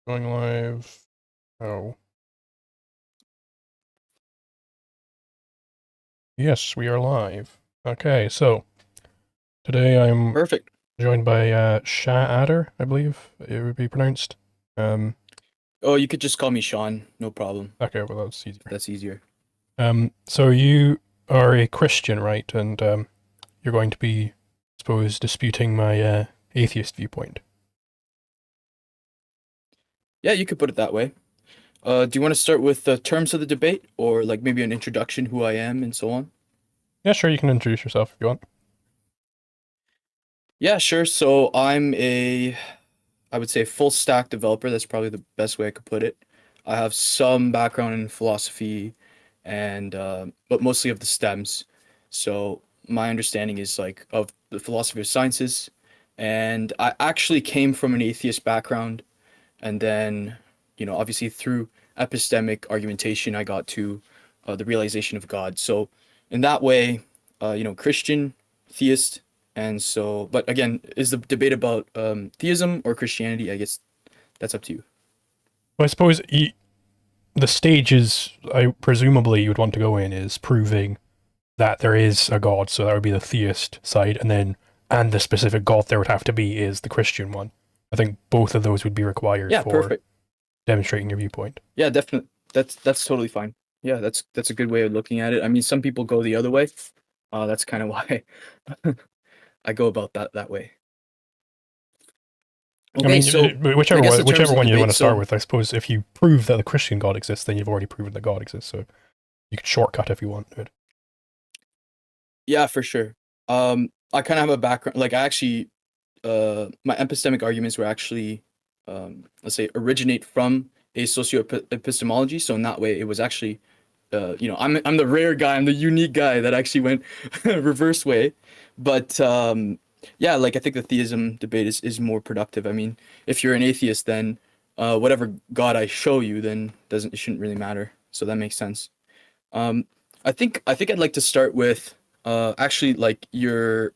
Going live. Oh. Yes, we are live. Okay, so today I'm Perfect. joined by SHAadder, I believe it would be pronounced. Um, Oh, you could just call me Sean. No problem. okay, well that's If easier. that's easier. So you are a Christian, right? And you're going to be, I suppose, disputing my atheist viewpoint. Yeah, you could put it that way. Do you want to start with the terms of the debate, or like maybe an introduction, who I am, and so on? Yeah, sure, you can introduce yourself if you want. Yeah, sure. So I would say, full stack developer. That's probably the best way I could put it. I have some background in philosophy, and but mostly of the stems. So my understanding is like of the philosophy of sciences, and I actually came from an atheist background. And then, obviously through epistemic argumentation, I got to the realization of God. So in that way, Christian, theist, and so, but again, is the debate about theism or Christianity? I guess that's up to you. Well, I suppose the stages I presumably you would want to go in is proving that there is a god, so that would be the theist side, and the specific god there would have to be is the Christian one. I think both of those would be required Yeah, for perfect. demonstrating your viewpoint. Yeah, definitely. That's totally fine. Yeah, that's a good way of looking at it. I mean, some people go the other way. That's kind of why I go about that way. I Okay, mean, so I whichever guess the terms whichever of the one you want debate. to start So with, I suppose if you prove that the Christian God exists, then you've already proven that God exists. So you could shortcut if you want. yeah, for sure. I kind of have a background. Like I actually, my epistemic arguments were actually, let's say, originate from a socio-epistemology. So in that way, it was actually, I'm the rare guy. I'm the unique guy that actually went reverse way. But yeah, like I think the theism debate is more productive. I mean, if you're an atheist, then whatever God I show you, then doesn't it shouldn't really matter. So that makes sense. Um, I think I'd like to start with actually like your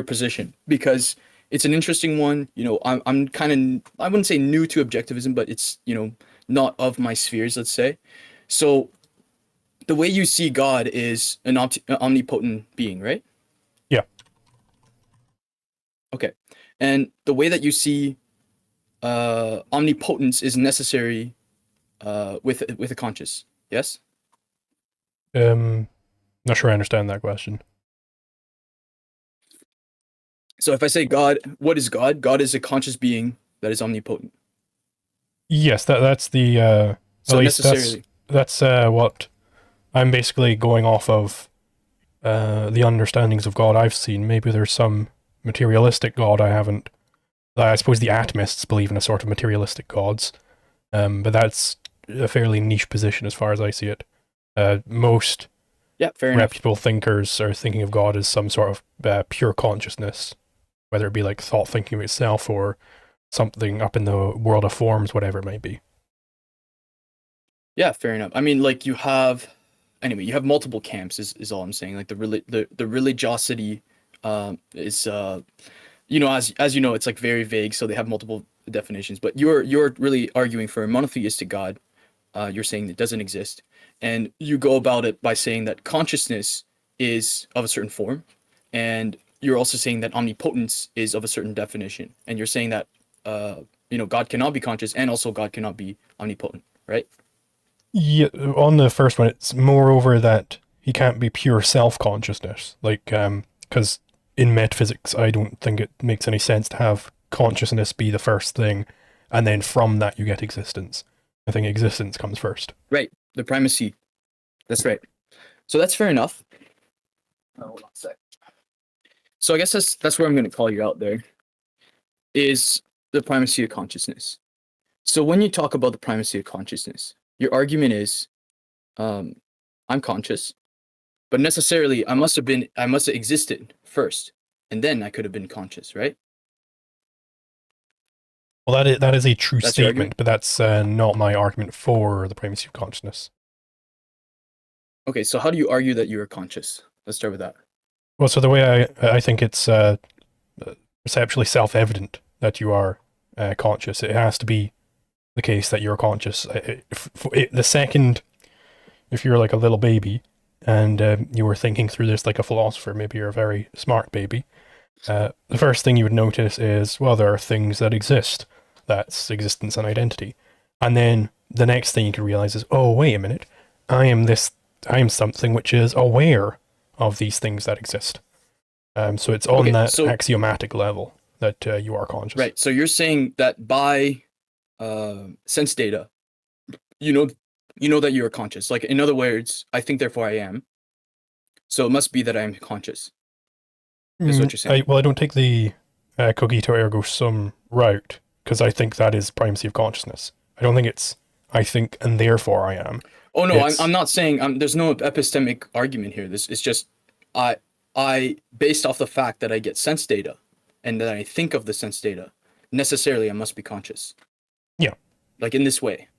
position because it's an interesting one. I'm kind of I wouldn't say new to objectivism, but it's not of my spheres, let's say. So the way you see God is an omnipotent being, right? Yeah. Okay, and the way that you see omnipotence is necessary with a conscious. Yes. Um, Not sure I understand that question. So if I say God, what is God? God is a conscious being that is omnipotent. Yes, that's the at So least that's necessarily, that's what I'm basically going off of the understandings of God I've seen. Maybe there's some materialistic God I haven't. I suppose the atomists believe in a sort of materialistic gods, but that's a fairly niche position as far as I see it. Most yeah, fair enough. reputable thinkers are thinking of God as some sort of pure consciousness, whether it be like thought thinking of itself or something up in the world of forms, whatever it might be. Yeah, fair enough. I mean, like anyway, you have multiple camps is all I'm saying. Like the religiosity is as you know, it's like very vague, so they have multiple definitions. But you're really arguing for a monotheistic God. You're saying it doesn't exist, and you go about it by saying that consciousness is of a certain form, and you're also saying that omnipotence is of a certain definition, and you're saying that God cannot be conscious, and also God cannot be omnipotent, right? Yeah, on the first one, it's moreover that he can't be pure self consciousness. Like, because in metaphysics, I don't think it makes any sense to have consciousness be the first thing, and then from that you get existence. I think existence comes first. Right. The primacy. That's right. So that's fair enough. Oh, hold on a sec. So I guess that's where I'm going to call you out there is the primacy of consciousness. So when you talk about the primacy of consciousness, your argument is um, I'm conscious, but necessarily I must have existed first, and then I could have been conscious, right? Well, that is a true That's your argument. statement, but that's not my argument for the primacy of consciousness. Okay, so how do you argue that you are conscious? Let's start with that. Well, so the way I think it's perceptually self evident that you are conscious. It has to be the case that you're conscious. The second, if you're like a little baby and you were thinking through this like a philosopher, maybe you're a very smart baby, the first thing you would notice is, well, there are things that exist. That's existence and identity. And then the next thing you can realize is, oh, wait a minute, I am something which is aware of these things that exist. So it's on that axiomatic level that you are conscious. Right. So you're saying that by sense data, you know that you are conscious. Like, in other words, I think, therefore I am. So it must be that I am conscious. Is what you're saying. I don't take the cogito ergo sum route, because I think that is primacy of consciousness. I don't think it's I think and therefore I am. Oh no, I'm not saying there's no epistemic argument here. This is just I based off the fact that I get sense data and that I think of the sense data, necessarily I must be conscious. Yeah. Like in this way.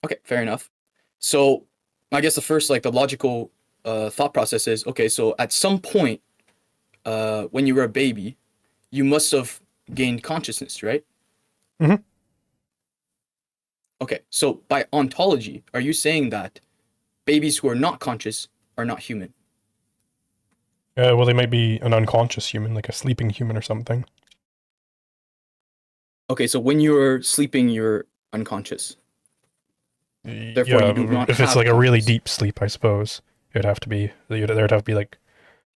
Okay, fair enough. So I guess the first, like, the logical thought process is, okay, so at some point when you were a baby, you must have gained consciousness, right? Mm-hmm. Okay, so by ontology, are you saying that babies who are not conscious are not human? Well, they might be an unconscious human, like a sleeping human or something. Okay, so when you're sleeping, you're unconscious. Therefore, you do not if it's have like a really conscious. deep sleep, I suppose it'd have to be there'd have to be like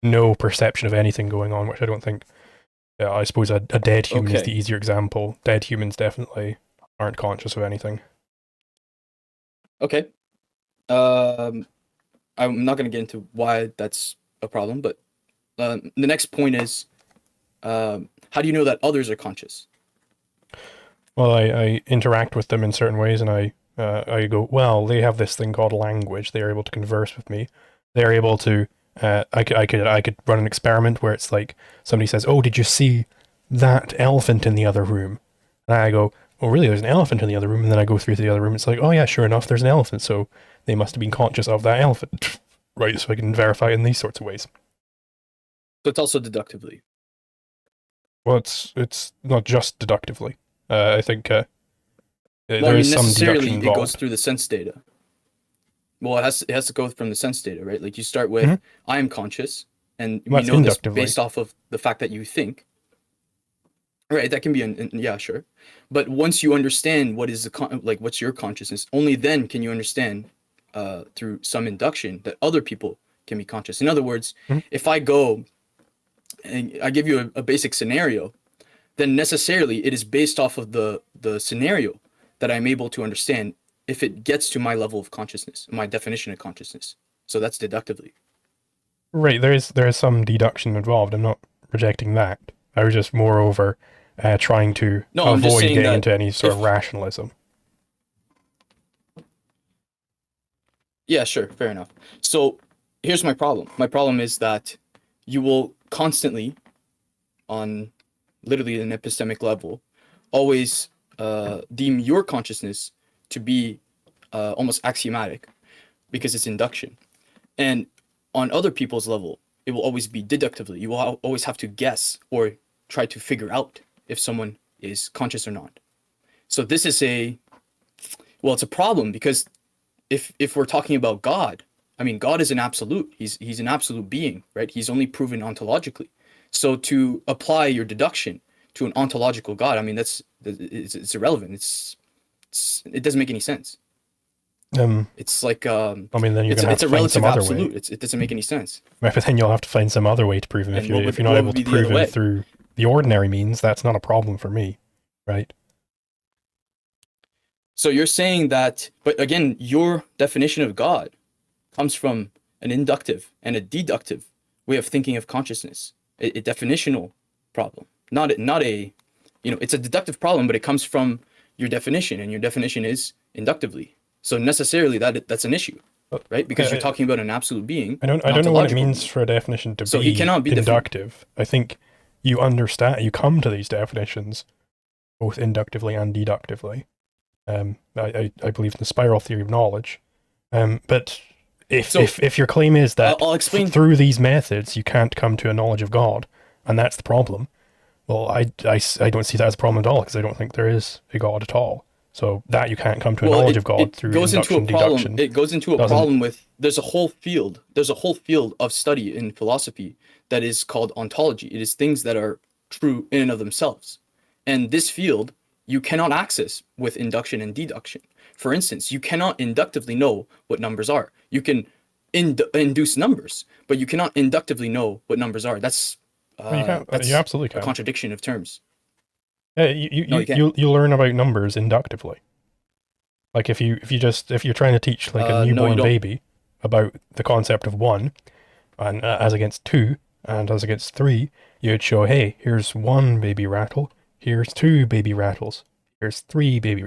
no perception of anything going on, which I don't think. Yeah, I suppose a dead human is the easier example. Dead humans definitely aren't conscious of anything. Okay. I'm not going to get into why that's a problem, but the next point is, how do you know that others are conscious? Well, I interact with them in certain ways, and I go, well, they have this thing called language. They are able to converse with me. They are able to. I could run an experiment where it's like somebody says, "Oh, did you see that elephant in the other room?" And I go, "Oh, really? There's an elephant in the other room." And then I go through to the other room. It's like, "Oh yeah, sure enough, there's an elephant." So they must have been conscious of that elephant, right? So I can verify in these sorts of ways. So it's also deductively. Well, it's not just deductively. I think there is some necessarily deduction involved. It goes through the sense data. Well, it has to go from the sense data, right? Like, you start with, I am conscious, and we know this based off of the fact that you think. Right, that can be yeah, sure. But once you understand what is what's your consciousness, only then can you understand through some induction that other people can be conscious. In other words, if I go and I give you a basic scenario, then necessarily it is based off of the scenario that I'm able to understand if it gets to my level of consciousness, my definition of consciousness. So that's deductively. Right, there is some deduction involved. I'm not rejecting that. I was just moreover trying to avoid getting into any sort of rationalism. Yeah, sure, fair enough. So here's my problem. My problem is that you will constantly, on literally an epistemic level, always deem your consciousness to be almost axiomatic because it's induction. And on other people's level, it will always be deductively. You will always have to guess or try to figure out if someone is conscious or not. So this is it's a problem, because if we're talking about God, I mean, God is an absolute. He's an absolute being, right? He's only proven ontologically. So to apply your deduction to an ontological God, I mean, it's irrelevant. It doesn't make any sense. It's like I mean, then you're going to have to find some other way. It doesn't make any sense. But then you'll have to find some other way to prove him. If you're not able to prove him through the ordinary means, that's not a problem for me, right? So you're saying that, but again, your definition of God comes from an inductive and a deductive way of thinking of consciousness, a definitional problem, not a, it's a deductive problem, but it comes from your definition, and your definition is inductively. So necessarily that's an issue, right? Because you're talking about an absolute being. I don't know what it means for a definition to be inductive. I think you come to these definitions both inductively and deductively. I believe in the spiral theory of knowledge. But if your claim is that I'll explain through these methods you can't come to a knowledge of God, and that's the problem, Well, I don't see that as a problem at all because I don't think there is a God at all. So that you can't come to a Well, knowledge of God it through goes into a induction, problem. deduction. It goes into a doesn't- problem with there's a whole field of study in philosophy that is called ontology. It is things that are true in and of themselves. And this field you cannot access with induction and deduction. For instance, you cannot inductively know what numbers are. You can induce numbers, but you cannot inductively know what numbers are. That's Well, you can't. that's You absolutely a can. contradiction of terms. Yeah, No, you can't. you learn about numbers inductively. Like if you're trying to teach like a No, you newborn don't. baby about the concept of 1 and as against 2 and as against 3, you'd show, hey, here's 1 baby rattle, here's 2 baby rattles, here's 3 baby,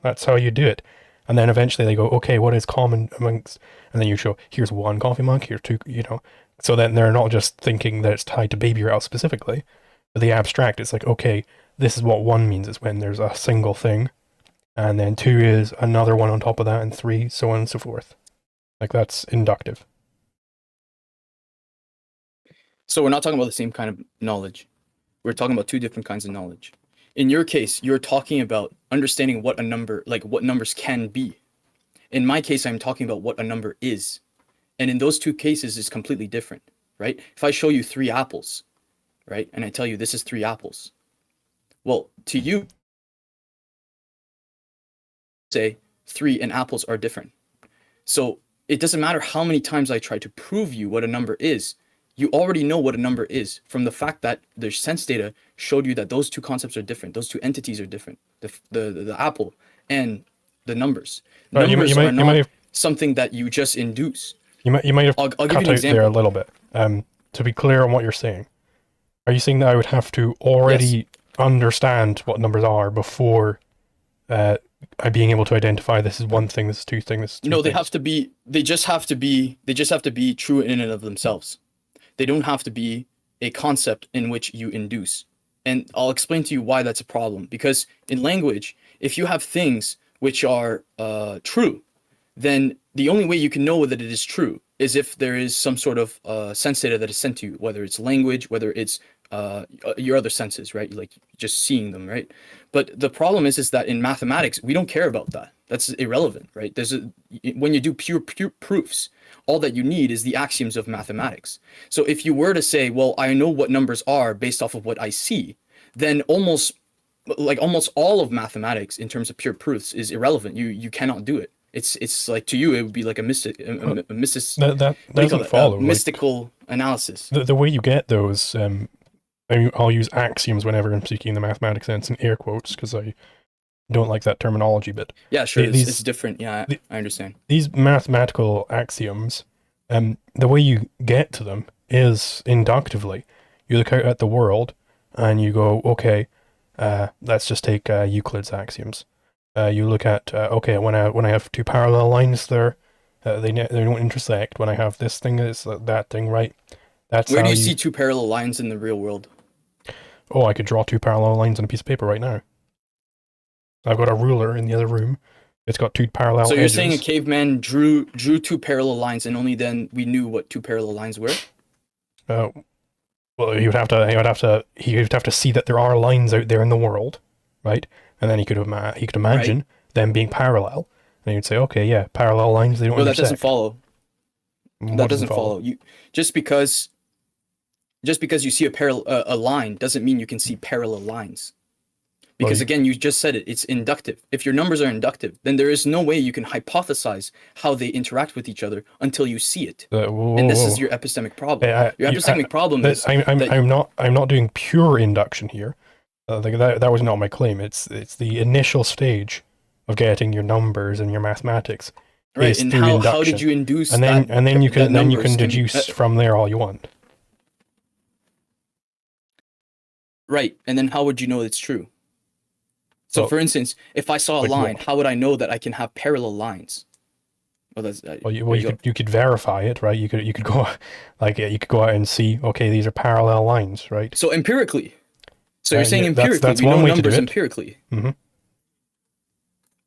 that's how you do it. And then eventually they go, okay, what is common amongst, and then you show, here's 1 coffee mug, here's 2, so then they're not just thinking that it's tied to baby rattle specifically, but the abstract, it's like, okay, this is what 1 means, is when there's a single thing, and then 2 is another one on top of that, and 3, so on and so forth. Like, that's inductive. So we're not talking about the same kind of knowledge. We're talking about two different kinds of knowledge. In your case, you're talking about understanding what a number, like what numbers can be. In my case, I'm talking about what a number is. And in those two cases, it's completely different, right? If I show you 3 apples, right, and I tell you this is 3 apples, well, to you, say 3 and apples are different. So it doesn't matter how many times I try to prove you what a number is. You already know what a number is from the fact that the sense data showed you that those two concepts are different. Those two entities are different. The apple and the numbers. Right, Numbers you are not might have, something that you just induce. you might have I'll give cut you an out example. there a little bit. To be clear on what you're saying, are you saying that I would have to already understand what numbers are before I being able to identify this is 1 thing, this is 2 things, this is 3 No, they things? have to be. They just have to be true in and of themselves. They don't have to be a concept in which you induce. And I'll explain to you why that's a problem. Because in language, if you have things which are true, then the only way you can know that it is true is if there is some sort of sense data that is sent to you, whether it's language, whether it's your other senses, right? Like just seeing them, right? But the problem is that in mathematics, we don't care about that. That's irrelevant, right? When you do pure proofs, all that you need is the axioms of mathematics. So if you were to say, well, I know what numbers are based off of what I see, then almost all of mathematics in terms of pure proofs is irrelevant. You cannot do it. It's like, to you it would be like a That doesn't follow. mystical analysis. The way you get those, I'll use axioms whenever I'm speaking in the mathematics sense in air quotes because I don't like that terminology, but Yeah, sure, these- it's different. Yeah, I understand. these mathematical axioms, the way you get to them is inductively. You look out at the world and you go, okay, let's just take Euclid's axioms. You look at, okay, when I have 2 parallel lines there, they don't intersect. When I have this thing, it's that thing, right? That's Where how do you see 2 parallel lines in the real world? Oh, I could draw 2 parallel lines on a piece of paper right now. I've got a ruler in the other room. It's got 2 parallel So you're edges. saying a caveman drew 2 parallel lines, and only then we knew what 2 parallel lines were? Well, he would have to see that there are lines out there in the world, right? And then he could imagine them being parallel, and he'd say, okay, yeah, parallel lines, they don't No, that intersect. doesn't follow. What That doesn't follow. You just because you see a line doesn't mean you can see parallel lines. Because again, you just said it, it's inductive. If your numbers are inductive, then there is no way you can hypothesize how they interact with each other until you see it. And this is your epistemic problem. Your epistemic problem is I'm not doing pure induction here. That was not my claim. It's the initial stage of getting your numbers and your mathematics. right. And how did you induce and then that? and then you can that deduce from there all you want. Right. And then how would you know it's true? So, Well, for instance, if I saw a like line, what? how would I know that I can have parallel lines? Well, that's You could verify it, right? You could go you could go out and see, okay, these are parallel lines, right? So empirically. So you're saying Yeah, empirically, that's we one know way to do numbers it. empirically. Mhm.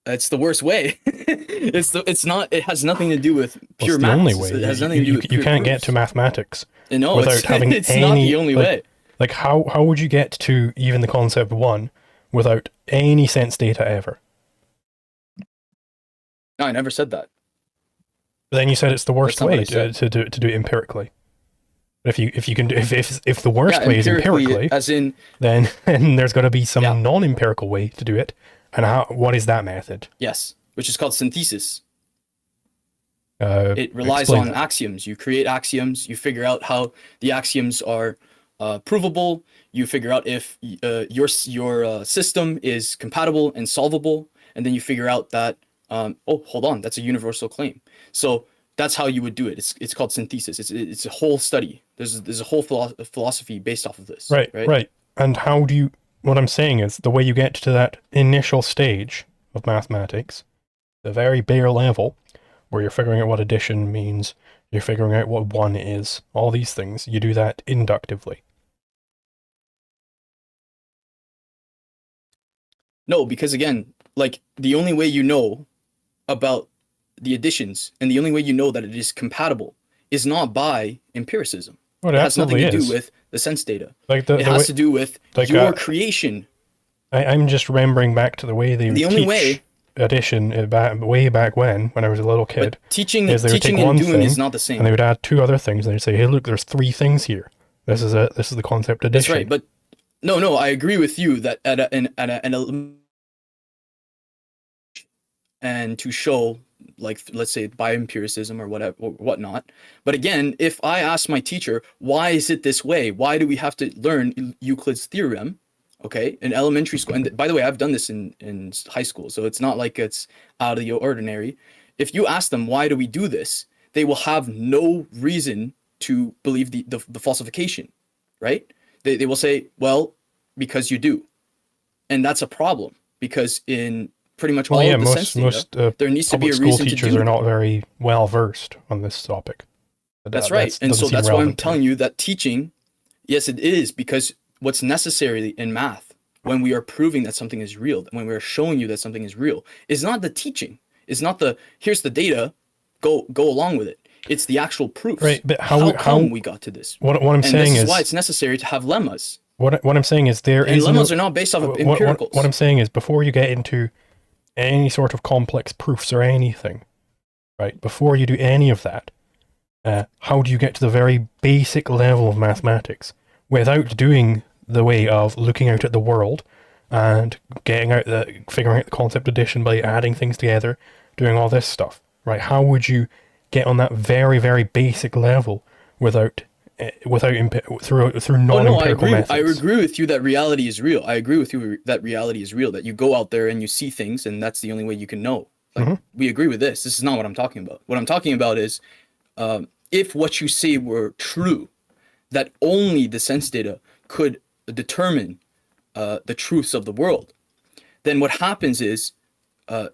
That's the worst way. It has nothing to do with pure It's the maths. only way. It has nothing to do with You pure can't get proofs. to mathematics No, without it's, having it's not any, the only like, way. Like, how would you get to even the concept 1 without any sense data ever? No, I never said that. But then you said it's the worst That's not what way I said. to do it empirically. But if you can do if the worst Yeah, way is empirically, as in, then there's got to be some Yeah. non-empirical way to do it. And what is that method? yes, which is called synthesis. Uh, It relies explain on that. axioms. You create axioms. You figure out how the axioms are provable. You figure out if your system is compatible and solvable, and then you figure out that oh, hold on, that's a universal claim. So that's how you would do it. It's called synthesis. It's a whole study. There's a whole philosophy based off of this. Right. And how do you? What I'm saying is the way you get to that initial stage of mathematics, the very bare level, where you're figuring out what addition means, you're figuring out what 1 is, all these things, you do that inductively. No, because again, like the only way you know about the additions and the only way you know that it is compatible is not by empiricism. Well, It has nothing to absolutely do is. with the sense data. Like It has to do with like, your creation. I'm just remembering back to the way they The would only teach way, addition way back when I was a little kid. but teaching is they would take one and doing thing, is not the and same. they would add 2 other things, and they'd say, "Hey, look, there's 3 things here. This is the concept That's addition." right. But no, I agree with you that and to show, like, let's say by empiricism or whatever or whatnot. But again, if I ask my teacher, why is it this way? Why do we have to learn Euclid's theorem? Okay, in elementary school, and by the way, I've done this in high school, so it's not like it's out of the ordinary. If you ask them why do we do this, they will have no reason to believe the falsification, right? They will say, well, because you do, and that's a problem because in pretty much all of the sense data, there needs to be public a school reason to teachers do. are not very well versed on this topic. That's right, and so that's why I'm telling you that teaching, yes, it is, because what's necessary in math when we are proving that something is real, when we are showing you that something is real, is not the teaching, is not the here's the data, go along with it. It's the actual proofs. Right, but how come we got to this? What I'm saying this is why it's necessary to have lemmas. What I'm saying is there And is lemmas are not based off of empiricals. What I'm saying is before you get into any sort of complex proofs or anything, right? Before you do any of that, how do you get to the very basic level of mathematics without doing the way of looking out at the world and figuring out the concept addition by adding things together, doing all this stuff, right? How would you get on that very, very basic level without through non-empirical methods? I agree with you that reality is real. I agree with you that reality is real, that you go out there and you see things and that's the only way you can know. Like, we agree with this. This is not what I'm talking about. What I'm talking about is if what you say were true, that only the sense data could determine the truths of the world, then what happens is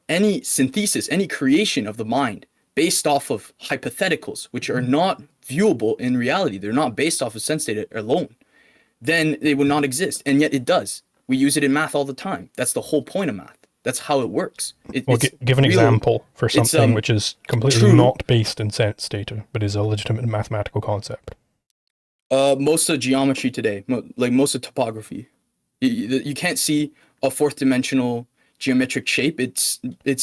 any synthesis, any creation of the mind based off of hypotheticals, which are not viewable in reality, they're not based off of sense data alone, then they would not exist. And yet it does. We use it in math all the time. That's the whole point of math. That's how it works. Give an example for something which is completely true. not based in sense data, but is a legitimate mathematical concept. Most of geometry today, like most of topography, you can't see a 4th dimensional geometric shape. It's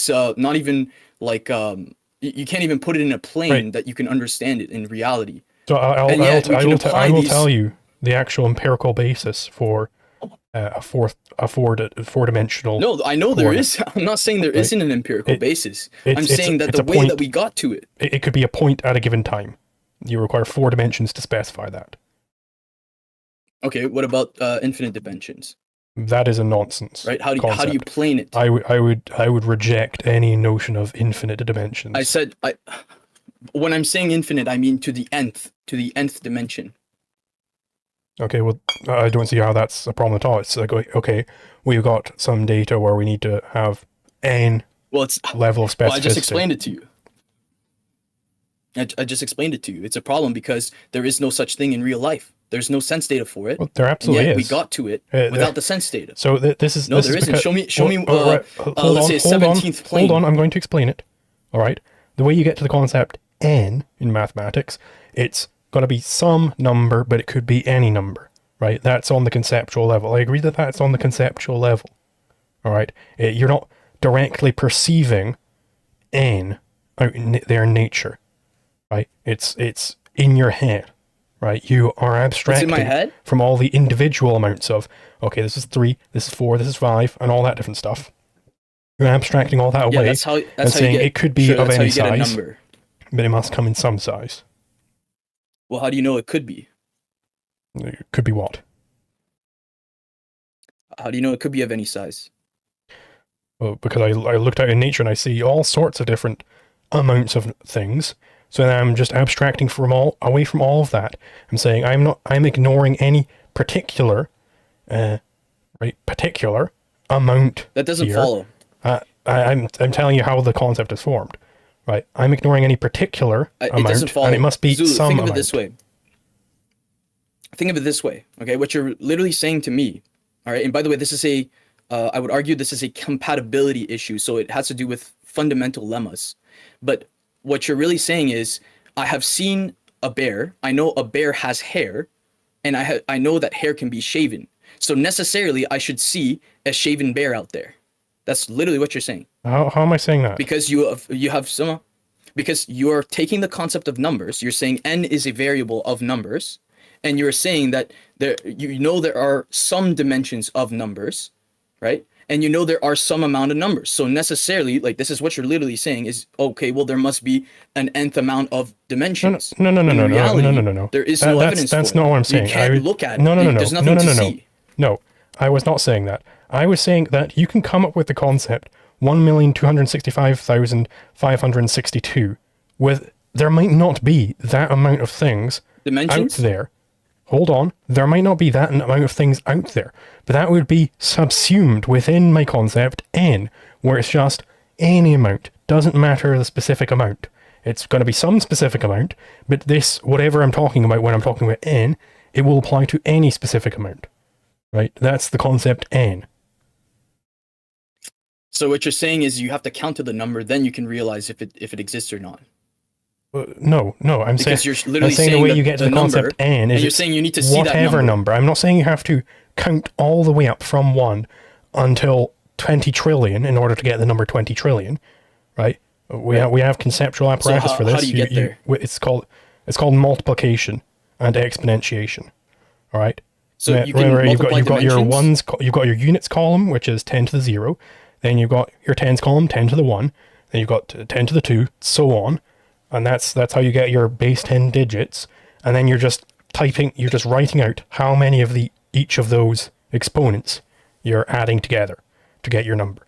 not even like you can't even put it in a plane that you can understand it in reality. So I will tell you the actual empirical basis for a four-dimensional. No, I know there is. I'm not saying there isn't an empirical basis. I'm saying that the way that we got to it. It could be a point at a given time. You require 4 dimensions to specify that. Okay, what about infinite dimensions? That is a nonsense. Right? How do you plane it? I would reject any notion of infinite dimensions. When I'm saying infinite, I mean to the nth dimension. Okay, well, I don't see how that's a problem at all. It's like, okay, we've got some data where we need to have n level of specificity. Well, I just explained it to you. I just explained it to you. It's a problem because there is no such thing in real life. There's no sense data for it. Well, there absolutely is. We got to it without the sense data. So this is... No, there isn't. Show me, let's say 17th plane. Hold on, I'm going to explain it. All right? The way you get to the concept n in mathematics, it's going to be some number, but it could be any number, right? That's on the conceptual level. I agree that that's on the conceptual level. All right, you're not directly perceiving n out in their nature, right? It's in your head, right? You are abstracting my head? from all the individual amounts of, okay, this is 3, this is 4, this is 5, and all that different stuff. You're abstracting all that away that's how and saying it could be of any size, but it must come in some size. Well, how do you know it could be? It could be what? How do you know it could be of any size? Well, because I looked out in nature and I see all sorts of different amounts of things. So then I'm just abstracting away from all of that. I'm saying I'm ignoring any particular, particular amount. That doesn't here. follow. I'm telling you how the concept is formed, right? I'm ignoring any particular amount, it doesn't follow. And it must be Zulu, some think of amount. it this way. Think of it this way, okay? What you're literally saying to me, all right? And by the way, this is I would argue this is a compatibility issue, so it has to do with fundamental lemmas. But what you're really saying is, I have seen a bear. I know a bear has hair, and I know that hair can be shaven. So necessarily, I should see a shaven bear out there. That's literally what you're saying. How am I saying that? Because because you are taking the concept of numbers. You're saying n is a variable of numbers, and you're saying that there are some dimensions of numbers, right? And there are some amount of numbers. So necessarily, like, this is what you're literally saying is, okay, well, there must be an nth amount of dimensions. No. There is no evidence for it. That's not what I'm saying. You can't look at it. No. There's nothing to see. No, I was not saying that. I was saying that you can come up with the concept 1,265,562 there might not be that amount of things Dimensions? out there. Hold on, there might not be that amount of things out there, but that would be subsumed within my concept n, where it's just any amount, doesn't matter the specific amount. It's going to be some specific amount, but this, whatever I'm talking about when I'm talking about n, it will apply to any specific amount, right? That's the concept n. So what you're saying is you have to count to the number, then you can realize if it exists or not. No, I'm saying the way you get to the concept n is you're saying you need to see whatever that number. I'm not saying you have to count all the way up from 1 until 20 trillion in order to get the number 20 trillion, right? We have conceptual apparatus for this. How do you get there? It's called multiplication and exponentiation. All right. So you can multiply you've got your dimensions? you've got your units column, which is 10 to the 0. Then you've got your tens column, 10 to the 1. Then you've got 10 to the 2, so on. And that's how you get your base 10 digits. And then you're just writing out how many of each of those exponents you're adding together to get your number.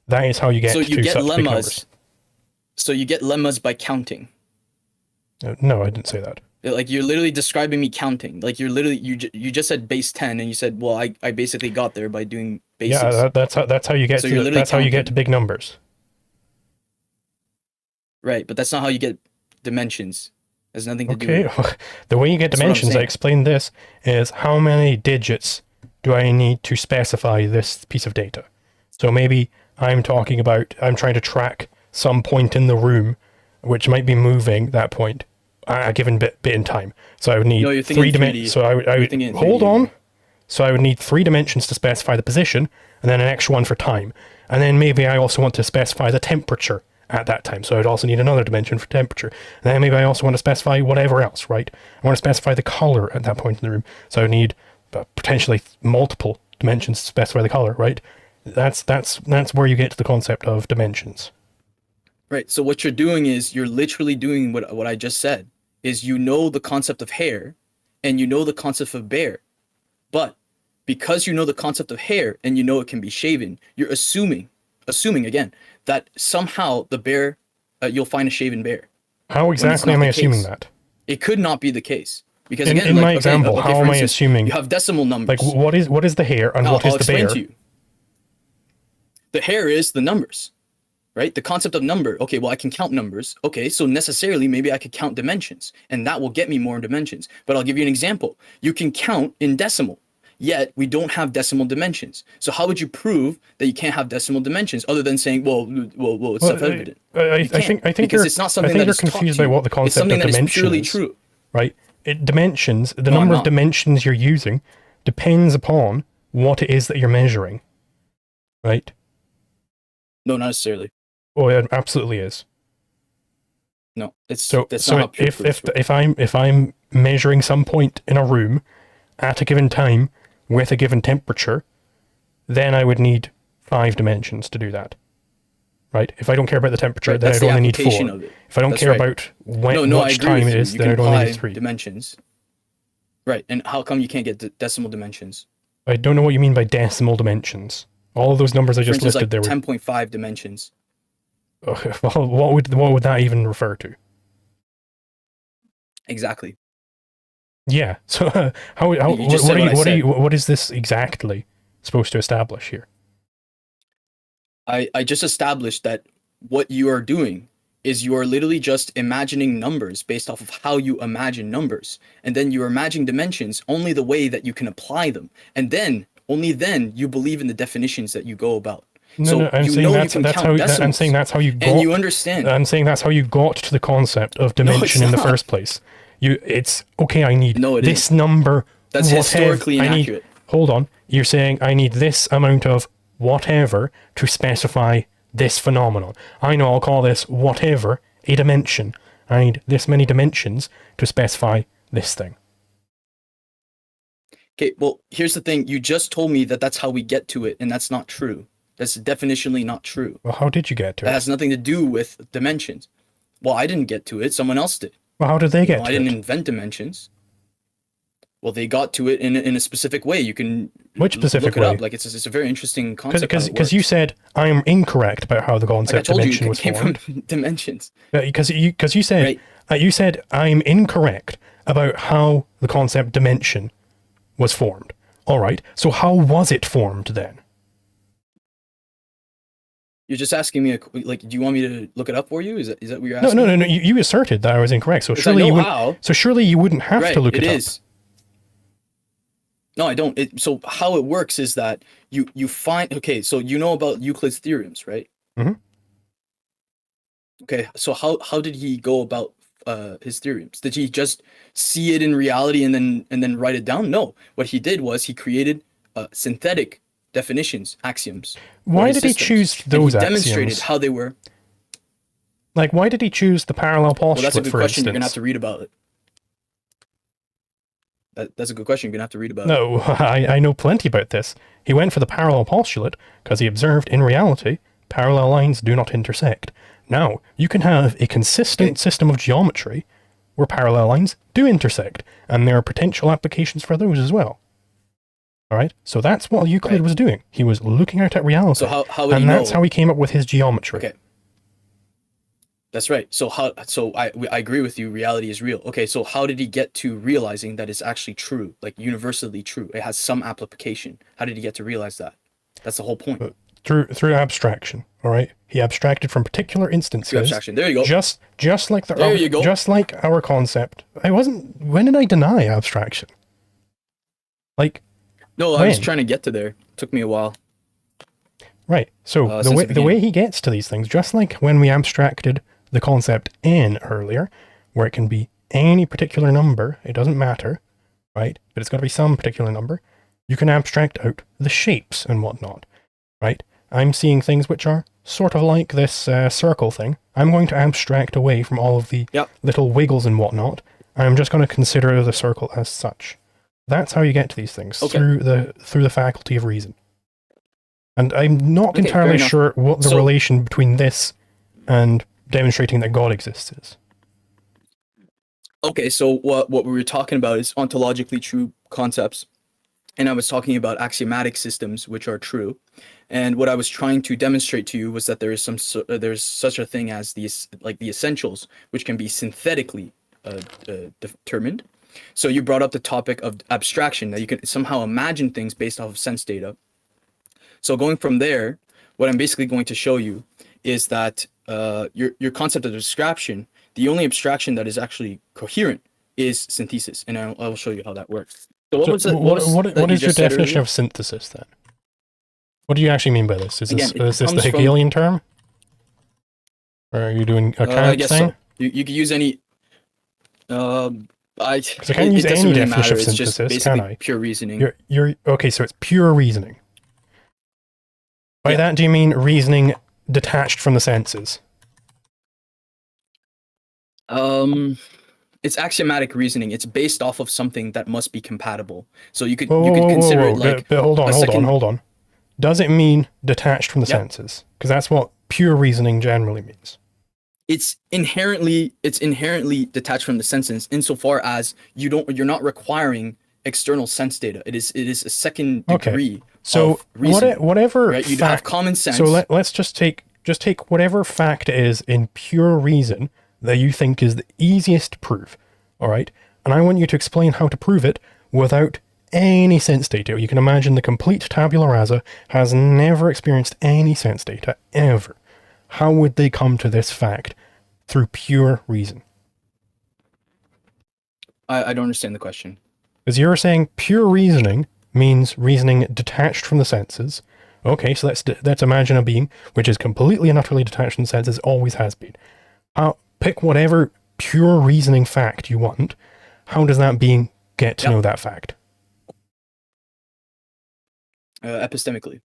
That is how you get to such big numbers. So you get lemmas by counting. No, I didn't say that. Like, you're literally describing me counting. Like, you just said base 10, and you said, well, I basically got there by doing basics. Yeah, that's how you get how you get to big numbers. Right, but that's not how you get dimensions. It has nothing to do with it. The way you get dimensions, I explained this, is how many digits do I need to specify this piece of data. So maybe I'm trying to track some point in the room, which might be moving that point a given bit in time. So I would need 3 dimensions. So I would hold on. So I would need 3 dimensions to specify the position, and then an extra one for time. And then maybe I also want to specify the temperature at that time. So I'd also need another dimension for temperature. And then maybe I also want to specify whatever else, right? I want to specify the color at that point in the room. So I would need potentially multiple dimensions to specify the color, right? That's where you get to the concept of dimensions. Right. So what you're doing is you're literally doing what I just said, is the concept of hair and the concept of bear. But because you know the concept of hair and it can be shaven, you're assuming again, that somehow the bear, you'll find a shaven bear. How exactly am I assuming that? It could not be the case. Because again, in my example, how am I assuming? You have decimal numbers. Like, what is the hair and what is the bear? I'll explain to you. The hair is the numbers, right? The concept of number. Okay, well, I can count numbers. Okay, so necessarily maybe I could count dimensions, and that will get me more dimensions. But I'll give you an example. You can count in decimal, yet we don't have decimal dimensions. So how would you prove that you can't have decimal dimensions other than saying, well, it's self-evident? I think you're confused by what the concept of dimensions is. It's something that is purely true. Right? Dimensions, the number of dimensions you're using depends upon what it is that you're measuring, right? No, not necessarily. Oh, it absolutely is. No, that's So not how pure proofs work. if I'm measuring some point in a room at a given time with a given temperature, then I would need 5 dimensions to do that. Right? If I don't care about the temperature, Right, then that's I'd the only need 4. application of it. If I don't That's care right. about when No, I much agree time with it you. is, You then can I'd only apply need 3. dimensions. Right, and how come you can't get decimal dimensions? I don't know what you mean by decimal dimensions. All of those numbers I For just instance, listed like there 10.5 dimensions. well, what would that even refer to? Exactly. Yeah. So You just said what I said. what is this exactly supposed to establish here? I just established that what you are doing is you are literally just imagining numbers based off of how you imagine numbers. And then you're imagining dimensions only the way that you can apply them. And then, only then, you believe in the definitions that you go about. No, I'm saying that's how I'm saying that's how you got. And you understand. I'm saying that's how you got to the concept of dimension in the first place. It's okay. I need this number. That's historically inaccurate. Hold on. You're saying I need this amount of whatever to specify this phenomenon. I know I'll call this whatever a dimension. I need this many dimensions to specify this thing. Okay, well, here's the thing. You just told me that that's how we get to it, and that's not true. That's definitionally not true. Well, how did you get to it? That has nothing to do with dimensions. Well, I didn't get to it. Someone else did. Well, how did they get to it? I didn't invent dimensions. Well, they got to it in a specific way. You can Which specific look it way? up. Like it's a very interesting concept. Because you said I'm incorrect about how the concept dimension was formed. formed. From dimensions. Because you said you said I'm incorrect about how the concept dimension was formed. All right. So how was it formed then? You're just asking me, do you want me to look it up for you? Is that what you're asking? No. You asserted that I was incorrect. So surely you wouldn't have to look it up. Is. No, I don't. So how it works is that you find, okay, so you know about Euclid's theorems, right? Mm-hmm. Okay, so how did he go about his theorems? Did he just see it in reality and then write it down? No. What he did was he created synthetic definitions, axioms. Why did he choose those axioms? He demonstrated how they were. Like, why did he choose the parallel postulate, well, that's a good for question. instance? You're gonna have to read about it. That's a good question. You're gonna have to read about it. No, I know plenty about this. He went for the parallel postulate because he observed in reality parallel lines do not intersect. Now, you can have a consistent system of geometry where parallel lines do intersect, and there are potential applications for those as well. All right, so that's what Euclid was doing. He was looking out at reality, so how would he know? That's how he came up with his geometry. Okay, that's right. So I agree with you. Reality is real. Okay, so how did he get to realizing that it's actually true, like universally true? It has some application. How did he get to realize that? That's the whole point. Through abstraction. All right, he abstracted from particular instances. Through abstraction. There you go. Just like just like our concept. When did I deny abstraction? Like. No, I was trying to get to there. It took me a while. Right. So the way he gets to these things, just like when we abstracted the concept n earlier, where it can be any particular number, it doesn't matter, right? But it's got to be some particular number. You can abstract out the shapes and whatnot, right? I'm seeing things which are sort of like this circle thing. I'm going to abstract away from all of the little wiggles and whatnot. I'm just going to consider the circle as such. That's how you get to these things, through the faculty of reason. And I'm not entirely sure what the relation between this and demonstrating that God exists is. Okay, so what we were talking about is ontologically true concepts. And I was talking about axiomatic systems, which are true. And what I was trying to demonstrate to you was that there's such a thing as the essentials, which can be synthetically determined. So you brought up the topic of abstraction, that you can somehow imagine things based off of sense data. So going from there, what I'm basically going to show you is that your concept of abstraction, the only abstraction that is actually coherent is synthesis, and I will show you how that works. So what is your definition of synthesis then? What do you actually mean by this? Is this the Hegelian term? Or are you doing a Kant thing? So. You could use any. Because I can't use it doesn't any really definition matter. of It's just synthesis, can basically I? pure reasoning. You're okay. So it's pure reasoning. By Yeah. that, do you mean reasoning detached from the senses? It's axiomatic reasoning. It's based off of something that must be compatible. So you could Whoa, you could whoa, whoa, consider whoa. it like But hold on, a second. hold on. Does it mean detached from the Yep. senses? Because that's what pure reasoning generally means. It's inherently detached from the senses insofar as you're not requiring external sense data. It is a second degree So of reasoning. whatever Right? You'd have common sense. So let's just take whatever fact it is in pure reason that you think is the easiest to prove. All right, and I want you to explain how to prove it without any sense data. You can imagine the complete tabula rasa has never experienced any sense data ever. How would they come to this fact? Through pure reason. I don't understand the question. Because you're saying pure reasoning means reasoning detached from the senses. Okay, so let's imagine a being which is completely and utterly detached from the senses, always has been. Pick whatever pure reasoning fact you want. How does that being get to know that fact? Epistemically.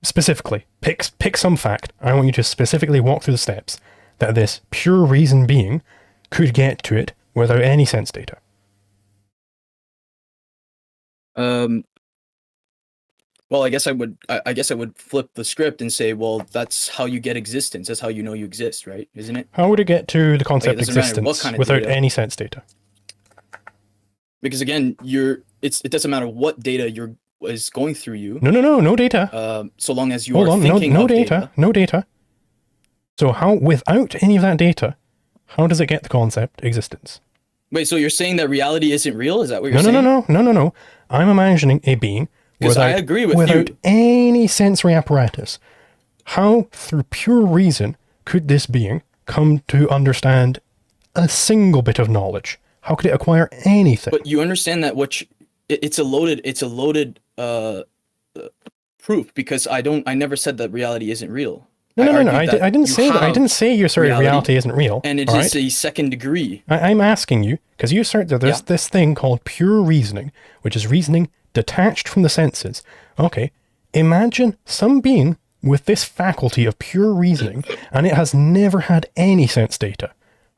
Specifically, pick some fact. I want you to specifically walk through the steps that this pure reason being could get to it without any sense data. Well, I guess I would flip the script and say, well, that's how you get existence. That's how you know you exist, right? Isn't it? How would it get to the concept of doesn't matter existence what kind of without data. any sense data? Because again, it doesn't matter what data is going through you. No data. So long as you Hold are on, thinking no of data, no data. So how, without any of that data, how does it get the concept existence? Wait, so you're saying that reality isn't real? Is that what you're saying? No. I'm imagining a being Because I agree with without you. any sensory apparatus. How, through pure reason, could this being come to understand a single bit of knowledge? How could it acquire anything? But you understand that it's a loaded proof, because I never said that reality isn't real. No. I didn't say that. I didn't say you asserted reality isn't real. And it is a second degree. I'm asking you, because you assert that there's this thing called pure reasoning, which is reasoning detached from the senses. Okay, imagine some being with this faculty of pure reasoning, and it has never had any sense data.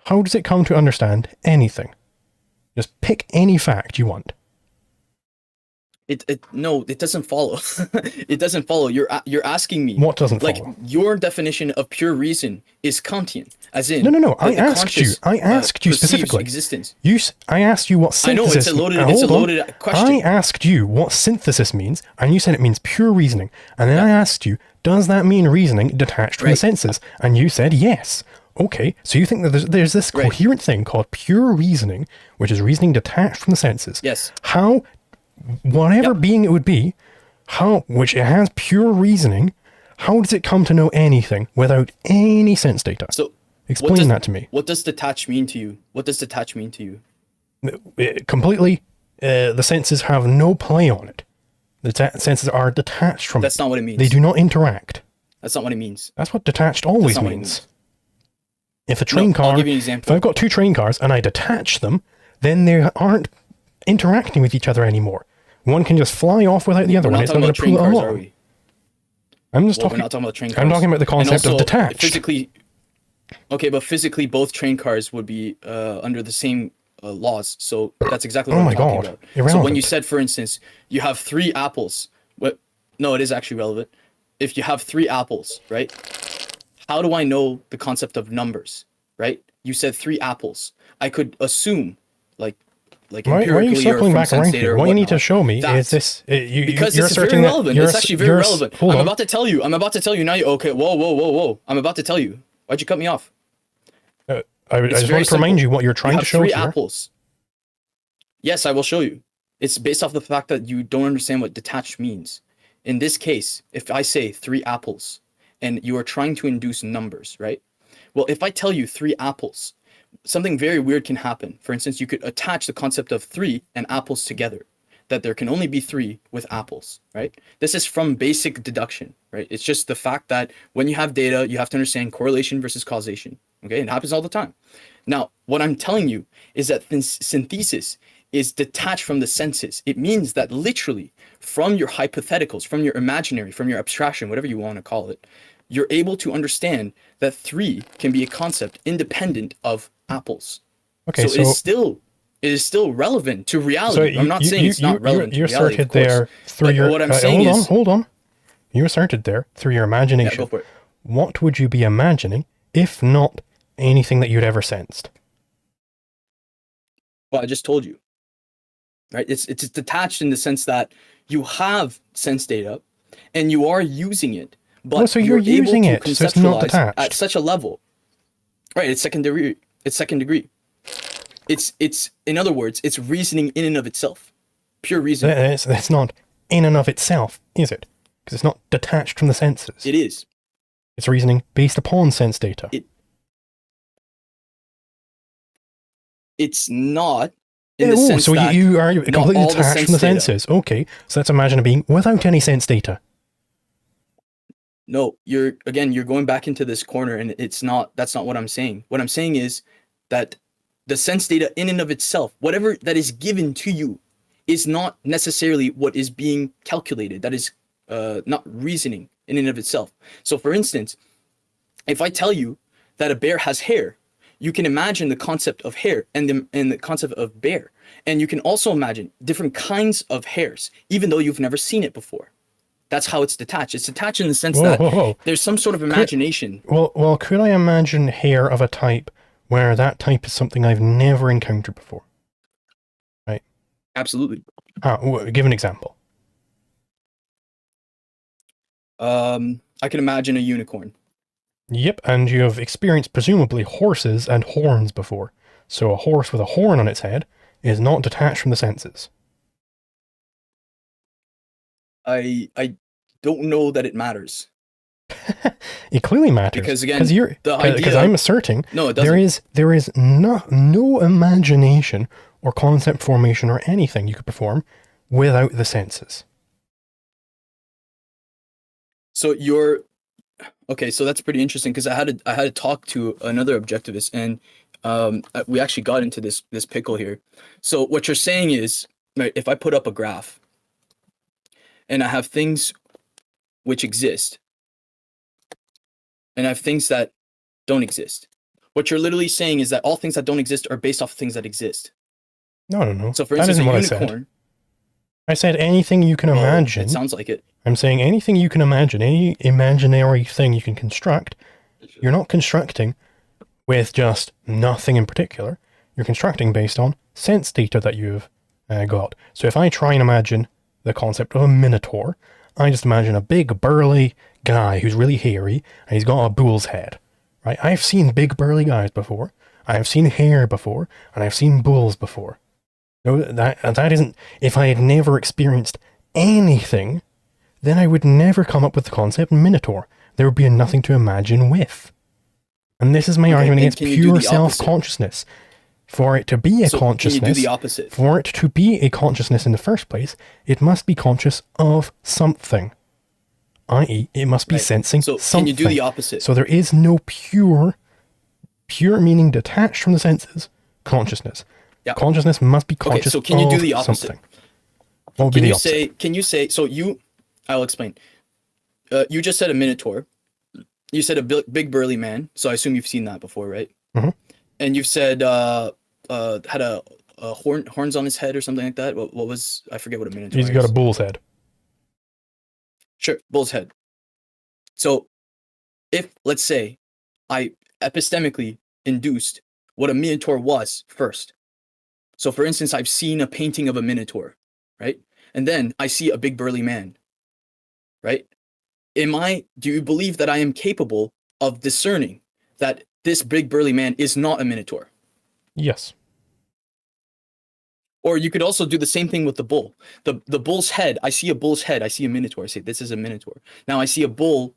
How does it come to understand anything? Just pick any fact you want. No, it doesn't follow. It doesn't follow. You're asking me. What doesn't follow? Like, your definition of pure reason is Kantian, as in No. I the asked you. conscious, I asked you perceives specifically. existence. I asked you what synthesis. I know it's a loaded question. I asked you what synthesis means, and you said it means pure reasoning. And then I asked you, does that mean reasoning detached from the senses? And you said yes. Okay, so you think that there's this coherent thing called pure reasoning, which is reasoning detached from the senses. Yes. How, whatever being it would be, which it has pure reasoning, how does it come to know anything without any sense data? So explain that to me. What does detach mean to you? What does detach mean to you? Completely, the senses have no play on it. The senses are detached from it. That's not what it means. They do not interact. That's not what it means. That's what detached always means. If a train car, I'll give you an example. if I've got two train cars and I detach them, then they aren't interacting with each other anymore. One can just fly off without the other one. It's not going to pull it along. I'm just talking. We're not talking about train cars. I'm talking about the concept of detached. But physically, both train cars would be under the same laws. So that's exactly what I'm talking about. Irrelevant. So when you said, for instance, you have 3 apples. No, it is actually relevant. If you have 3 apples, right? How do I know the concept of numbers, right? You said 3 apples. I could assume, like why are you circling back around here? What you need to show me is this. Because it's very relevant. It's actually very relevant. I'm about to tell you. Now you. Okay. Whoa. I'm about to tell you. Why'd you cut me off? I just want to remind you what you're trying to show here. 3 apples. Yes, I will show you. It's based off the fact that you don't understand what detached means. In this case, if I say 3 apples, and you are trying to induce numbers, right? Well, if I tell you 3 apples, something very weird can happen. For instance, you could attach the concept of 3 and apples together, that there can only be 3 with apples, right? This is from basic deduction, right? It's just the fact that when you have data, you have to understand correlation versus causation, okay? It happens all the time. Now, what I'm telling you is that synthesis is detached from the senses. It means that literally from your hypotheticals, from your imaginary, from your abstraction, whatever you want to call it, you're able to understand that 3 can be a concept independent of apples. Okay, so it is still relevant to reality. So I'm not saying it's not relevant to reality, asserted of course. there through your. What I'm saying hold on. You asserted there through your imagination. Yeah, go for it. What would you be imagining if not anything that you'd ever sensed? Well, I just told you. Right? It's detached in the sense that you have sense data and you are using it, but so you're using it, so it's not detached at such a level. Right? It's second degree. It's in other words, it's reasoning in and of itself. Pure reasoning. It's not in and of itself, is it? Because it's not detached from the senses. It is. It's reasoning based upon sense data. It's not in the sense so that you are completely detached from the data. senses. Okay, so let's imagine a being without any sense data. No, you're going back into this corner, and that's not what I'm saying. What I'm saying is that the sense data in and of itself, whatever that is given to you, is not necessarily what is being calculated. That is not reasoning in and of itself. So for instance, if I tell you that a bear has hair, you can imagine the concept of hair and the concept of bear. And you can also imagine different kinds of hairs, even though you've never seen it before. That's how it's detached. It's detached in the sense that there's some sort of imagination. Well, could I imagine hair of a type where that type is something I've never encountered before? Right? Absolutely. Give an example. I can imagine a unicorn. Yep, and you have experienced presumably horses and horns before. So a horse with a horn on its head is not detached from the senses. I don't know that it matters. It clearly matters. Because again, because I'm asserting no, it doesn't. there is no imagination or concept formation or anything you could perform without the senses. So okay, so that's pretty interesting because I had to talk to another objectivist, and we actually got into this pickle here. So what you're saying is, right, if I put up a graph and I have things which exist and I have things that don't exist, what you're literally saying is that all things that don't exist are based off of things that exist. No. So for instance, a unicorn. I said anything you can imagine. It sounds like it. I'm saying anything you can imagine, any imaginary thing you can construct. You're not constructing with just nothing in particular. You're constructing based on sense data that you've got. So if I try and imagine the concept of a minotaur, I just imagine a big burly guy who's really hairy and he's got a bull's head. Right? I've seen big burly guys before. I have seen hair before, and I've seen bulls before. No, that isn't. If I had never experienced anything, then I would never come up with the concept minotaur. There would be nothing to imagine with. And this is my argument against pure self-consciousness. For it to be a consciousness, can you do the opposite? For it to be a consciousness in the first place, it must be conscious of something. I.e., it must be sensing something. Can you do the opposite? So there is no pure meaning detached from the senses, consciousness. Yeah. Consciousness must be conscious of something. Okay, so can you do the opposite? What would be the opposite? Can you say, I'll explain. You just said a minotaur. You said a big burly man, so I assume you've seen that before, right? Mm-hmm. And you've said had a horns on his head or something like that. What was, I forget what a minotaur is. He's got a bull's head. Sure, bull's head. So if, let's say, I epistemically induced what a minotaur was first. So for instance, I've seen a painting of a minotaur, right? And then I see a big burly man, right? Do you believe that I am capable of discerning that this big burly man is not a minotaur? Yes. Or you could also do the same thing with the bull. The bull's head, I see a bull's head, I see a minotaur, I say this is a minotaur. Now I see a bull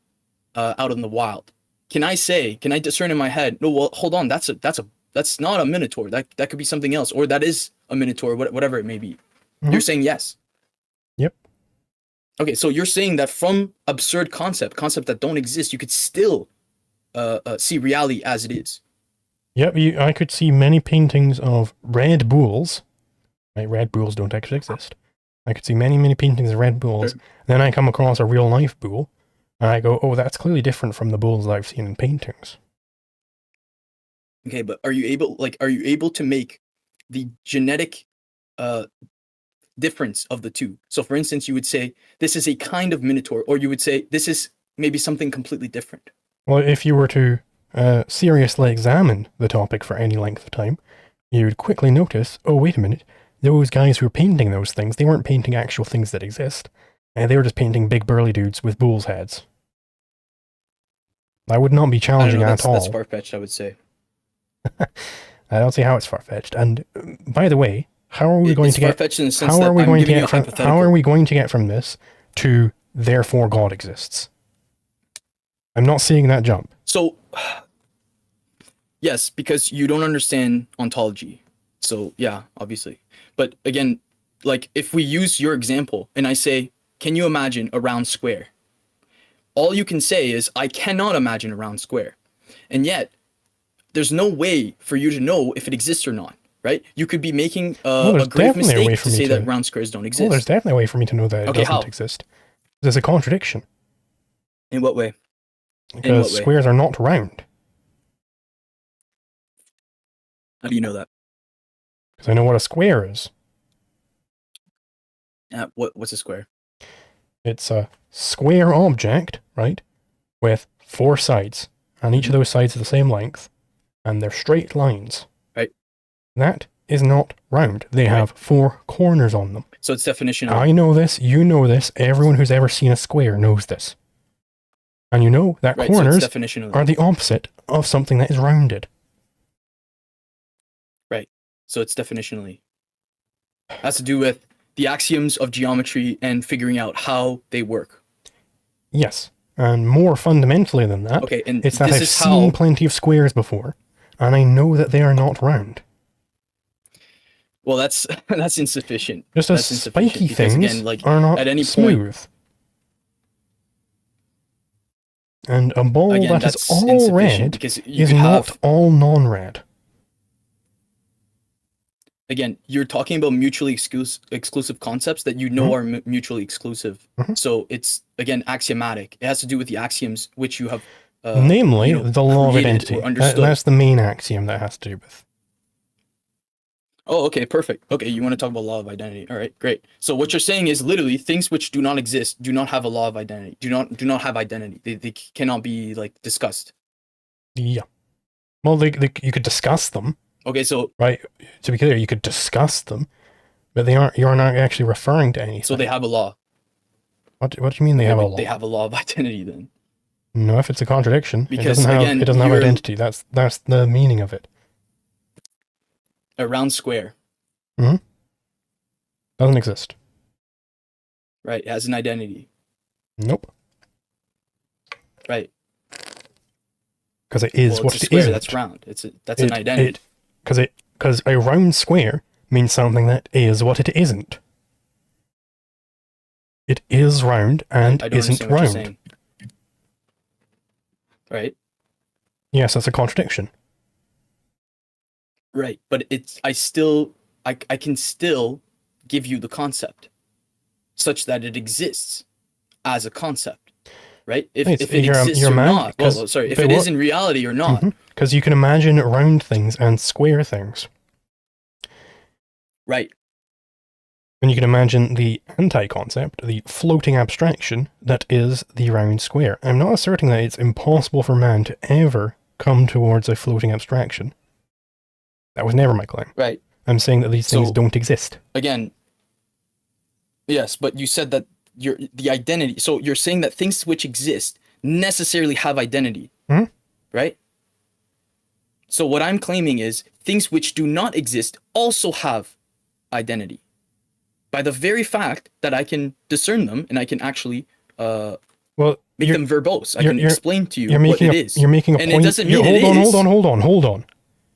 out in the wild. Can I discern in my head, no, well, hold on, that's not a minotaur. That could be something else, or that is a minotaur, whatever it may be. Mm-hmm. You're saying yes. Yep. Okay, so you're saying that from absurd concept that don't exist, you could still see reality as it is. Yep, I could see many paintings of red bulls. Right, red bulls don't actually exist. I could see many, many paintings of red bulls. Sure. Then I come across a real life bull, and I go, oh, that's clearly different from the bulls that I've seen in paintings. Okay, but are you able to make the genetic difference of the two? So for instance, you would say this is a kind of minotaur, or you would say this is maybe something completely different. Well, if you were to seriously examine the topic for any length of time, you would quickly notice, oh, wait a minute, those guys who were painting those things, they weren't painting actual things that exist. They were just painting big burly dudes with bulls' heads. That would not be challenging at all. That's far-fetched, I would say. I don't see how it's far-fetched. And by the way, how are we going to get? Far-fetched in the sense How are we going to get from? hypothetical. How are we going to get from this to therefore God exists? I'm not seeing that jump. So, yes, because you don't understand ontology. So yeah, obviously. But again, like if we use your example and I say, can you imagine a round square? All you can say is, I cannot imagine a round square. And yet, there's no way for you to know if it exists or not, right? You could be making a grave mistake to say that round squares don't exist. Well, there's definitely a way for me to know that it doesn't exist. There's a contradiction. In what way? Because squares are not round. How do you know that? Because I know what a square is. What's a square? It's a square object, right, with 4 sides, and each of those sides are the same length, and they're straight lines. Right. That is not round. They have 4 corners on them. So it's definitional. I know this, you know this, everyone who's ever seen a square knows this. And you know that corners are the opposite of something that is rounded. Right. So it's definitionally. It has to do with the axioms of geometry and figuring out how they work. Yes. And more fundamentally than that, okay, and it's that I've seen plenty of squares before, and I know that they are not round. Well, that's insufficient. Just as spiky things again, like, are not at any smooth. Point, and a ball that is all red is not all non-red. Again, you're talking about mutually exclusive concepts that you know are mutually exclusive. So it's, again, axiomatic. It has to do with the axioms which you have namely, the law of identity. That's the main axiom that has to do with. Oh, okay, perfect. Okay, you want to talk about law of identity. All right, great. So what you're saying is literally things which do not exist do not have a law of identity. Do not have identity. They cannot be like discussed. Yeah. Well, you could discuss them. Okay, so right, to be clear, you could discuss them, but you're not actually referring to anything. So they have a law. What do you mean they have a law? They have a law of identity then. No, if it's a contradiction, because it doesn't have identity. That's the meaning of it. A round square. Doesn't exist. Right, it has an identity. Nope. Right. Because it is what it isn't. That's round. That's an identity. Because a round square means something that is what it isn't. It is round and isn't round. Right. Yes, that's a contradiction. Right, but I can still give you the concept such that it exists as a concept. Right? If it exists or not. Well, sorry, if it is in reality or not. Because you can imagine round things and square things. Right. And you can imagine the anti-concept, the floating abstraction that is the round square. I'm not asserting that it's impossible for man to ever come towards a floating abstraction. That was never my claim. Right. I'm saying that these things don't exist. Again, yes, but you said that the identity. So you're saying that things which exist necessarily have identity, right? So what I'm claiming is things which do not exist also have identity. By the very fact that I can discern them and I can actually make them verbose. I can explain to you what it is. You're making a point. And it doesn't mean it is. Hold on.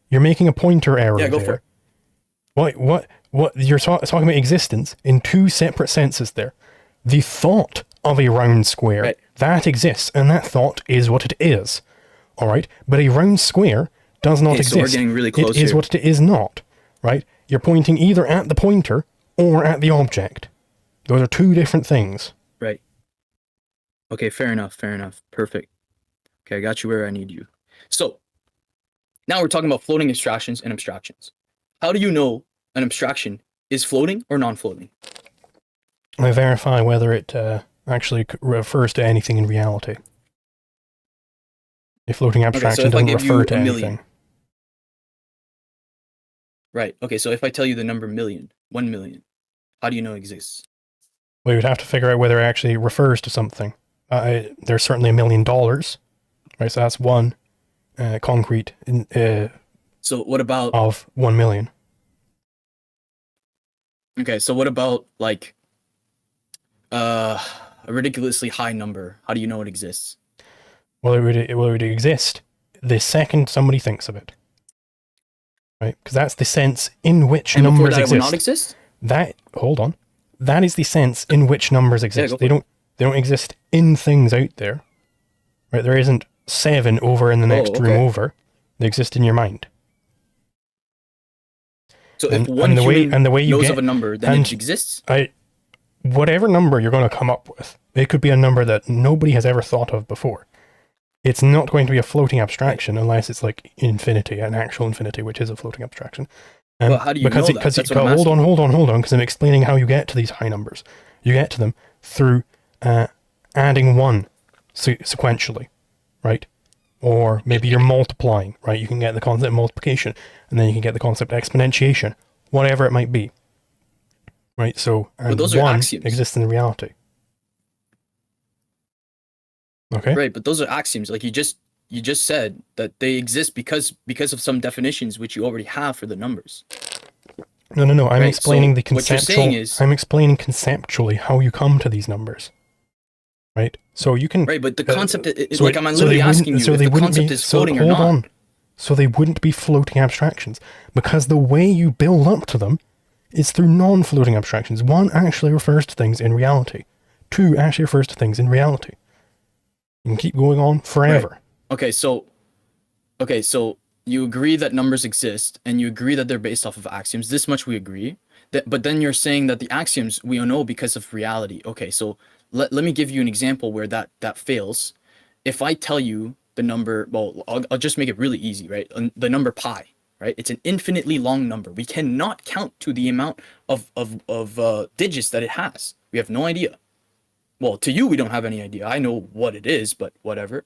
You're making a pointer error there. Yeah, go for it. What? You're talking about existence in 2 separate senses there. The thought of a round square, that exists, and that thought is what it is. All right? But a round square does not Okay, so exist. we're getting really close It is here. what it is not, right? You're pointing either at the pointer or at the object. Those are two different things. Right. Okay, fair enough. Perfect. Okay, I got you where I need you. So, now we're talking about floating abstractions and abstractions. How do you know an abstraction is floating or non-floating? I verify whether it actually refers to anything in reality. A floating abstraction if I doesn't give refer you to a million. anything. Right. Okay, so if I tell you the number million, 1 million, how do you know it exists? We would have to figure out whether it actually refers to something. There's certainly $1 million, right? So that's one concrete So what about of 1 million. Okay, so what about like a ridiculously high number? How do you know it exists? Well, it would exist the second somebody thinks of it, right? Because that's the sense in which And before numbers that, it exist. would not exist? Hold on. That is the sense in which numbers exist. go They for don't exist in things out there, right? There isn't 7 over in the next room over. They exist in your mind. So if one the way you knows get of a number, then it exists? Whatever number you're going to come up with, it could be a number that nobody has ever thought of before. It's not going to be a floating abstraction unless it's like infinity, an actual infinity, which is a floating abstraction. Well, how do you know that? That's what I'm hold asking. on, because I'm explaining how you get to these high numbers. You get to them through adding 1 sequentially, right? Or maybe you're multiplying, right? You can get the concept of multiplication, and then you can get the concept of exponentiation, whatever it might be. Right, so and those are 1 axioms. exists in reality. Okay. Right, but those are axioms. Like you just said that they exist because of some definitions which you already have for the numbers. No. I'm Right, explaining so the what you're conceptual. saying is- I'm explaining conceptually how you come to these numbers. Right, so you can. Right, but the concept is so like it- I'm so literally they wouldn't- asking you so if they the wouldn't concept be- is so floating or hold not. on. So they wouldn't be floating abstractions because the way you build up to them is through non-floating abstractions. 1 actually refers to things in reality. 2 actually refers to things in reality. You can keep going on forever. Okay, so you agree that numbers exist, and you agree that they're based off of axioms. This much we agree. But then you're saying that the axioms we know because of reality. Okay, so let me give you an example where that fails. If I tell you the number, well, I'll just make it really easy, right? The number pi, right? It's an infinitely long number. We cannot count to the amount of digits that it has. We have no idea. Well, to you, we don't have any idea. I know what it is, but whatever.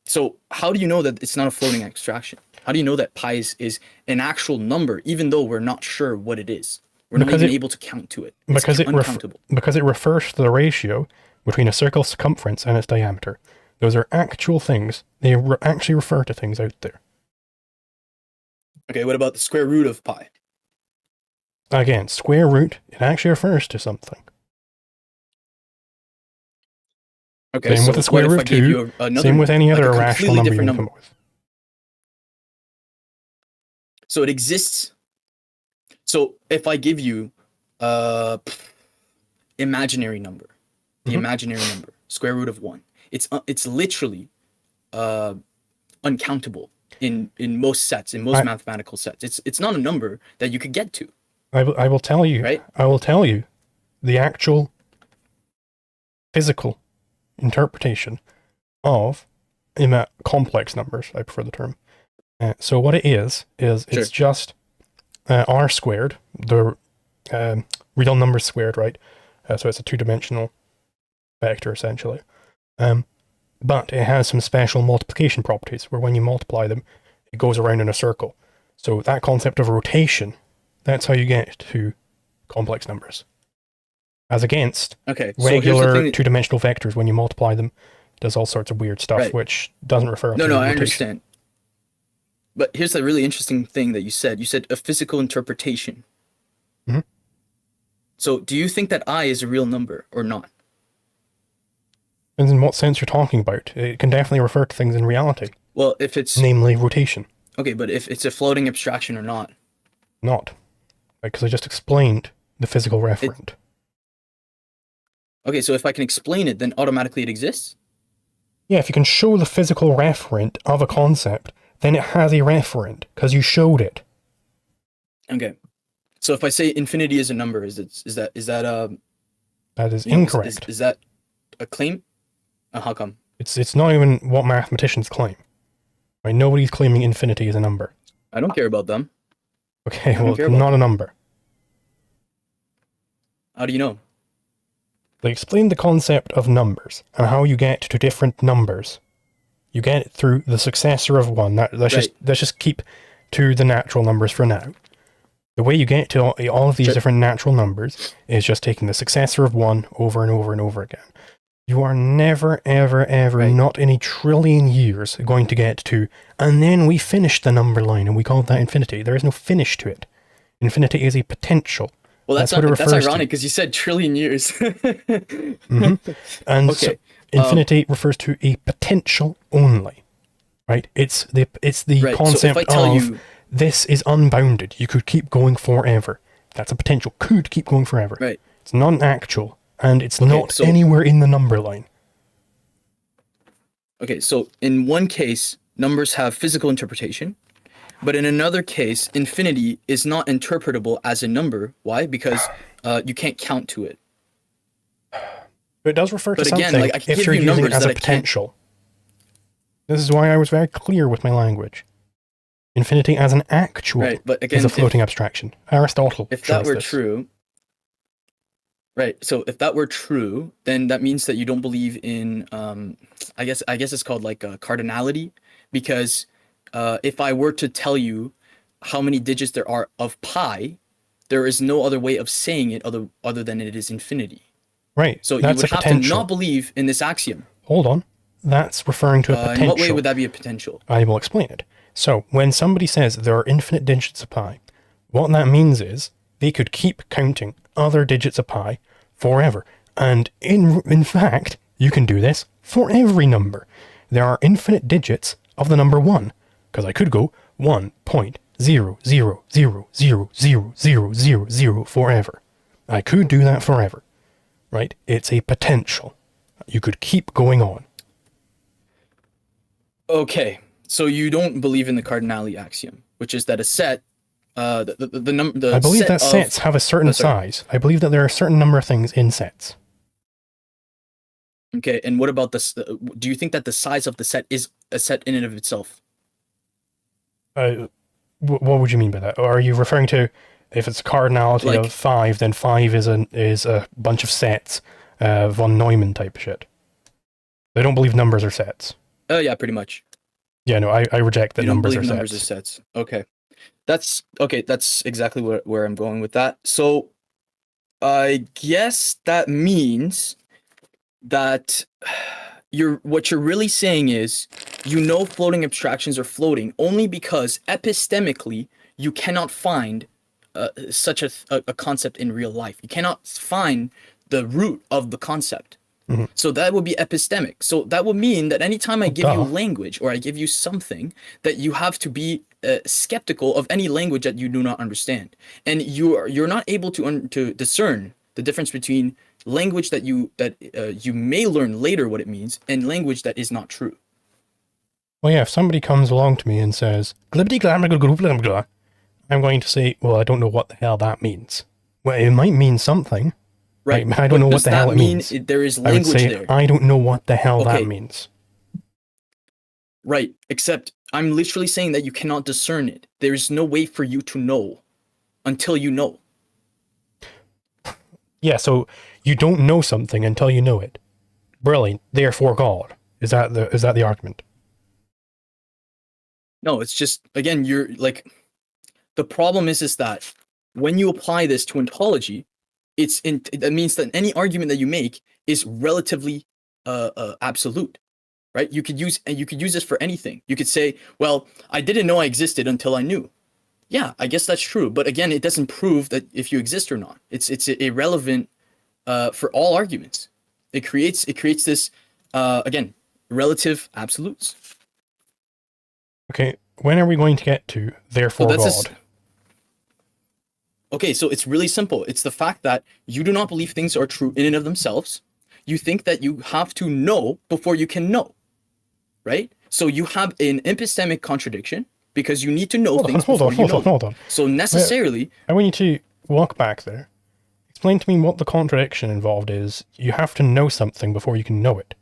So how do you know that it's not a floating abstraction? How do you know that pi is an actual number, even though we're not sure what it is? We're not even able to count to it. It's uncountable. Because it refers to the ratio between a circle's circumference and its diameter. Those are actual things. They actually refer to things out there. Okay, what about the square root of pi? Again, square root, it actually refers to something. Okay, Same with the square root 2, same with any other irrational number you can come up with. So it exists. So if I give you imaginary number, the imaginary number, square root of 1, it's literally uncountable in most sets, in most mathematical sets. It's not a number that you could get to. I will tell you. Right? I will tell you the actual physical interpretation of complex numbers. I prefer the term. So what it is it's just r squared, the real number squared, right? So it's a 2-dimensional vector essentially. But it has some special multiplication properties where when you multiply them, it goes around in a circle. So that concept of rotation, that's how you get to complex numbers. As against regular 2-dimensional vectors, when you multiply them, it does all sorts of weird stuff, which doesn't refer to rotation. I understand. But here's the really interesting thing that you said. You said a physical interpretation. Mm-hmm. So do you think that I is a real number or not? Depends in what sense you're talking about. It can definitely refer to things in reality. Well, if it's... namely rotation. Okay, but if it's a floating abstraction or not? Not. Because I just explained the physical referent. Okay, so if I can explain it, then automatically it exists? Yeah, if you can show the physical referent of a concept, then it has a referent, because you showed it. Okay. So if I say infinity is a number, is that That is you know, incorrect. is that a claim? How come? It's not even what mathematicians claim. Right? Nobody's claiming infinity is a number. I don't care about them. Okay, don't well, care it's about not a number. How do you know? They explained the concept of numbers and how you get to different numbers. You get it through the successor of one. Let's just keep to the natural numbers for now. The way you get to all of these Sure. different natural numbers is just taking the successor of one over and over and over again. You are never, ever, ever, Right. not in a trillion years going to get to, and then we finished the number line and we called that infinity. There is no finish to it. Infinity is a potential. Well, that's what it refers ironic because you said trillion years. And Okay, so infinity refers to a potential only, right? It's the Right, so if concept I tell of you- this is unbounded. You could keep going forever. That's a potential. Could keep going forever. Right. It's non-actual, and it's Okay, not so- anywhere in the number line. Okay, so in one case, numbers have physical interpretation, but in another case, infinity is not interpretable as a number. Why? Because you can't count to it. But it does refer to But again, something like, I can if give you're you using it numbers as a that I can't- potential. This is why I was very clear with my language. Infinity as an actual Right, but again, is a floating abstraction. Aristotle if that shows were this. true, right? So if that were true, then that means that you don't believe in, I guess it's called like cardinality, because if I were to tell you how many digits there are of pi, there is no other way of saying it other than it is infinity. Right. So that's you would a have to potential. not believe in this axiom. Hold on. That's referring to a potential. In what way would that be a potential? I will explain it. So, when somebody says there are infinite digits of pi, what that means is they could keep counting other digits of pi forever. And in fact, you can do this for every number. There are infinite digits of the number 1, because I could go 1.000000000 forever. I could do that forever, right? It's a potential. You could keep going on. Okay, so you don't believe in the cardinality axiom, which is that a set, the number. I believe set that of- sets have a certain sorry. size. I believe that there are a certain number of things in sets. Okay, and what about this? Do you think that the size of the set is a set in and of itself? What would you mean by that? Or are you referring to if it's a cardinality Like- of 5, then 5 is a bunch of sets, von Neumann type shit? I don't believe numbers are sets. Yeah, pretty much. Yeah, no, I reject that You don't numbers believe are numbers are sets. sets. Okay, that's exactly where I'm going with that. So, I guess that means that what you're really saying is floating abstractions are floating only because epistemically you cannot find such a concept in real life. You cannot find the root of the concept. Mhm. So that would be epistemic. So that would mean that anytime I give you duh. language or I give you something, that you have to be skeptical of any language that you do not understand, and you're not able to discern the difference between language that you may learn later what it means and language that is not true. Well, yeah, if somebody comes along to me and says, "Glibbity glam, glub, glub, glub," I'm going to say, well, I don't know what the hell that means. Well, it might mean something. Right. I don't know what does the hell that it mean means. there is I would language say, there? I don't know what the hell Okay. that means. Right. Except I'm literally saying that you cannot discern it. There is no way for you to know until you know. Yeah, so you don't know something until you know it. Brilliant. Therefore, God. Is that the argument? No, it's just, again, you're like, the problem is that when you apply this to ontology, that means that any argument that you make is relatively absolute, right? You could use this for anything. You could say, well, I didn't know I existed until I knew. Yeah, I guess that's true. But again, it doesn't prove that if you exist or not. It's irrelevant for all arguments. It creates this again, relative absolutes. Okay, when are we going to get to therefore that's God? Okay, so it's really simple. It's the fact that you do not believe things are true in and of themselves. You think that you have to know before you can know, right? So you have an epistemic contradiction because you need to know Hold on, things hold on, before you hold on, know. hold on. So necessarily, I want you to walk back there. Explain to me what the contradiction involved is. You have to know something before you can know it.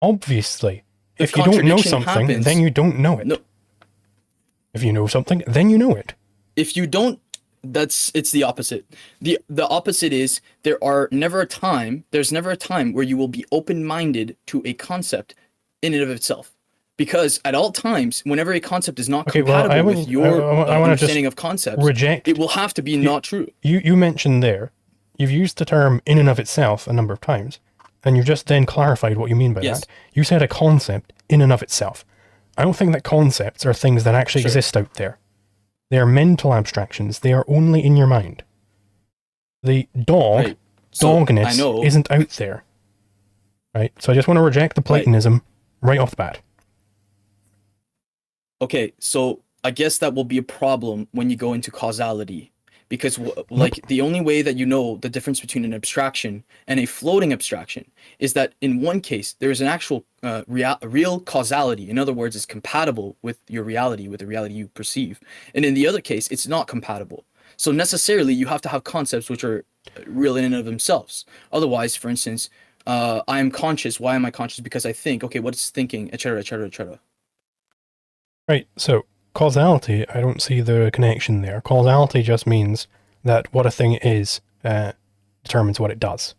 Obviously, the if you don't know contradiction something, happens. then you don't know it. No, If you know something, then you know it. if you don't, it's the opposite. The opposite is there's never a time where you will be open-minded to a concept in and of itself. Because at all times, whenever a concept is not compatible with your understanding of concepts, reject. it will have to be not true. You mentioned there, you've used the term in and of itself a number of times, and you've just then clarified what you mean by Yes. that. You said a concept in and of itself. I don't think that concepts are things that actually Sure. exist out there. They are mental abstractions. They are only in your mind. The dog, Right. So, I dogness, know. isn't out there. Right? So I just want to reject the Platonism right off the bat. Okay, so I guess that will be a problem when you go into causality, because like the only way that you know the difference between an abstraction and a floating abstraction is that in one case there is an actual real causality. In other words, it's compatible with your reality, with the reality you perceive, and in the other case, it's not compatible. So necessarily, you have to have concepts which are real in and of themselves. Otherwise, for instance, I am conscious. Why am I conscious? Because I think. Okay, what is thinking, etc., etc., etc. Right, so causality, I don't see the connection there. Causality just means that what a thing is determines what it does.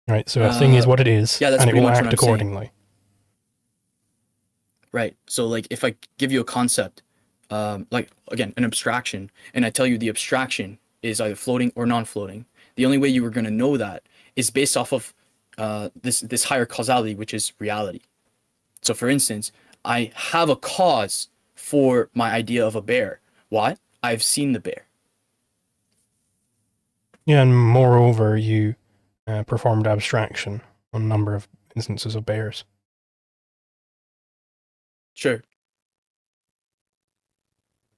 Right, so a thing is what it is, yeah, that's and it pretty will much act what I'm saying. accordingly. Right. So like if I give you a concept, like again, an abstraction, and I tell you the abstraction is either floating or non-floating, the only way you were going to know that is based off of this higher causality, which is reality. So for instance, I have a cause for my idea of a bear. Why? I've seen the bear. Yeah, and moreover, you performed abstraction on a number of instances of bears. Sure.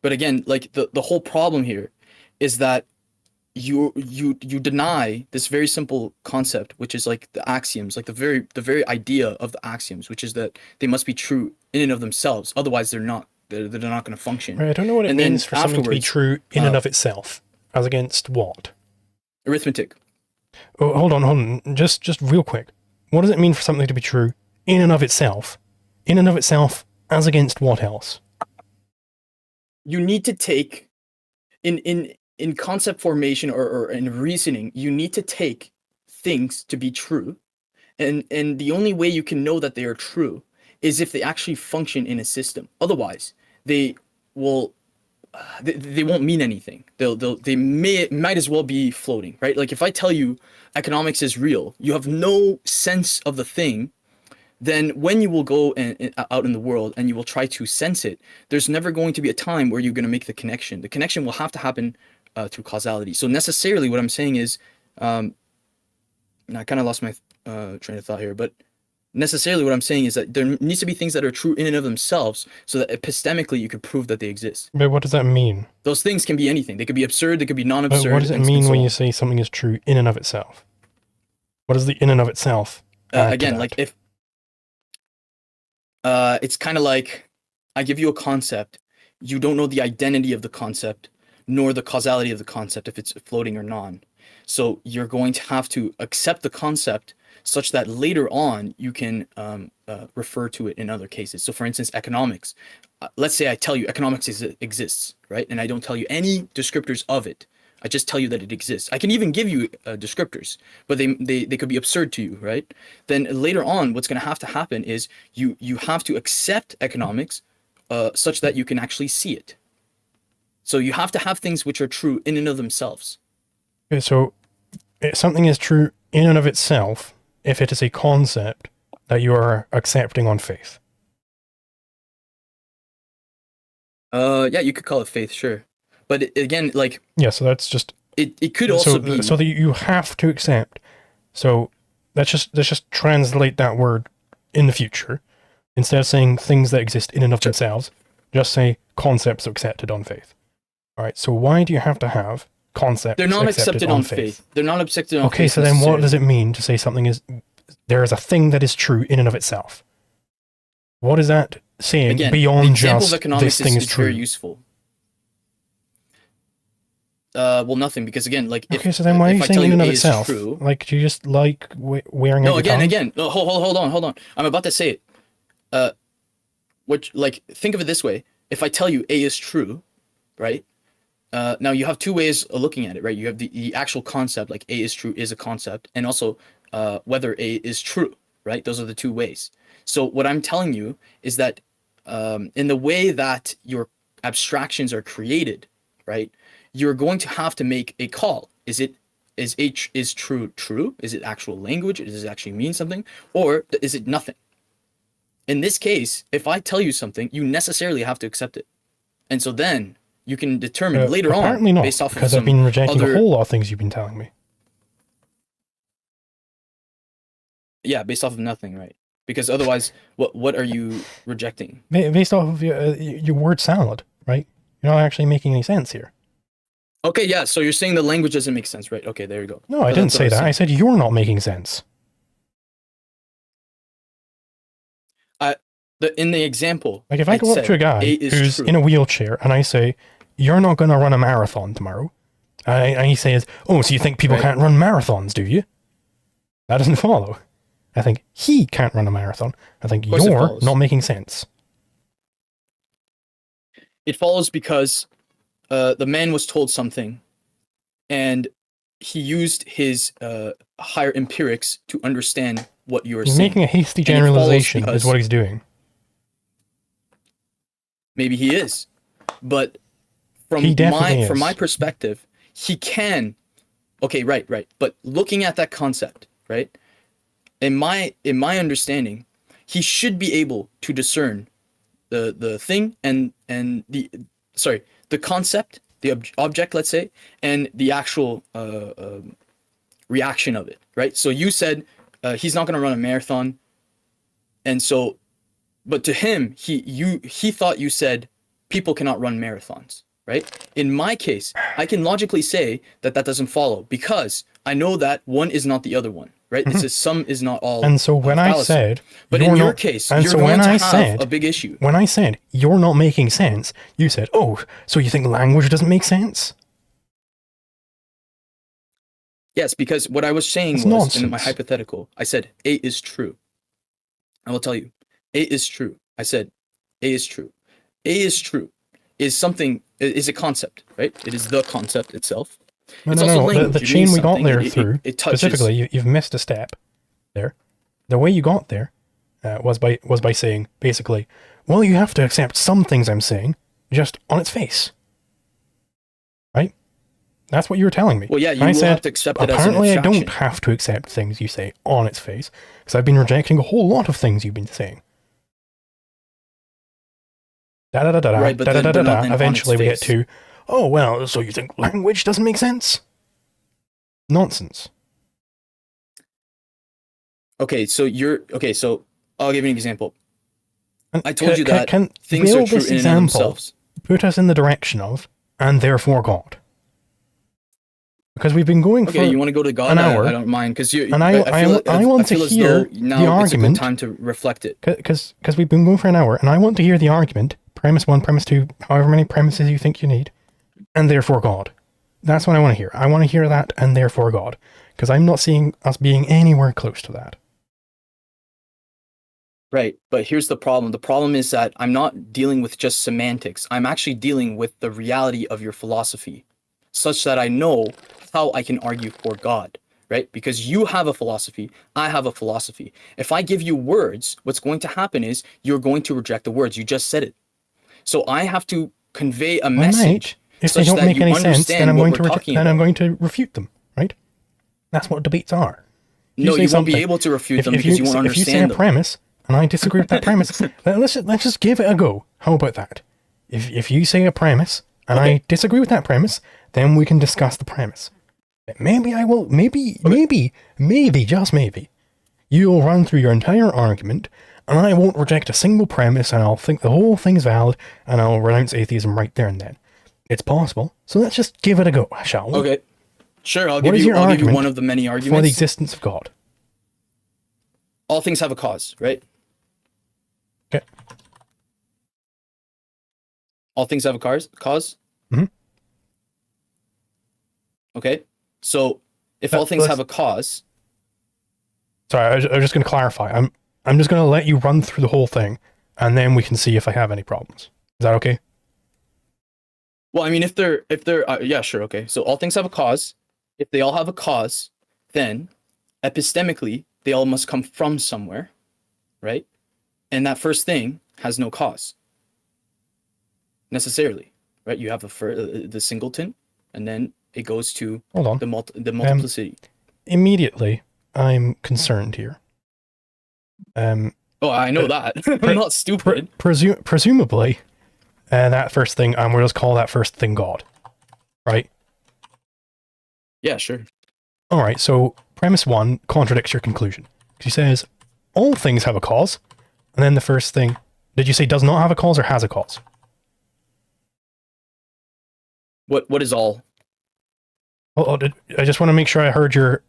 But again, like the whole problem here is that you deny this very simple concept, which is like the axioms, like the very idea of the axioms, which is that they must be true in and of themselves. Otherwise, they're not going to function. Right, I don't know what it And then means for something to be afterwards, true in and of itself, as against what? Arithmetic. Oh, hold on, just real quick. What does it mean for something to be true in and of itself? In and of itself, as against what else? You need to take in concept formation or in reasoning, you need to take things to be true, and the only way you can know that they are true is if they actually function in a system. Otherwise, they will they won't mean anything. They might as well be floating, right? Like if I tell you economics is real, you have no sense of the thing. Then when you will go out in the world and you will try to sense it, there's never going to be a time where you're going to make the connection. The connection will have to happen through causality. So necessarily what I'm saying is, and I kind of lost my train of thought here, but necessarily what I'm saying is that there needs to be things that are true in and of themselves so that epistemically you could prove that they exist. But what does that mean? Those things can be anything. They could be absurd, they could be But non-absurd. what does it and mean so when on. you say something is true in and of itself? What is the in and of itself? add to Again, that? like if it's kind of like I give you a concept, you don't know the identity of the concept nor the causality of the concept if it's floating or non. So you're going to have to accept the concept such that later on you can refer to it in other cases. So for instance, economics. Let's say I tell you economics exists, right? And I don't tell you any descriptors of it. I just tell you that it exists. I can even give you descriptors, but they could be absurd to you, right? Then later on, what's going to happen is you have to accept economics such that you can actually see it. So you have to have things which are true in and of themselves. Okay, so something is true in and of itself if it is a concept that you are accepting on faith. Yeah, you could call it faith, sure. But again, like Yeah, so that's just it could also be so that you have to accept. So let's just translate that word in the future. Instead of saying things that exist in and of Sure. themselves, just say concepts accepted on faith. All right. So why do you have to have concepts? they're not accepted on faith. They're not accepted on faith. Okay, so then what does it mean to say something is there is a thing that is true in and of itself. What is that saying Again, beyond the example just of economics this thing is very true? useful. Well, nothing, because again, like if, Okay, so then why are you if I saying tell in you and A of is itself? true, Like, do you just like wearing no, out your tongue? again, no, hold on. I'm about to say it. Which, like, think of it this way: if I tell you A is true, right? Now you have two ways of looking at it, right? You have the actual concept, like A is true is a concept, and also whether A is true, right? Those are the two ways. So what I'm telling you is that in the way that your abstractions are created, right? You're going to have to make a call. Is true true? Is it actual language? Does it actually mean something? Or is it nothing? In this case, if I tell you something, you necessarily have to accept it. And so then you can determine later apparently on, not, based off of because some I've been rejecting other, a whole lot of things you've been telling me. yeah, based off of nothing, right? Because otherwise, what are you rejecting? Based off of your word salad, right? You're not actually making any sense here. Okay, yeah, so you're saying the language doesn't make sense, right? Okay, there you go. No, I didn't say that. I said you're not making sense. In the example, Like if I go up to a guy who's in a wheelchair and I say, "You're not going to run a marathon tomorrow," and he says, "Oh, so you think people can't run marathons, do you?" That doesn't follow. I think he can't run a marathon. I think you're not making sense. It follows because the man was told something, and he used his higher empirics to understand what you were saying. He's making a hasty generalization is what he's doing. Maybe he is, but from my perspective, he can. Okay, right. But looking at that concept, right? In my understanding, he should be able to discern the thing and the concept, the object, let's say, and the actual reaction of it, right? So you said he's not going to run a marathon, and so, but to him, he thought you said people cannot run marathons, right? In my case, I can logically say that doesn't follow because I know that one is not the other one, right? It's just some is not all. And so when I said, but in your case, you're going to have a big issue. When I said you're not making sense, you said, "Oh, so you think language doesn't make sense?" Yes, because what I was saying was in my hypothetical, I said A is true. I will tell you, A is true. I said A is true. A is true is something, is a concept, right? It is the concept itself. No. The chain we got there through, specifically, you've missed a step there. The way you got there was by saying, basically, well, you have to accept some things I'm saying just on its face. Right? That's what you were telling me. Well, yeah, you will have to accept it as an apparently abstraction. I don't have to accept things you say on its face, because I've been rejecting a whole lot of things you've been saying. Right, but then they're not Eventually we get to, oh, well, so you think language doesn't make sense? Nonsense. Okay, so I'll give you an example. I told you that things are true in and of themselves. Put us in the direction of, and therefore God. Because we've been going for you want to go to God? an hour. I don't mind, because I want to hear the argument. It's a good time to reflect it. Because we've been going for an hour, and I want to hear the argument. Premise 1, premise 2, however many premises you think you need, and therefore God. That's what I want to hear. I want to hear that, and therefore God. Because I'm not seeing us being anywhere close to that. Right, but here's the problem. The problem is that I'm not dealing with just semantics. I'm actually dealing with the reality of your philosophy, such that I know how I can argue for God, right? Because you have a philosophy, I have a philosophy. If I give you words, what's going to happen is you're going to reject the words. You just said it. So I have to convey a message. If they don't make any sense, then I'm going to refute them, right? That's what debates are. No, you won't be able to refute them because you won't understand them. If you say a premise, and I disagree with that premise, let's just give it a go. How about that? If you say a premise, and I disagree with that premise, then we can discuss the premise. Maybe I will, maybe, just maybe, you'll run through your entire argument, and I won't reject a single premise, and I'll think the whole thing's valid, and I'll renounce atheism right there and then. It's possible, so let's just give it a go, shall we? Okay, sure, I'll give you one of the many arguments. For the existence of God. all things have a cause, right? Okay. All things have a cause? Mhm. Okay. So if all things have a cause, Sorry, I was just going to clarify. I'm just going to let you run through the whole thing, and then we can see if I have any problems. Is that okay? well, I mean, if they're yeah, sure, okay. So all things have a cause. If they all have a cause, then epistemically they all must come from somewhere, right? And that first thing has no cause necessarily, right? You have the singleton, and then it goes to Hold on. the multiplicity. Immediately, I'm concerned here. Oh, I know that. I'm not stupid. Presumably, that first thing, we'll just call that first thing God, right? Yeah, sure. All right, so premise 1 contradicts your conclusion. He says, all things have a cause, and then the first thing, did you say does not have a cause or has a cause? What is all? I just want to make sure I heard your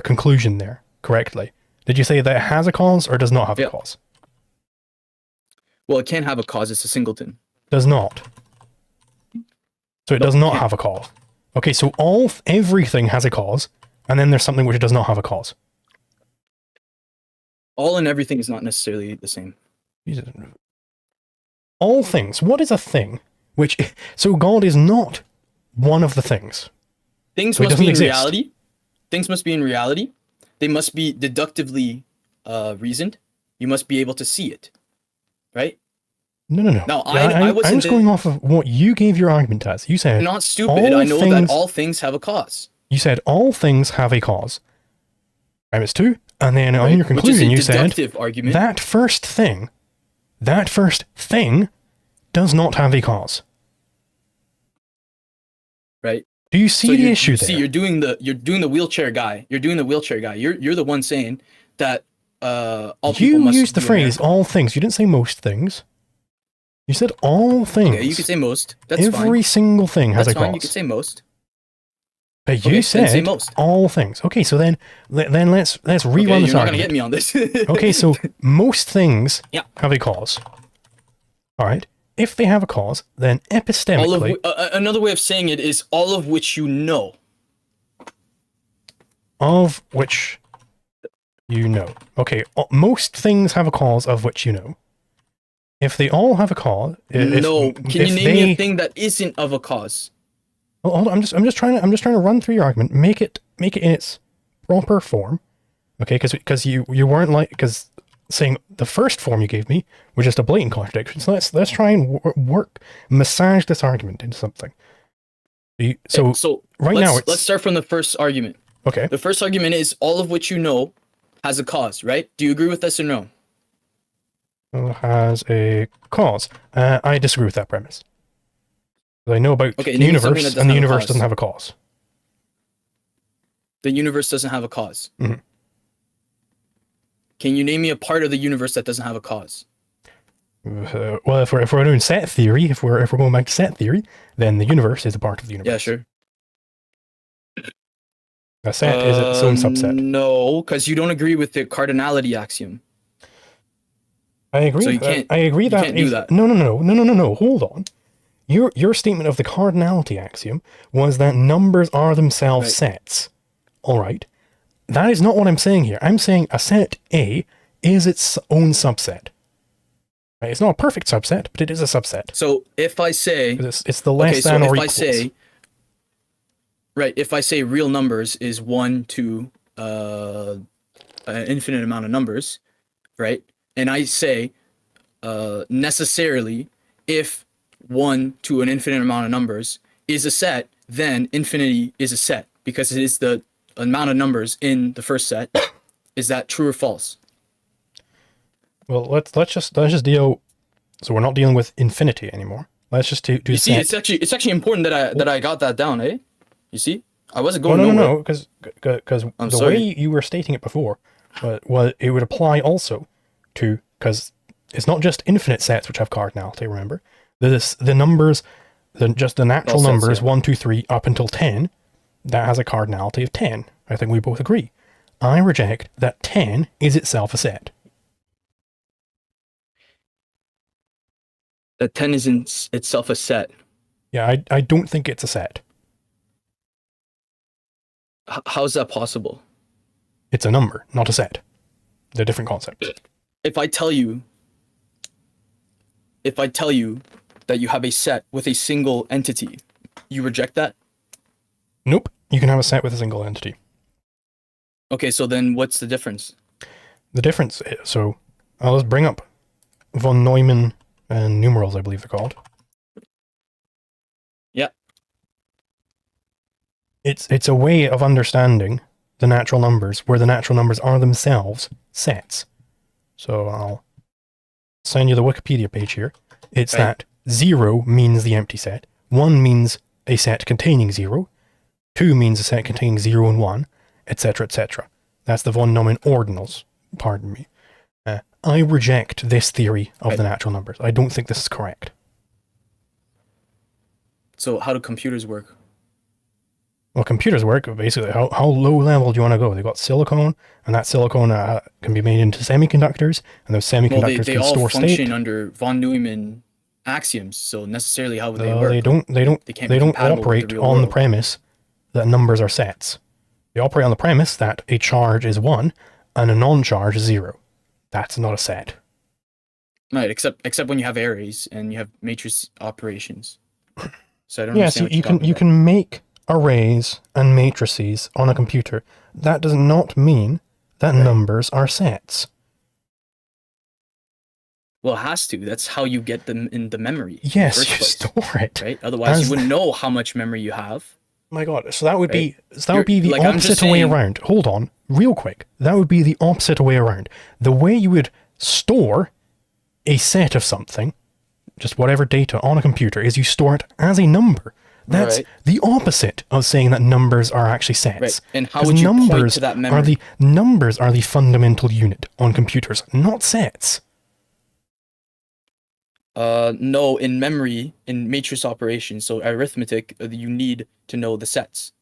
conclusion there correctly. Did you say that it has a cause or does not have a cause? Well, it can't have a cause. It's a singleton. Does not. So it does not have a cause. Okay, so everything has a cause, and then there's something which does not have a cause. All and everything is not necessarily the same. Jesus. All things. What is a thing? So God is not one of the things. Things must be in reality. Things must be in reality. They must be deductively reasoned. You must be able to see it, right? No. Now, I was going off of what you gave your argument as. You said, I'm not stupid. I know that all things have a cause. You said all things have a cause. Premise 2, and then on your conclusion you said argument. that first thing does not have a cause. Right. Do you see the issue there? See, you're doing the wheelchair guy. You're the one saying that all people must. You used the phrase all things. You didn't say most things. You said all things. Okay, you could say most. That's fine. Every single thing has a cause. That's fine. You could say most. But you said most. All things. Okay, so then let's rerun this argument. You're not gonna get me on this. Okay, so most things have a cause. All right. If they have a cause, then epistemically... another way of saying it is all of which you know. Of which you know. Okay, most things have a cause of which you know. If they all have a cause... Can you name me a thing that isn't of a cause? Well, hold on, I'm just trying to run through your argument. Make it in its proper form. Okay, because you weren't like... Because saying the first form you gave me was just a blatant contradiction. So let's try and massage this argument into something. So right now let's start from the first argument. Okay. The first argument is all of which you know has a cause, right? Do you agree with this or no? Has a cause. I disagree with that premise. I know about the universe, and the universe doesn't have a cause. The universe doesn't have a cause. Mm-hmm. Can you name me a part of the universe that doesn't have a cause? Well, if we're doing set theory, if we're going back to set theory, then the universe is a part of the universe. Yeah, sure. A set is its own subset. No, because you don't agree with the cardinality axiom. I agree. So you can't. I agree that. You can't do that. No. Hold on. Your statement of the cardinality axiom was that numbers are themselves sets. All right. That is not what I'm saying here. I'm saying a set A is its own subset. Right? It's not a perfect subset, but it is a subset. So if I say... It's the less than or equals. If I say real numbers is 1 to an infinite amount of numbers, right? And I say necessarily if 1 to an infinite amount of numbers is a set, then infinity is a set because it is the amount of numbers in the first set. Is that true or false? Well, let's just deal. So we're not dealing with infinity anymore. Let's just do. You see, it's actually important that I got that down, eh? You see, I wasn't going nowhere. No, because the way you were stating it before, was it would apply also to, because it's not just infinite sets which have cardinality. Remember, the numbers, just the natural numbers 1, 2, 3 up until 10. That has a cardinality of 10. I think we both agree. I reject that 10 is itself a set. That 10 isn't itself a set. Yeah, I don't think it's a set. How is that possible? It's a number, not a set. They're different concepts. If I tell you that you have a set with a single entity, you reject that? Nope, you can have a set with a single entity. Okay, so then what's the difference? The difference is, so I'll just bring up von Neumann numerals, I believe they're called. Yeah. It's a way of understanding the natural numbers where the natural numbers are themselves sets. So I'll send you the Wikipedia page here. It's Right. that 0 means the empty set, 1 means a set containing 0, 2 means a set containing 0 and 1, etc., etc. That's the von Neumann ordinals, pardon me. I reject this theory of the natural numbers. I don't think this is correct. So how do computers work? Well, computers work, basically, how low level do you want to go? They've got silicon, and that silicon can be made into semiconductors, and those semiconductors they can all store function state. under von Neumann axioms, so necessarily how would they No, work? they don't They can't be compatible with operate the real on the world. premise that numbers are sets. They operate on the premise that a charge is 1 and a non-charge is 0. That's not a set. Right, except when you have arrays and you have matrix operations. So I don't Yes, understand what you you're can talking you about. can make arrays and matrices on a computer. That does not mean that Right. numbers are sets. Well, it has to. That's how you get them in the memory. in the Yes, first you place, store it. right? Otherwise, as- you wouldn't know how much memory you have. My God, so that would Right. be the Like, I'm just opposite way saying- around. Hold on, real quick. That would be the opposite way around. The way you would store a set of something, just whatever data on a computer, is you store it as a number. That's Right. the opposite of saying that numbers are actually sets. Right. And how 'Cause would you point numbers to that are memory? numbers are the fundamental unit on computers, not sets. No, in memory, in matrix operations, so arithmetic, you need to know the sets,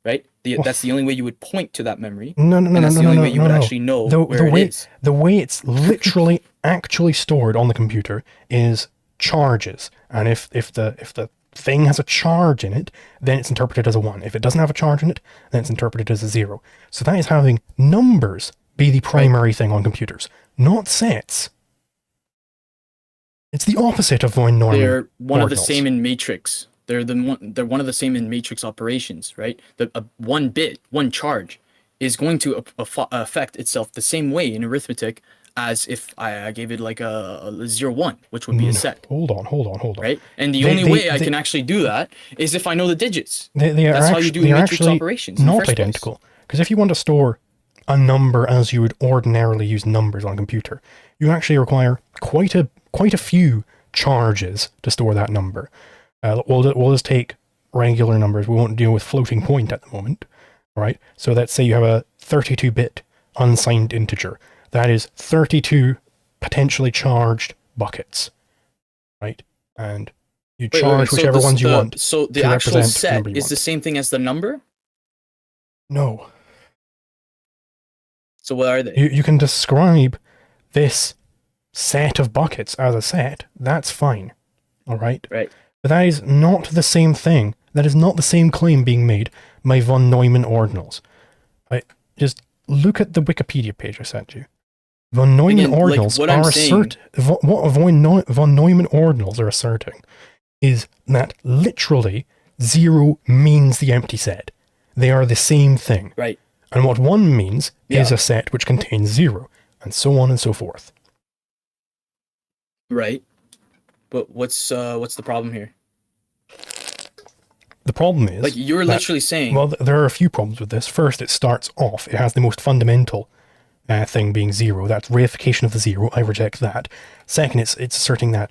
right? That's the only way you would point to that memory. No, And that's the only way you would no. actually know The where way it is. the way it's literally actually stored on the computer is charges, and if the thing has a charge in it, then it's interpreted as a 1. If it doesn't have a charge in it, then it's interpreted as a 0. So that is having numbers be the primary thing on computers, not sets. It's the opposite of von Neumann. They're one of the ordinals. same in matrix. They're one of the same in matrix operations, right? One bit, one charge, is going to affect itself the same way in arithmetic as if I gave it like a 0, 1, which would be a set, Hold on. right? And the They- only they- way I they- can actually do that is if I know the digits. They are That's how actually, you do they are matrix actually operations in the not first place. identical. Because if you want to store a number as you would ordinarily use numbers on a computer, you actually require quite a few charges to store that number. We'll just take regular numbers. We won't deal with floating point at the moment. All right. So let's say you have a 32-bit unsigned integer. That is 32 potentially charged buckets, right? And you charge So whichever this- ones you the- want. So the to actual represent the set number you is the want. same thing as the number. No. So what are they? You can describe this set of buckets as a set. That's fine. All right? Right. But that is not the same thing. That is not the same claim being made by von Neumann ordinals. Just look at the Wikipedia page I sent you. Von Neumann Again, like, ordinals what I'm are saying- what von Neumann ordinals are asserting is that literally 0 means the empty set. They are the same thing. Right. And what 1 means is Yeah. a set which contains 0, and so on and so forth. Right. But what's the problem here? The problem is... Like, you're that- literally saying... Well, there are a few problems with this. First, it starts off. It has the most fundamental thing being 0. That's reification of the 0. I reject that. Second, it's asserting that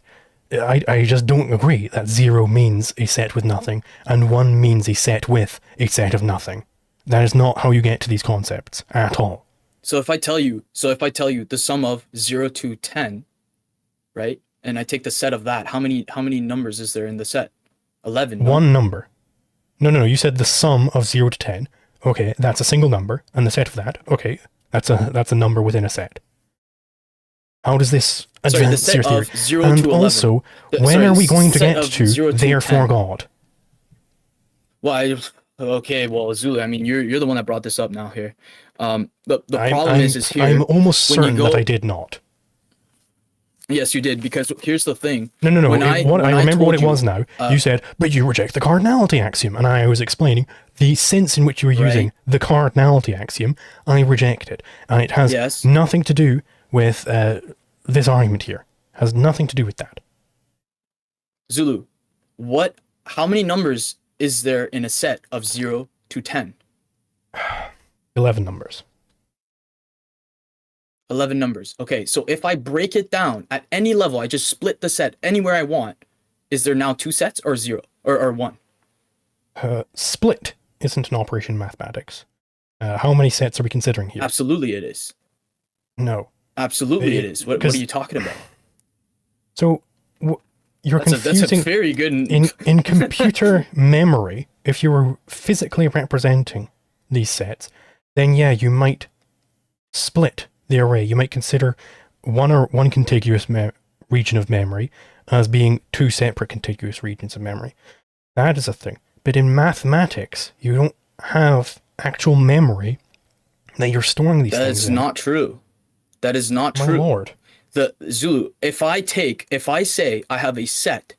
I just don't agree that 0 means a set with nothing, and 1 means a set with a set of nothing. That is not how you get to these concepts at all. So if I tell you the sum of 0 to 10, right? And I take the set of that, how many numbers is there in the set? 11. no? One number. No, you said the sum of 0 to 10. Okay, that's a single number, and the set of that, okay, that's a number within a set. How does this Sorry, the advance set your theory? of 0 And to 11. also, when Sorry, are we going to set get of to 0 to therefore 10. God? Well, okay, well, Zulu, I mean, you're the one that brought this up now here. The problem I'm, is here. I'm almost when you certain go- that I did not. Yes, you did, because here's the thing. No. When I when remember what told it was now. You said, but you reject the cardinality axiom. And I was explaining the sense in which you were using the cardinality axiom. I reject it. And it has Yes. nothing to do with this argument here. Has nothing to do with that. Zulu, how many numbers is there in a set of 0 to 10? 11 numbers. 11 numbers. Okay, so if I break it down at any level, I just split the set anywhere I want, is there now 2 sets or 0 or 1? Split isn't an operation in mathematics. How many sets are we considering here? Absolutely it is. No. Absolutely it is. What are you talking about? So you're confusing. That's a very good. in computer memory, if you were physically representing these sets, then yeah, you might split the array. You might consider one contiguous region of memory as being 2 separate contiguous regions of memory. That is a thing. But in mathematics, you don't have actual memory that you're storing these things in. That is not true. That is not true. My lord. The Zulu, if I say I have a set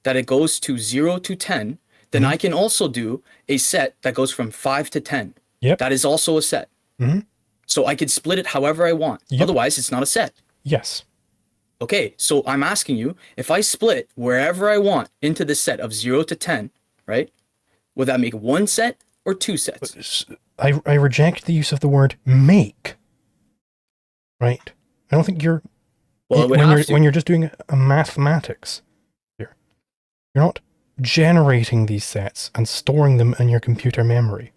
that it goes to 0 to 10, then I can also do a set that goes from 5 to 10. Yep. That is also a set. So I could split it however I want. Yep. Otherwise, it's not a set. Yes. Okay, so I'm asking you, if I split wherever I want into the set of 0 to 10, right? Would that make 1 set or 2 sets? I reject the use of the word make. Right? I don't think you're... Well, it would have to. When you're just doing a mathematics here, you're not generating these sets and storing them in your computer memory.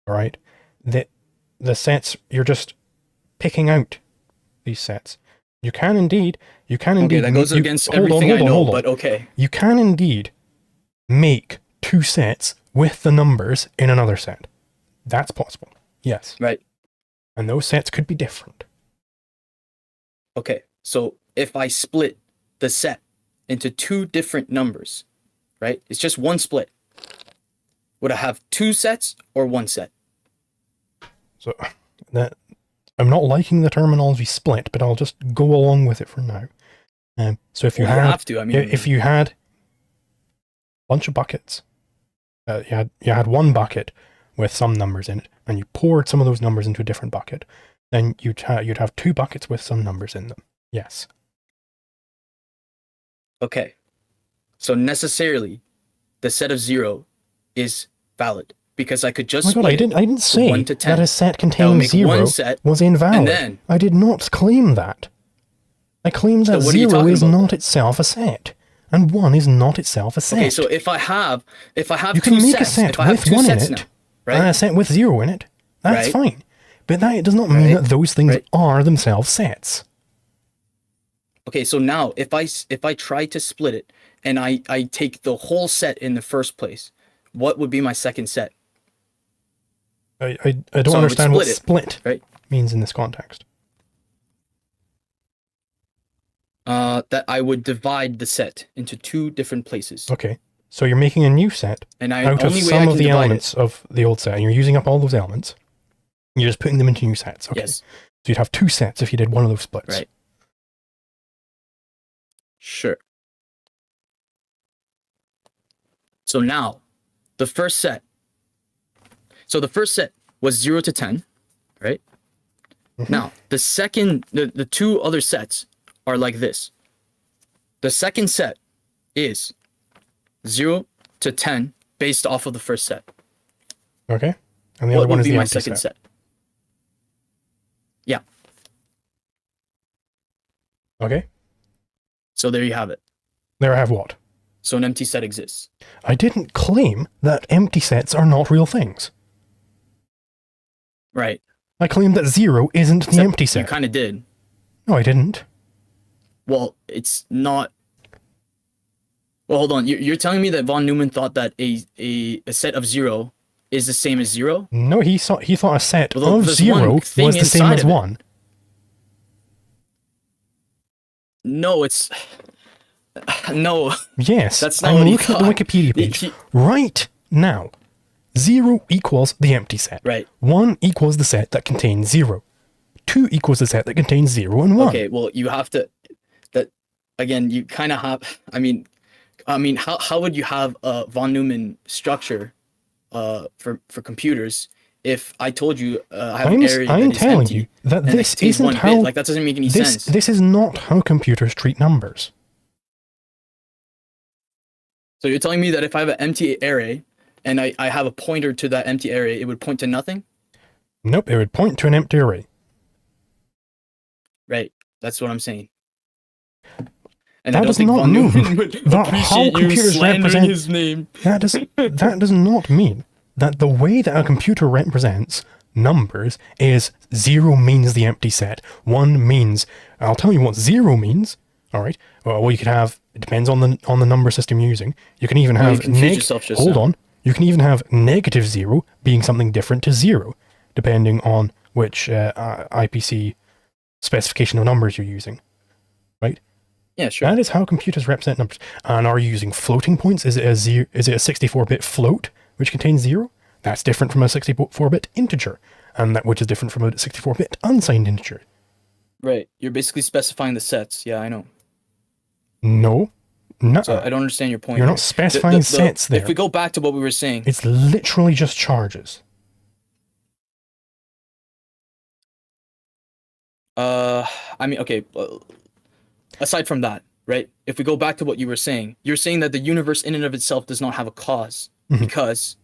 All right? The sets, you're just picking out these sets. You can indeed... Okay, that goes against everything I know, but okay. You can indeed make 2 sets with the numbers in another set. That's possible. Yes. Right. And those sets could be different. Okay, so if I split the set into 2 different numbers, right? It's just one split. Would I have 2 sets or 1 set? So that I'm not liking the terminology split, but I'll just go along with it for now. So if you have to, I mean, if you had a bunch of buckets, you had one bucket with some numbers in it, and you poured some of those numbers into a different bucket, then you'd have 2 buckets with some numbers in them. Yes. Okay. So necessarily, the set of 0 is valid because I could just Oh my God, split I didn't say 1 to 10. that a set That would containing make 0 1 set, was invalid. and then- I did not claim that. I claim that what are you 0 talking is about not then? itself a set, and 1 is not itself a set. Okay, so if I have you 2 can make sets, a set if I have with 2 1 in sets it, now, right? and a set with 0 in it. That's Right. fine. But that does not mean Right. that those things Right. are themselves sets. Okay, so now if I try to split it and I take the whole set in the first place, what would be my second set? I don't So I would understand what split it, split right? means in this context. That I would divide the set into 2 different places. Okay. So you're making a new set And out of only way I some can of the divide elements of the old set, and you're using up all those elements. You're just putting them into new sets. Okay. Yes. So you'd have 2 sets if you did one of those splits. Right. Sure. So now, the first set. So the first set was 0 to 10, right? Now, the 2 other sets are like this. The second set is 0 to 10 based off of the first set. Okay. And the What other one would is be the my empty second set. set? Yeah. Okay. So there you have it. There I have what? So an empty set exists. I didn't claim that empty sets are not real things. Right. I claimed that 0 isn't the Except empty You set. kind of did. No, I didn't. Well, it's not. Well, hold on. You're telling me that von Neumann thought that a set of 0 is the same as 0? No, he thought a set Well, of there's 0 one thing was the same inside as of it. 1. No, it's no. Yes, That's not I'm what he looking at the thought. Wikipedia page right now. 0 equals the empty set. Right. 1 equals the set that contains 0. 2 equals the set that contains 0 and 1. Okay, well, you have to. That again, you kind of have. I mean, how would you have a von Neumann structure, for computers if I told you I have an array that I'm is telling empty you that and it this contains isn't one how. bit? Like that doesn't make any sense. This is not how computers treat numbers. So you're telling me that if I have an empty array and I have a pointer to that empty array, it would point to nothing? Nope, it would point to an empty array. Right. That's what I'm saying. And That I don't does think not von mean Neumann would that how appreciate you computers slandering represent- his name. That does not mean that the way that a computer represents numbers is 0 means the empty set. 1 means, I'll tell you what 0 means. All right. Well, you could have. It depends on the number system you're using. You can even have. You confused yourself just hold now. on. You can even have negative 0 being something different to 0, depending on which IPC specification of numbers you're using. Right. Yeah, sure. That is how computers represent numbers. And are you using floating points? Is it a 64-bit float which contains 0? That's different from a 64-bit integer, and that which is different from a 64-bit unsigned integer. Right. You're basically specifying the sets. Yeah, I know. No, So I don't understand your point. You're here. not specifying sets there. If we go back to what we were saying, It's literally just charges. I mean, okay. Aside from that, right? If we go back to what you were saying, you're saying that the universe in and of itself does not have a cause because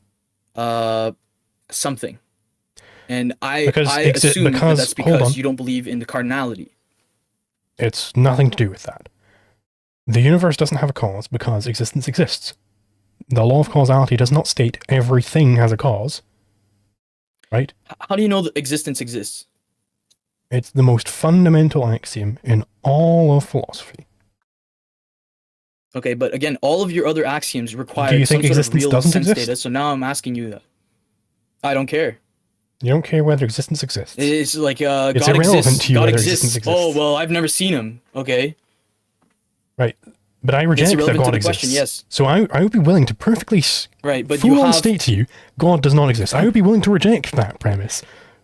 something. And I assume that that's because you don't believe in the cardinality. It's nothing to do with that. The universe doesn't have a cause because existence exists. The law of causality does not state everything has a cause. Right? How do you know that existence exists? It's the most fundamental axiom in all of philosophy. Okay, but again, all of your other axioms require Do you some think sort of existence real doesn't sense exist? data. So now I'm asking you that. I don't care. You don't care whether existence exists. It's like God irrelevant exists. to you God whether exists. existence exists. Oh well, I've never seen him. Okay. Right. But I reject that irrelevant God to the exists. question, yes. So I would be willing to perfectly Right, but full you on have state to you, God does not exist. I would be willing to reject that premise.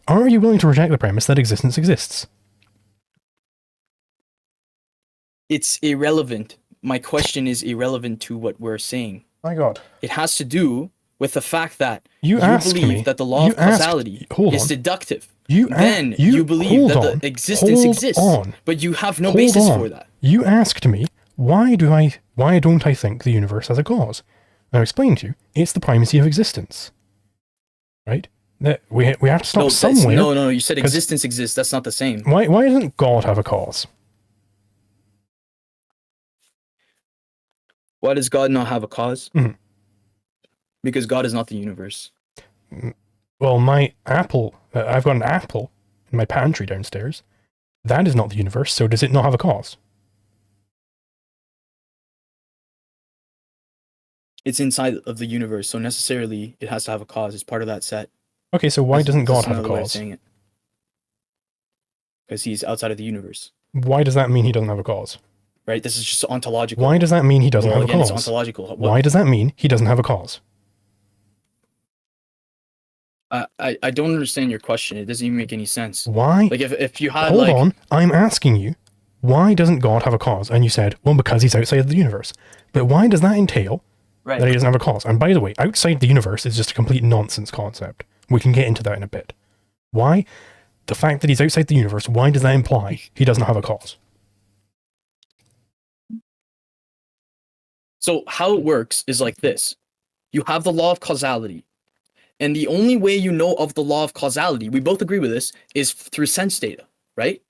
Are you willing to reject the premise that existence exists? it's irrelevant. My question is irrelevant to what we're saying. My God. It has to do with the fact that You asked believe me- that the law you of causality asked- hold is on. deductive. You Then you you believe hold that on, the existence hold exists, on, but you have no hold basis on. for that. You asked me, why don't I think the universe has a cause? And I explained to you, it's the primacy of existence. Right? That we have to stop somewhere. No. You said existence exists. That's not the same. Why doesn't God have a cause? Why does God not have a cause? Mhm. Because God is not the universe. Well, my apple, I've got an apple in my pantry downstairs. That is not the universe, so does it not have a cause? It's inside of the universe, so necessarily it has to have a cause. It's part of that set. Okay, so why doesn't God have a cause? Because he's outside of the universe, Why does that mean he doesn't have a cause? right? This is just ontological. Why does that mean he doesn't Well, have again, a it's cause? ontological. What- Why does that mean he doesn't have a cause? I don't understand your question. It doesn't even make any sense. Why? Like if you had Hold like on, I'm asking you, why doesn't God have a cause? And you said, well, because he's outside of the universe. But why does that entail right. that he doesn't have a cause? And by the way, outside the universe is just a complete nonsense concept. We can get into that in a bit. Why? The fact that he's outside the universe, why does that imply he doesn't have a cause? So how it works is like this. You have the law of causality. And the only way you know of the law of causality, we both agree with this, is through sense data, right?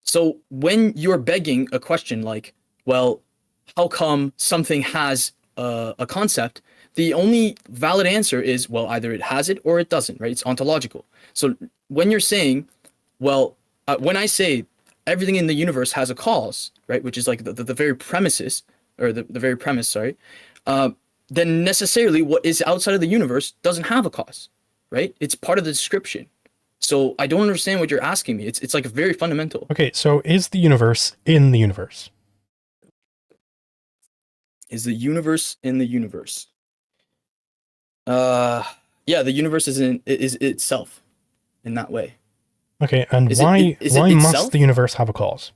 So when you're begging a question like, well, how come something has a concept? The only valid answer is, well, either it has it or it doesn't, right? It's ontological. So when you're saying, well, when I say everything in the universe has a cause, right, which is like the very premises, or the very premise, sorry, then necessarily what is outside of the universe doesn't have a cause, right? It's part of the description. So I don't understand what you're asking me. It's like very fundamental. Okay, so is the universe in the universe? Is the universe in the universe? Yeah, the universe is itself in that way. Okay, and Is why it must itself? the universe have a cause?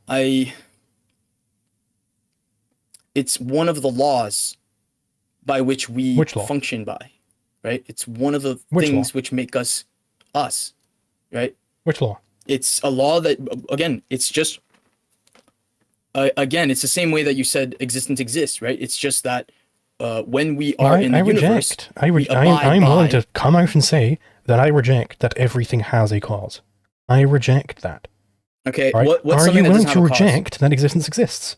It's one of the laws by which we Which law? function by, right? It's one of the Which things law? which make us, right? Which law? It's a law that, again, it's just, again, it's the same way that you said existence exists, right? It's just that when we are in the universe, I'm willing to come out and say that I reject that everything has a cause. I reject that. Okay, Right? what's Are something you that willing doesn't to have a cause? reject that existence exists?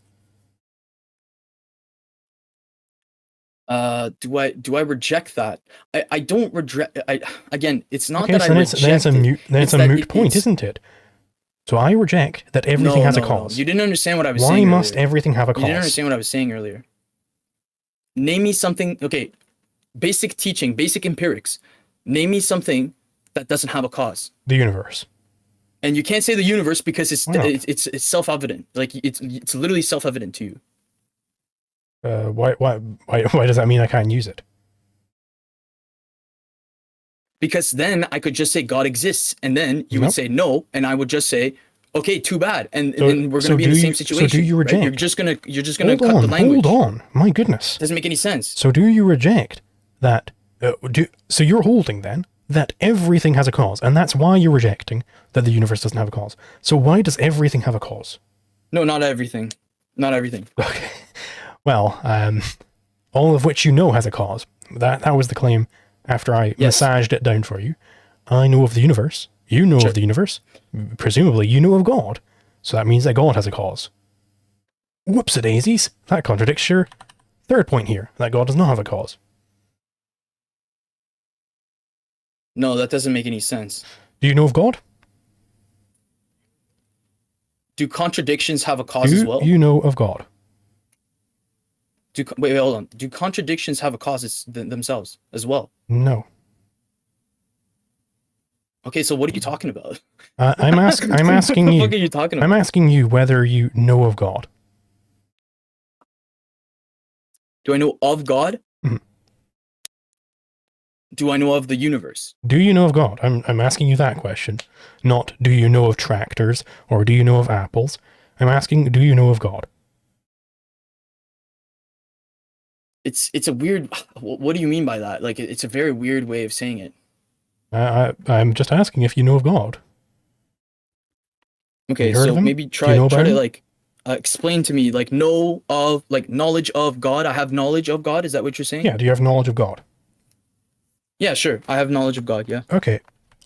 Do I reject that? I don't reject. Again, it's not Okay, that so I then reject it's a that moot point, isn't it? So I reject that everything has a cause. You didn't understand what I was Why saying. must earlier. everything have a cause? You didn't understand what I was saying earlier. Name me something. Okay, basic teaching, basic empirics. Name me something that doesn't have a cause. The universe. And you can't say the universe because Why not? it's self-evident. Like it's literally self-evident to you. Why does that mean I can't use it? Because then I could just say God exists, and then you Nope. would say no, and I would just say, okay, too bad, and So- then we're so going to be in do the same you- situation. so do you right? You're reject? just gonna cut the language. Hold on. My goodness. Doesn't make any sense. So do you reject that? So you're holding then that everything has a cause, and that's why you're rejecting that the universe doesn't have a cause. So why does everything have a cause? No, not everything. Not everything. Okay. Well, all of which you know has a cause. That was the claim after I massaged it down for you. I know of the universe. You know of the universe. Presumably, you know of God. So that means that God has a cause. Whoops-a-daisies. That contradicts your third point here, that God does not have a cause. No, that doesn't make any sense. Do you know of God? Do contradictions have a cause as well? Do you know of God? Wait, hold on. Do contradictions have a cause themselves as well? No. Okay, so what are you talking about? I'm asking What the you. fuck are you talking about? I'm asking you whether you know of God. Do I know of God? Mhm. Do I know of the universe? Do you know of God? I'm asking you that question. Not do you know of tractors or do you know of apples? I'm asking, do you know of God? It's a weird. What do you mean by that? Like it's a very weird way of saying it. I'm just asking if you know of God. Okay, You heard of so him? maybe Do try you know about to him? like explain to me like knowledge of God. I have knowledge of God. Is that what you're saying? Yeah, do you have knowledge of God? Yeah, sure. I have knowledge of God. Yeah. Okay.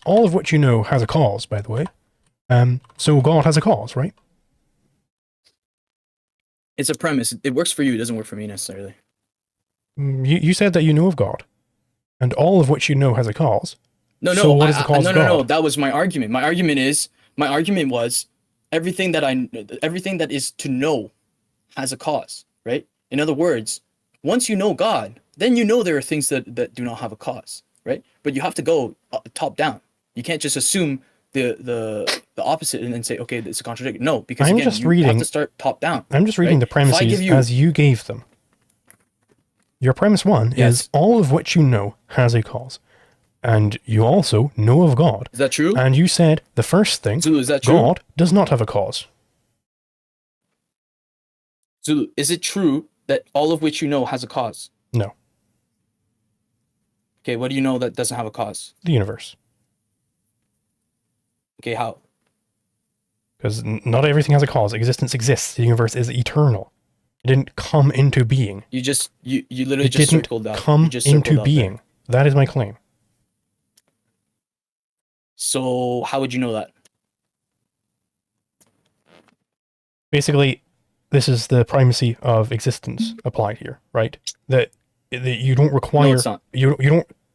All of which you know has a cause, by the way. So God has a cause, right? It's a premise. It works for you. It doesn't work for me necessarily. You said that you know of God. And all of which you know has a cause. No. So what is the cause no, of no, God? no. That was my argument. My argument was everything that is to know has a cause, right? In other words, once you know God, then you know there are things that do not have a cause, right? But you have to go top down. You can't just assume the opposite and then say, okay, it's a contradiction. No, because I'm again, just you reading- have to start top down. I'm just reading right? the premises as you gave them. Your premise one is all of which you know has a cause. And you also know of God. Is that true? And you said the first thing, Zulu, is that true? God does not have a cause. Zulu, is it true that all of which you know has a cause? No. Okay, what do you know that doesn't have a cause? The universe. Okay, how? Because not everything has a cause. Existence exists. The universe is eternal. It didn't come into being. You literally It just didn't circled that. come You just circled into out being. there. That is my claim. So how would you know that? Basically, this is the primacy of existence applied here, right? That you don't require... No, it's not. You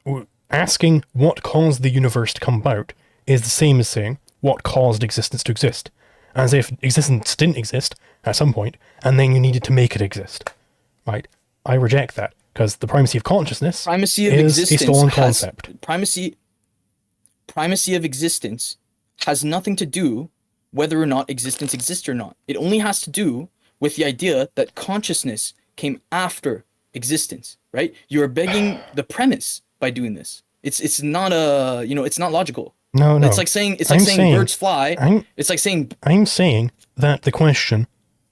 don't... Asking what caused the universe to come about is the same as saying what caused existence to exist. As if existence didn't exist at some point, and then you needed to make it exist. Right? I reject that. because the primacy of consciousness Primacy of is a existence stolen has concept. primacy of existence has nothing to do whether or not existence exists or not. It only has to do with the idea that consciousness came after existence, right? You're begging the premise by doing this. It's not a, it's not logical. No, no. It's like saying birds fly. It's like saying I'm saying that the question,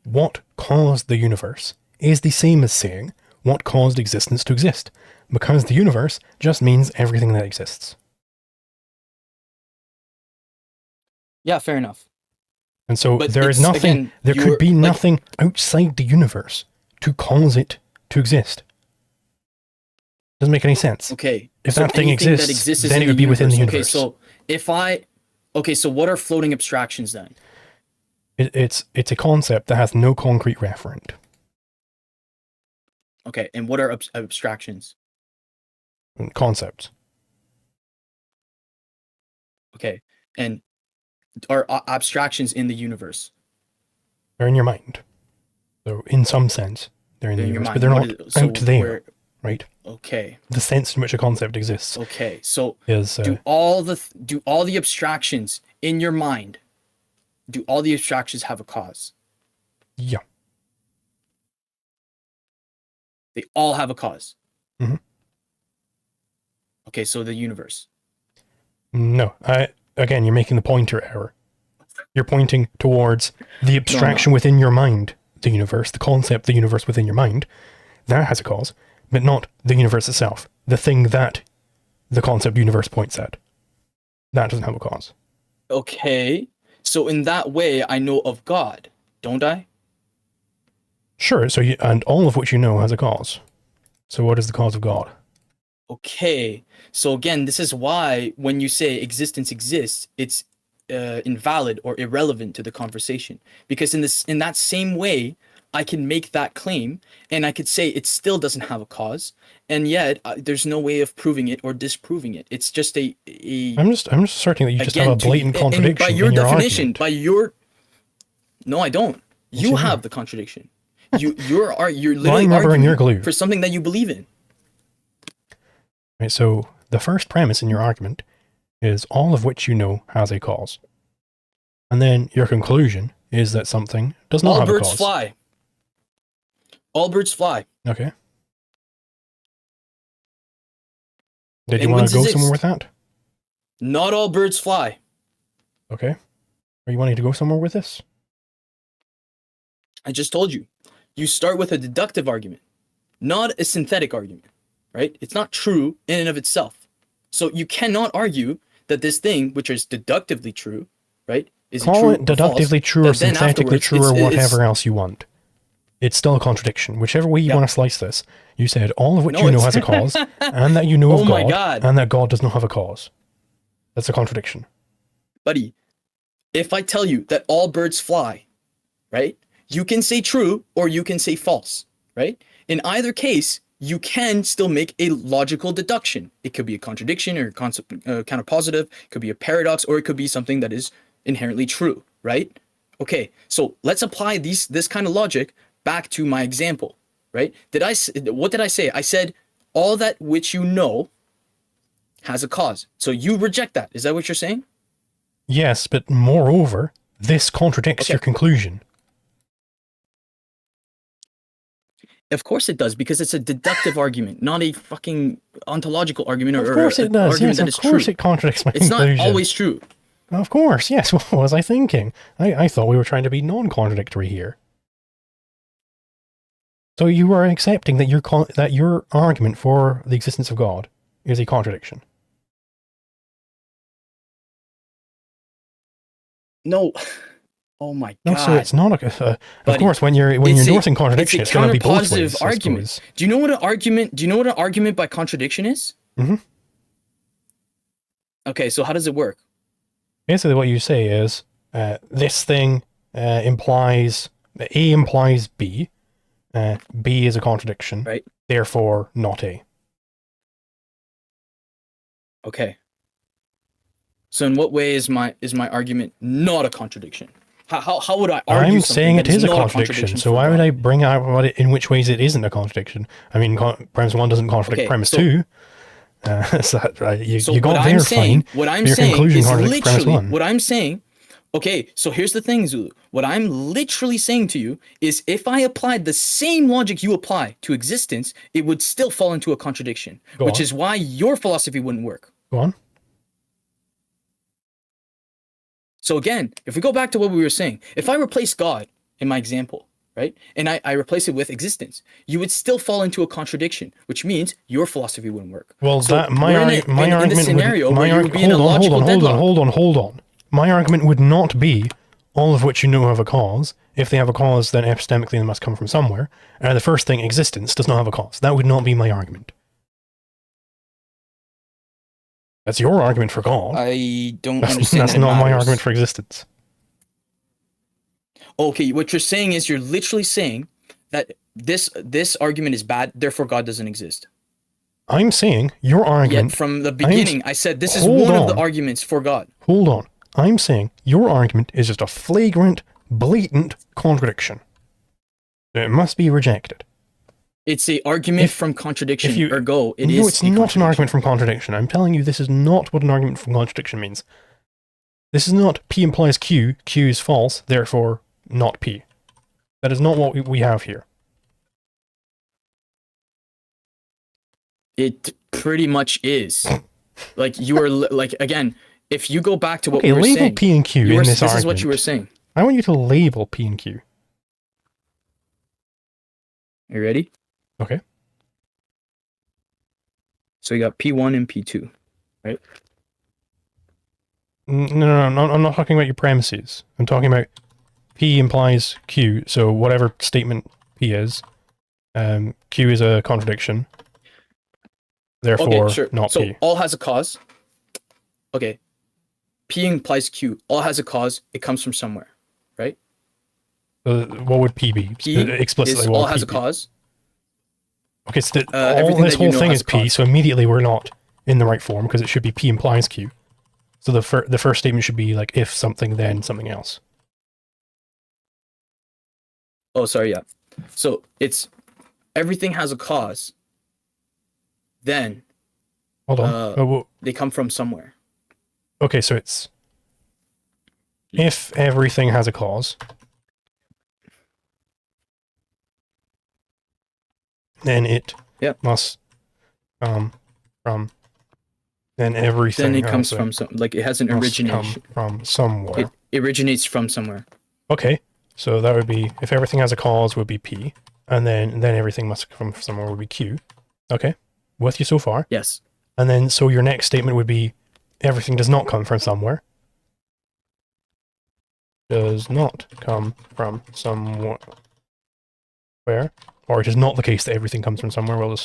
what caused the universe, is the same as saying what caused existence to exist, because the universe just means everything that exists. yeah, fair enough. And so But there is it's, nothing, again, there could be nothing outside the universe to cause it to exist. Doesn't make any sense. Okay. If so that thing anything that exists, exists is then in it would be within the universe. universe. So what are floating abstractions then? It's a concept that has no concrete referent. Okay, and what are abstractions? Concepts. Okay, and are abstractions in the universe? They're in your mind. So in some sense, they're in the universe, but they're not out there, right? Okay. The sense in which a concept exists. Okay, so is do all the abstractions in your mind, do all the abstractions have a cause? Yeah. They all have a cause. Mm-hmm. Okay, so the universe. No, again, you're making the pointer error. You're pointing towards the abstraction within your mind, the universe, the concept, the universe within your mind. That has a cause, but not the universe itself. The thing that the concept universe points at. That doesn't have a cause. Okay, so in that way, I know of God, don't I? Sure, so and all of which you know has a cause. So what is the cause of God? Okay, so again, this is why when you say existence exists, it's invalid or irrelevant to the conversation. Because in that same way, I can make that claim, and I could say it still doesn't have a cause, and yet there's no way of proving it or disproving it. It's just a I'm just asserting that you just have a blatant contradiction by your in your definition, argument. No, I don't. Yes, You you have do. the contradiction. You're literally I'm never in your arguing glue. for something that you believe in. Right, so the first premise in your argument is all of which you know has a cause. And then your conclusion is that something does not have a cause. All birds fly. All birds fly. Okay. Did you want to go somewhere with that? Not all birds fly. Okay. Are you wanting to go somewhere with this? I just told you. You start with a deductive argument, not a synthetic argument, right? It's not true in and of itself. So you cannot argue that this thing, which is deductively true, right? Is Call it true it deductively true or synthetically true or whatever else you want. It's still a contradiction. Whichever way you want to slice this, you said all of which you know has a cause, and that you know of God, and that God does not have a cause. That's a contradiction. Buddy, if I tell you that all birds fly, right? You can say true or you can say false, right? In either case, you can still make a logical deduction. It could be a contradiction or counterpositive, it could be a paradox, or it could be something that is inherently true, right? Okay, so let's apply this kind of logic back to my example, right? What did I say? I said all that which you know has a cause. So you reject that. Is that what you're saying? Yes, but moreover, this contradicts your conclusion. Of course it does, because it's a deductive argument, not a fucking ontological argument Of course it does. Yes, of course it contradicts my conclusion. It's not always true. Of course, yes. What was I thinking? I thought we were trying to be non-contradictory here. So you are accepting that your argument for the existence of God is a contradiction. No. Oh my God. No, so it's not of course, when you're endorsing contradiction, it's going to be both ways. Argument. Do you know what an argument by contradiction is? Mm-hmm. Okay, so how does it work? Basically, what you say is this thing implies A implies B. B is a contradiction, right? Therefore, not A. Okay. So in what way is my argument not a contradiction? How would I argue I'm something saying that it is a not contradiction, so for why would God? I bring out what in which ways it isn't a contradiction? I mean, premise 1 doesn't contradict Okay, premise so 2. So so you got there fine, what I'm but your saying conclusion is contradicts premise literally 1. what I'm saying. Okay, so here's the thing, Zulu. What I'm literally saying to you is if I applied the same logic you apply to existence, it would still fall into a contradiction, Go which on. is why your philosophy wouldn't work. Go on. So again, if we go back to what we were saying, if I replace God in my example, right, and I replace it with existence, you would still fall into a contradiction, which means your philosophy wouldn't work. Well, So that my we're in argument the scenario would, where you would be in a logical deadlock. hold on. My argument would not be all of which you know have a cause. If they have a cause, then epistemically they must come from somewhere. And the first thing, existence, does not have a cause. That would not be my argument. That's your argument for God. I don't understand. That's not my argument for existence. Okay, what you're saying is you're literally saying that this argument is bad, therefore God doesn't exist. I'm saying your argument. Yet from the beginning, I said this is Hold one of on. the arguments for God. Hold on. I'm saying your argument is just a flagrant, blatant contradiction. It must be rejected. It's a argument from contradiction. Ergo, it is. No, it's not an argument from contradiction. I'm telling you, this is not what an argument from contradiction means. This is not P implies Q, Q is false, therefore not P. That is not what we have here. It pretty much is. Like you are like again. If you go back to what Okay, we were label saying, P and Q in this argument. This is what you were saying. I want you to label P and Q. Are you ready? Okay. So you got P1 and P2, right? No, I'm not talking about your premises. I'm talking about P implies Q, so whatever statement P is, Q is a contradiction. Therefore, okay, sure. not so P. All has a cause. Okay. P implies Q. All has a cause. It comes from somewhere, right? What would P be? P explicitly, is what all would has P a be? cause. Okay, so everything this that you whole know thing has is a P, cause. so immediately we're not in the right form because it should be P implies Q. So the first statement should be like if something, then something else. Oh, sorry, yeah. So it's everything has a cause. Then Hold on. they come from somewhere. Okay, so it's if everything has a cause, then it must come from. Then everything. Then it comes from some, like it has an origination. Come from somewhere. It originates from somewhere. Okay, so that would be if everything has a cause would be P, and then everything must come from somewhere would be Q. Okay, with you so far. Yes. And then so your next statement would be everything does not come from somewhere. Does not come from somewhere. Or it is not the case that everything comes from somewhere. Well,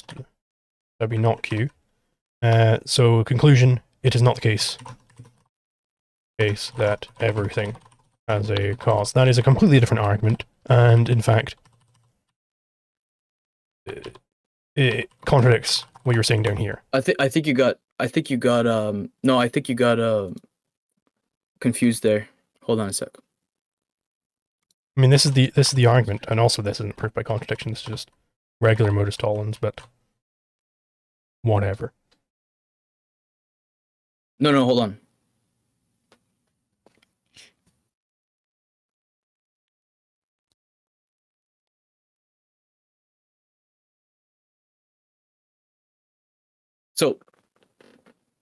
that'd be not Q. So conclusion, it is not the case that everything has a cause. That is a completely different argument, and in fact, it contradicts what you're saying down here. I think you got confused there. Hold on a sec. I mean, this is the argument, and also this isn't proof by contradiction. This is just regular modus tollens, but whatever. No, hold on. So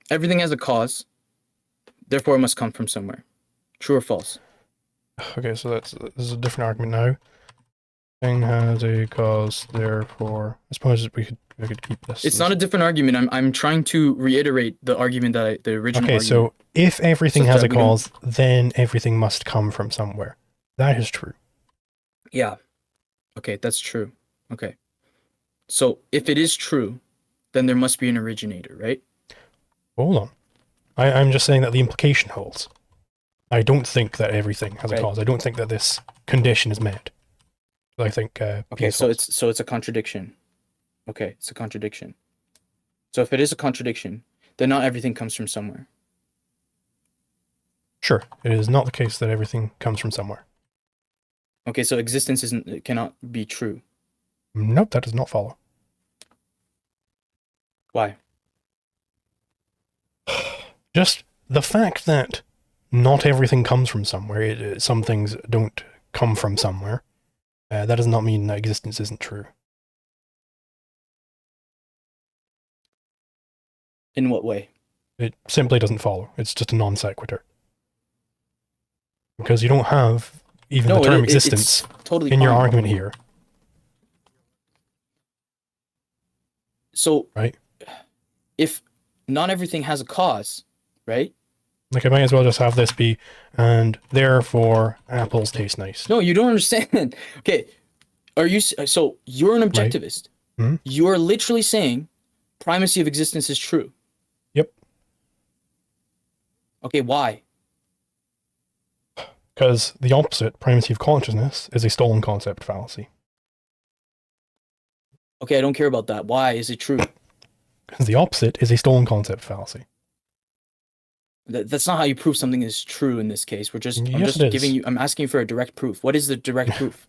everything has a cause, therefore it must come from somewhere. True or false? Okay, so this is a different argument now. Thing has a cause, therefore I suppose we could keep this. It's not a different argument. I'm trying to reiterate the argument that the original. Okay, argument. so if everything has a cause, then everything must come from somewhere. That is true. Yeah. Okay, that's true. Okay. So if it is true, then there must be an originator, right? Hold on. I'm just saying that the implication holds. I don't think that everything has a cause. I don't think that this condition is met. I think. Okay, so it's a contradiction. Okay, it's a contradiction. So if it is a contradiction, then not everything comes from somewhere. Sure, it is not the case that everything comes from somewhere. Okay, so existence it cannot be true. Nope, that does not follow. Why? Just the fact that not everything comes from somewhere, some things don't come from somewhere, that does not mean that existence isn't true. In what way? It simply doesn't follow. It's just a non sequitur. Because you don't have even the term existence it's totally in your fine. argument here. So, right? If not everything has a cause, right? Like, I might as well just have this be, and therefore apples taste nice. No, you don't understand. Okay, so you're an objectivist. Right. Mm-hmm. You're literally saying primacy of existence is true. Yep. Okay, why? Because the opposite, primacy of consciousness, is a stolen concept fallacy. Okay, I don't care about that. Why is it true? Because the opposite is a stolen concept fallacy. That's not how you prove something is true in this case. I'm just giving you. I'm asking for a direct proof. What is the direct proof?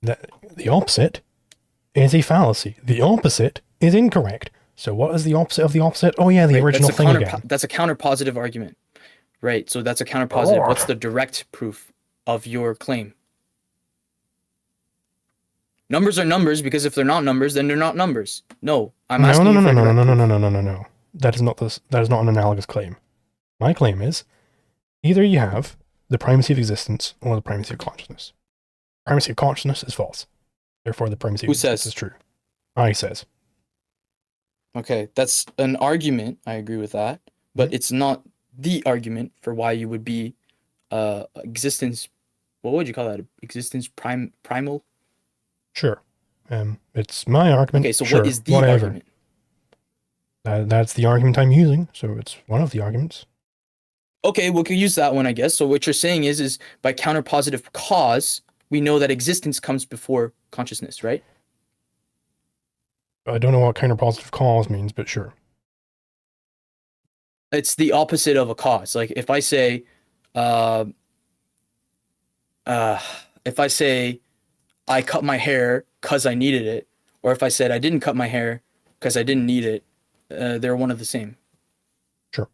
The opposite is a fallacy. The opposite is incorrect. So what is the opposite of the opposite? Oh yeah, the original thing again. That's a counterpositive argument. Right, so that's a counterpositive. What's the direct proof of your claim? Numbers are numbers because if they're not numbers, then they're not numbers. No, I'm asking you for a direct proof. No. That is not an analogous claim. My claim is either you have the primacy of existence or the primacy of consciousness. Primacy of consciousness is false. Therefore, the primacy of existence is true. I says. Okay, that's an argument. I agree with that, but it's not the argument for why you would be existence. What would you call that? Existence primal? Sure. It's my argument. Okay, so sure, what is the argument? That's the argument I'm using, so it's one of the arguments. Okay, we can use that one, I guess. So what you're saying is by counterpositive cause, we know that existence comes before consciousness, right? I don't know what counterpositive cause means, but sure. It's the opposite of a cause. Like if I say, I cut my hair because I needed it, or if I said I didn't cut my hair because I didn't need it, they're one of the same. Sure.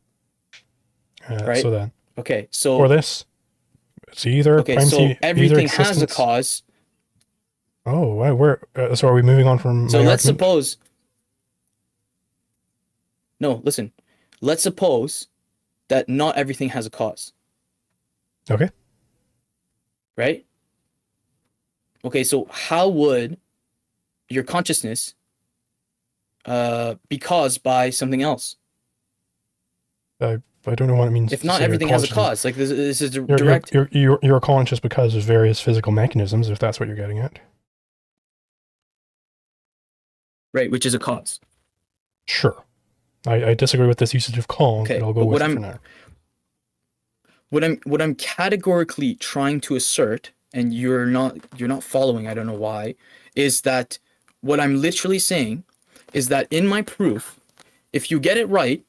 Right. So then. Okay. So for this, it's either so everything has a cause. Oh, so are we moving on from? So let's suppose. No, listen. Let's suppose that not everything has a cause. Okay. Right? Okay, so how would your consciousness be caused by something else? I don't know what it means. If not everything has a cause, like this is direct. You're conscious because of various physical mechanisms, if that's what you're getting at. Right, which is a cause. Sure. I disagree with this usage of cause, but I'll go with it for now. What I'm categorically trying to assert, and you're not following, I don't know why, is that what I'm literally saying is that in my proof, if you get it right,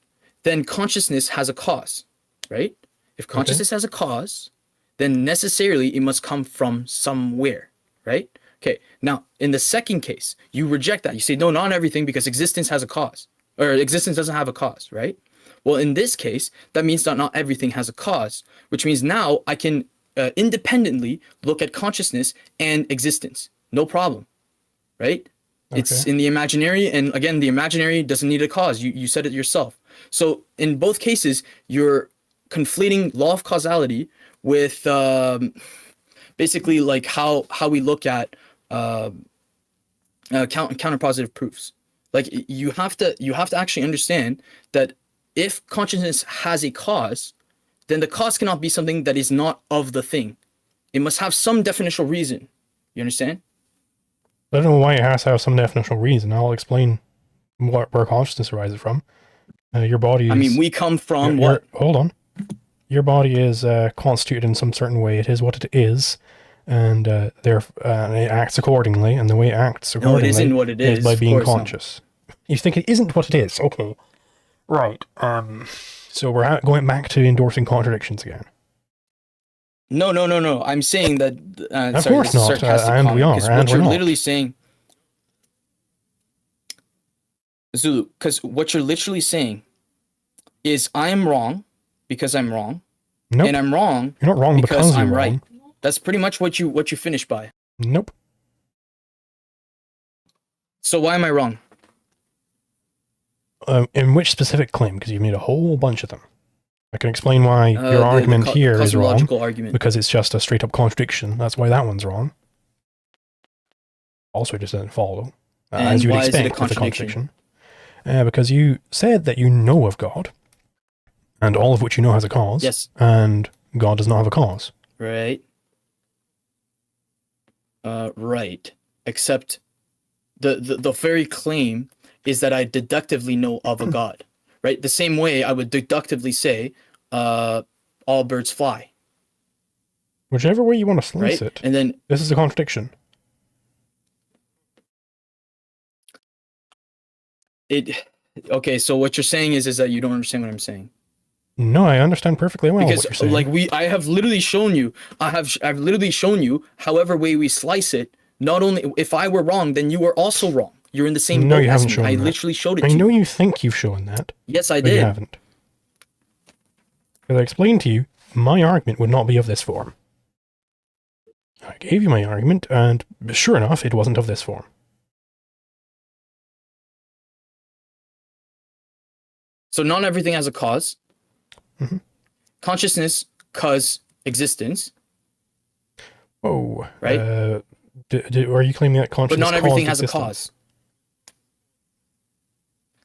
then consciousness has a cause, right? If consciousness has a cause, then necessarily it must come from somewhere, right? Okay, now in the second case, you reject that. You say, no, not everything because existence has a cause, or existence doesn't have a cause, right? Well, in this case, that means that not everything has a cause, which means now I can independently look at consciousness and existence. No problem, right? Okay. It's in the imaginary, and again, the imaginary doesn't need a cause. You said it yourself. So in both cases, you're conflating law of causality with basically like how we look at counterpositive proofs. Like you have to actually understand that if consciousness has a cause, then the cause cannot be something that is not of the thing. It must have some definitional reason. You understand? I don't know why it has to have some definitional reason. I'll explain where consciousness arises from. Your body is... I mean, we come from what? Hold on. Your body is constituted in some certain way. It is what it is. And it acts accordingly. And the way it acts accordingly isn't what it is by being conscious. Not. You think it isn't what it is. Okay. Right. So we're going back to endorsing contradictions again. No. I'm saying that. Of Sorry, course this is a not, sarcastic and we comment are, because and what we're you're not. literally saying, Zulu, because what you're literally saying is I am wrong because I'm wrong, Nope. and I'm wrong You're not wrong because you're I'm right. wrong. That's pretty much what you finish by. Nope. So why am I wrong? In which specific claim? Because you've made a whole bunch of them. I can explain why your argument here is wrong, cosmological argument. because it's just a straight up contradiction. That's why that one's wrong. Also, it just doesn't follow, as you'd why is it a expect with a contradiction? contradiction. Because you said that you know of God, and all of which you know has a cause. Yes. And God does not have a cause. Right. Right. Except the very claim is that I deductively know of a God. Right. The same way I would deductively say, all birds fly. Whichever way you want to slice Right. it. And then This is a contradiction. Okay, so what you're saying is that you don't understand what I'm saying. No, I understand perfectly well Because what you're saying. like I have literally shown you, I've literally shown you however way we slice it, not only if I were wrong, then you were also wrong. You're in the same No, boat you as haven't me. shown I that. literally showed it I to know you. you think you've shown that, Yes, I but you did. haven't. Because I explained to you, my argument would not be of this form. I gave you my argument, and sure enough, it wasn't of this form. So not everything has a cause. Mm-hmm. Consciousness cause existence. Oh, right? Are you claiming that consciousness? But not everything caused has a existence? cause.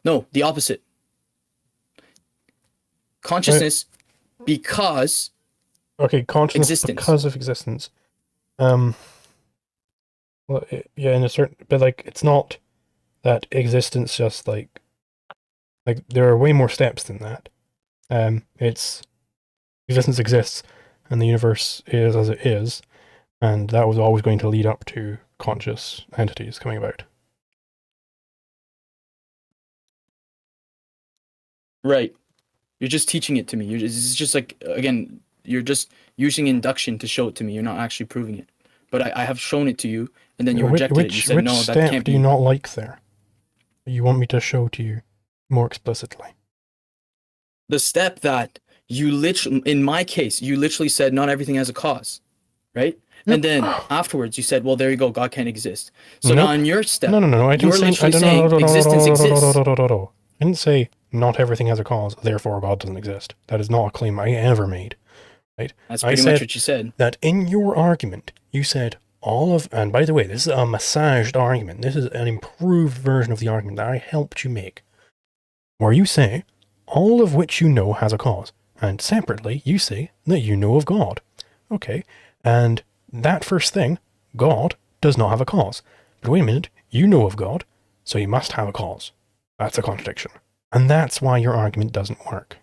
No, the opposite. Consciousness because Okay, consciousness existence. because of existence. Well, yeah, in a certain, but like, it's not that existence just like there are way more steps than that. It's existence exists, and the universe is as it is, and that was always going to lead up to conscious entities coming about. Right. You're just teaching it to me. It's just like, again, you're just using induction to show it to me. You're not actually proving it. But I have shown it to you, and then you rejected it. You said, no, that step can't do be. you not like there? You want me to show to you more explicitly? The step that you literally, in my case, you literally said not everything has a cause, right? And then afterwards you said, well, there you go, God can't exist. So now in your step, no, I didn't you're say, literally saying existence exists. I didn't say not everything has a cause, therefore God doesn't exist. That is not a claim I ever made. Right? That's pretty much what you said. That in your argument, you said all of, and by the way, this is a massaged argument. This is an improved version of the argument that I helped you make, where you say all of which you know has a cause, and separately you say that you know of God. Okay, and that first thing, God does not have a cause. But wait a minute, you know of God, so you must have a cause. That's a contradiction. And that's why your argument doesn't work.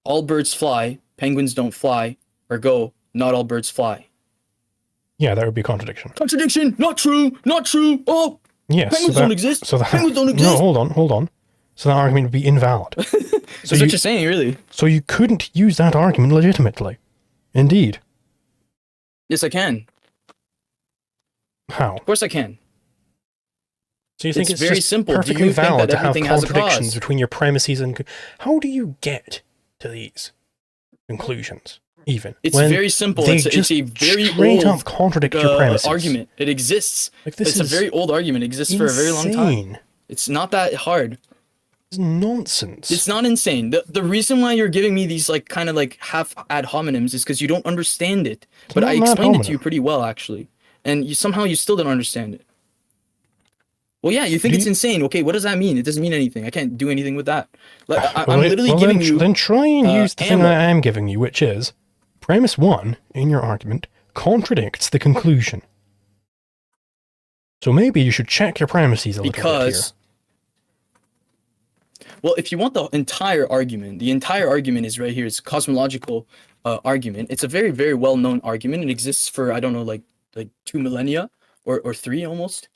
All birds fly, penguins don't fly, ergo, not all birds fly. Yeah, that would be a contradiction. Contradiction! Not true! Not true! Oh! Yes. Penguins don't exist! Penguins don't exist! No, hold on. So that argument would be invalid. That's what you're saying, really. So you couldn't use that argument legitimately. Indeed. Yes, I can. How? Of course I can. So you think it's very just simple. perfectly valid to have contradictions contradictions between your premises and... How do you get to these conclusions, even? It's very simple. It's a very straight old up contradict your premises. argument. It exists. Like, this it's a very old argument. It exists for a very long time. It's not that hard. It's nonsense. It's not insane. The reason why you're giving me these like kind of like half ad hominems is because you don't understand it. But I explained it to you pretty well, actually. And you somehow you still don't understand it. Well, yeah, you think it's insane. Okay, what does that mean? It doesn't mean anything. I can't do anything with that. I'm literally giving you... Then try and use the thing that I am giving you, which is, premise 1 in your argument contradicts the conclusion. So maybe you should check your premises a little bit here. Well, if you want the entire argument is right here. It's a cosmological argument. It's a very, very well-known argument. It exists for, I don't know, like 2 millennia or 3 almost.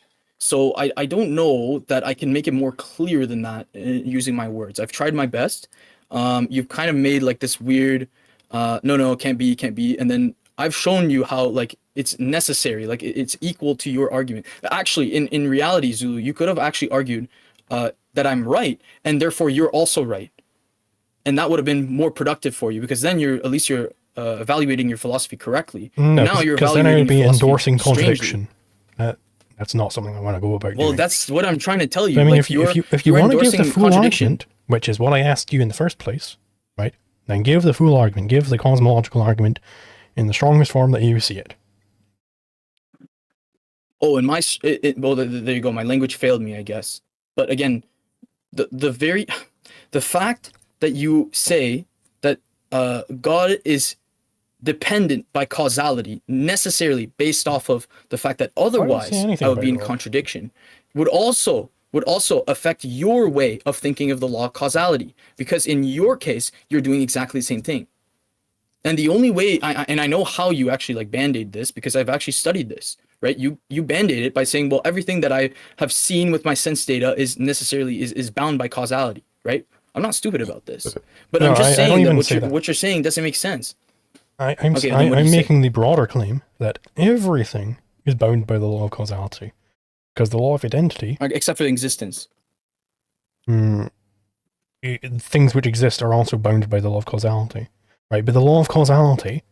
So I don't know that I can make it more clear than that using my words. I've tried my best. You've kind of made like this weird no, it can't be, and then I've shown you how like it's necessary, like it's equal to your argument. Actually, in reality, Zulu, you could have actually argued that I'm right, and therefore you're also right, and that would have been more productive for you because then you're evaluating your philosophy correctly. No, Now you're because then I evaluating would be your philosophy endorsing strangely. contradiction. That's not something I want to go about Well, doing. that's what I'm trying to tell you. I mean, like, if you you're want to give the endorsing full contradiction. argument, which is what I asked you in the first place, right? Then give the full argument, give the cosmological argument in the strongest form that you see it. Oh, and well, there you go. My language failed me, I guess. But again, the fact that you say that God is dependent by causality necessarily based off of the fact that otherwise I would be in contradiction would also affect your way of thinking of the law of causality, because in your case you're doing exactly the same thing. And the only way I know how you actually like band-aid this, because I've actually studied this, right? You band-aid it by saying, well, everything that I have seen with my sense data is necessarily is bound by causality, right? I'm not stupid about this, but No, I'm just saying that that what you're saying doesn't make sense. I'm Okay, then what do you say? making the broader claim that everything is bound by the law of causality, because the law of identity, Except for existence. things which exist are also bound by the law of causality, right? But the law of causality,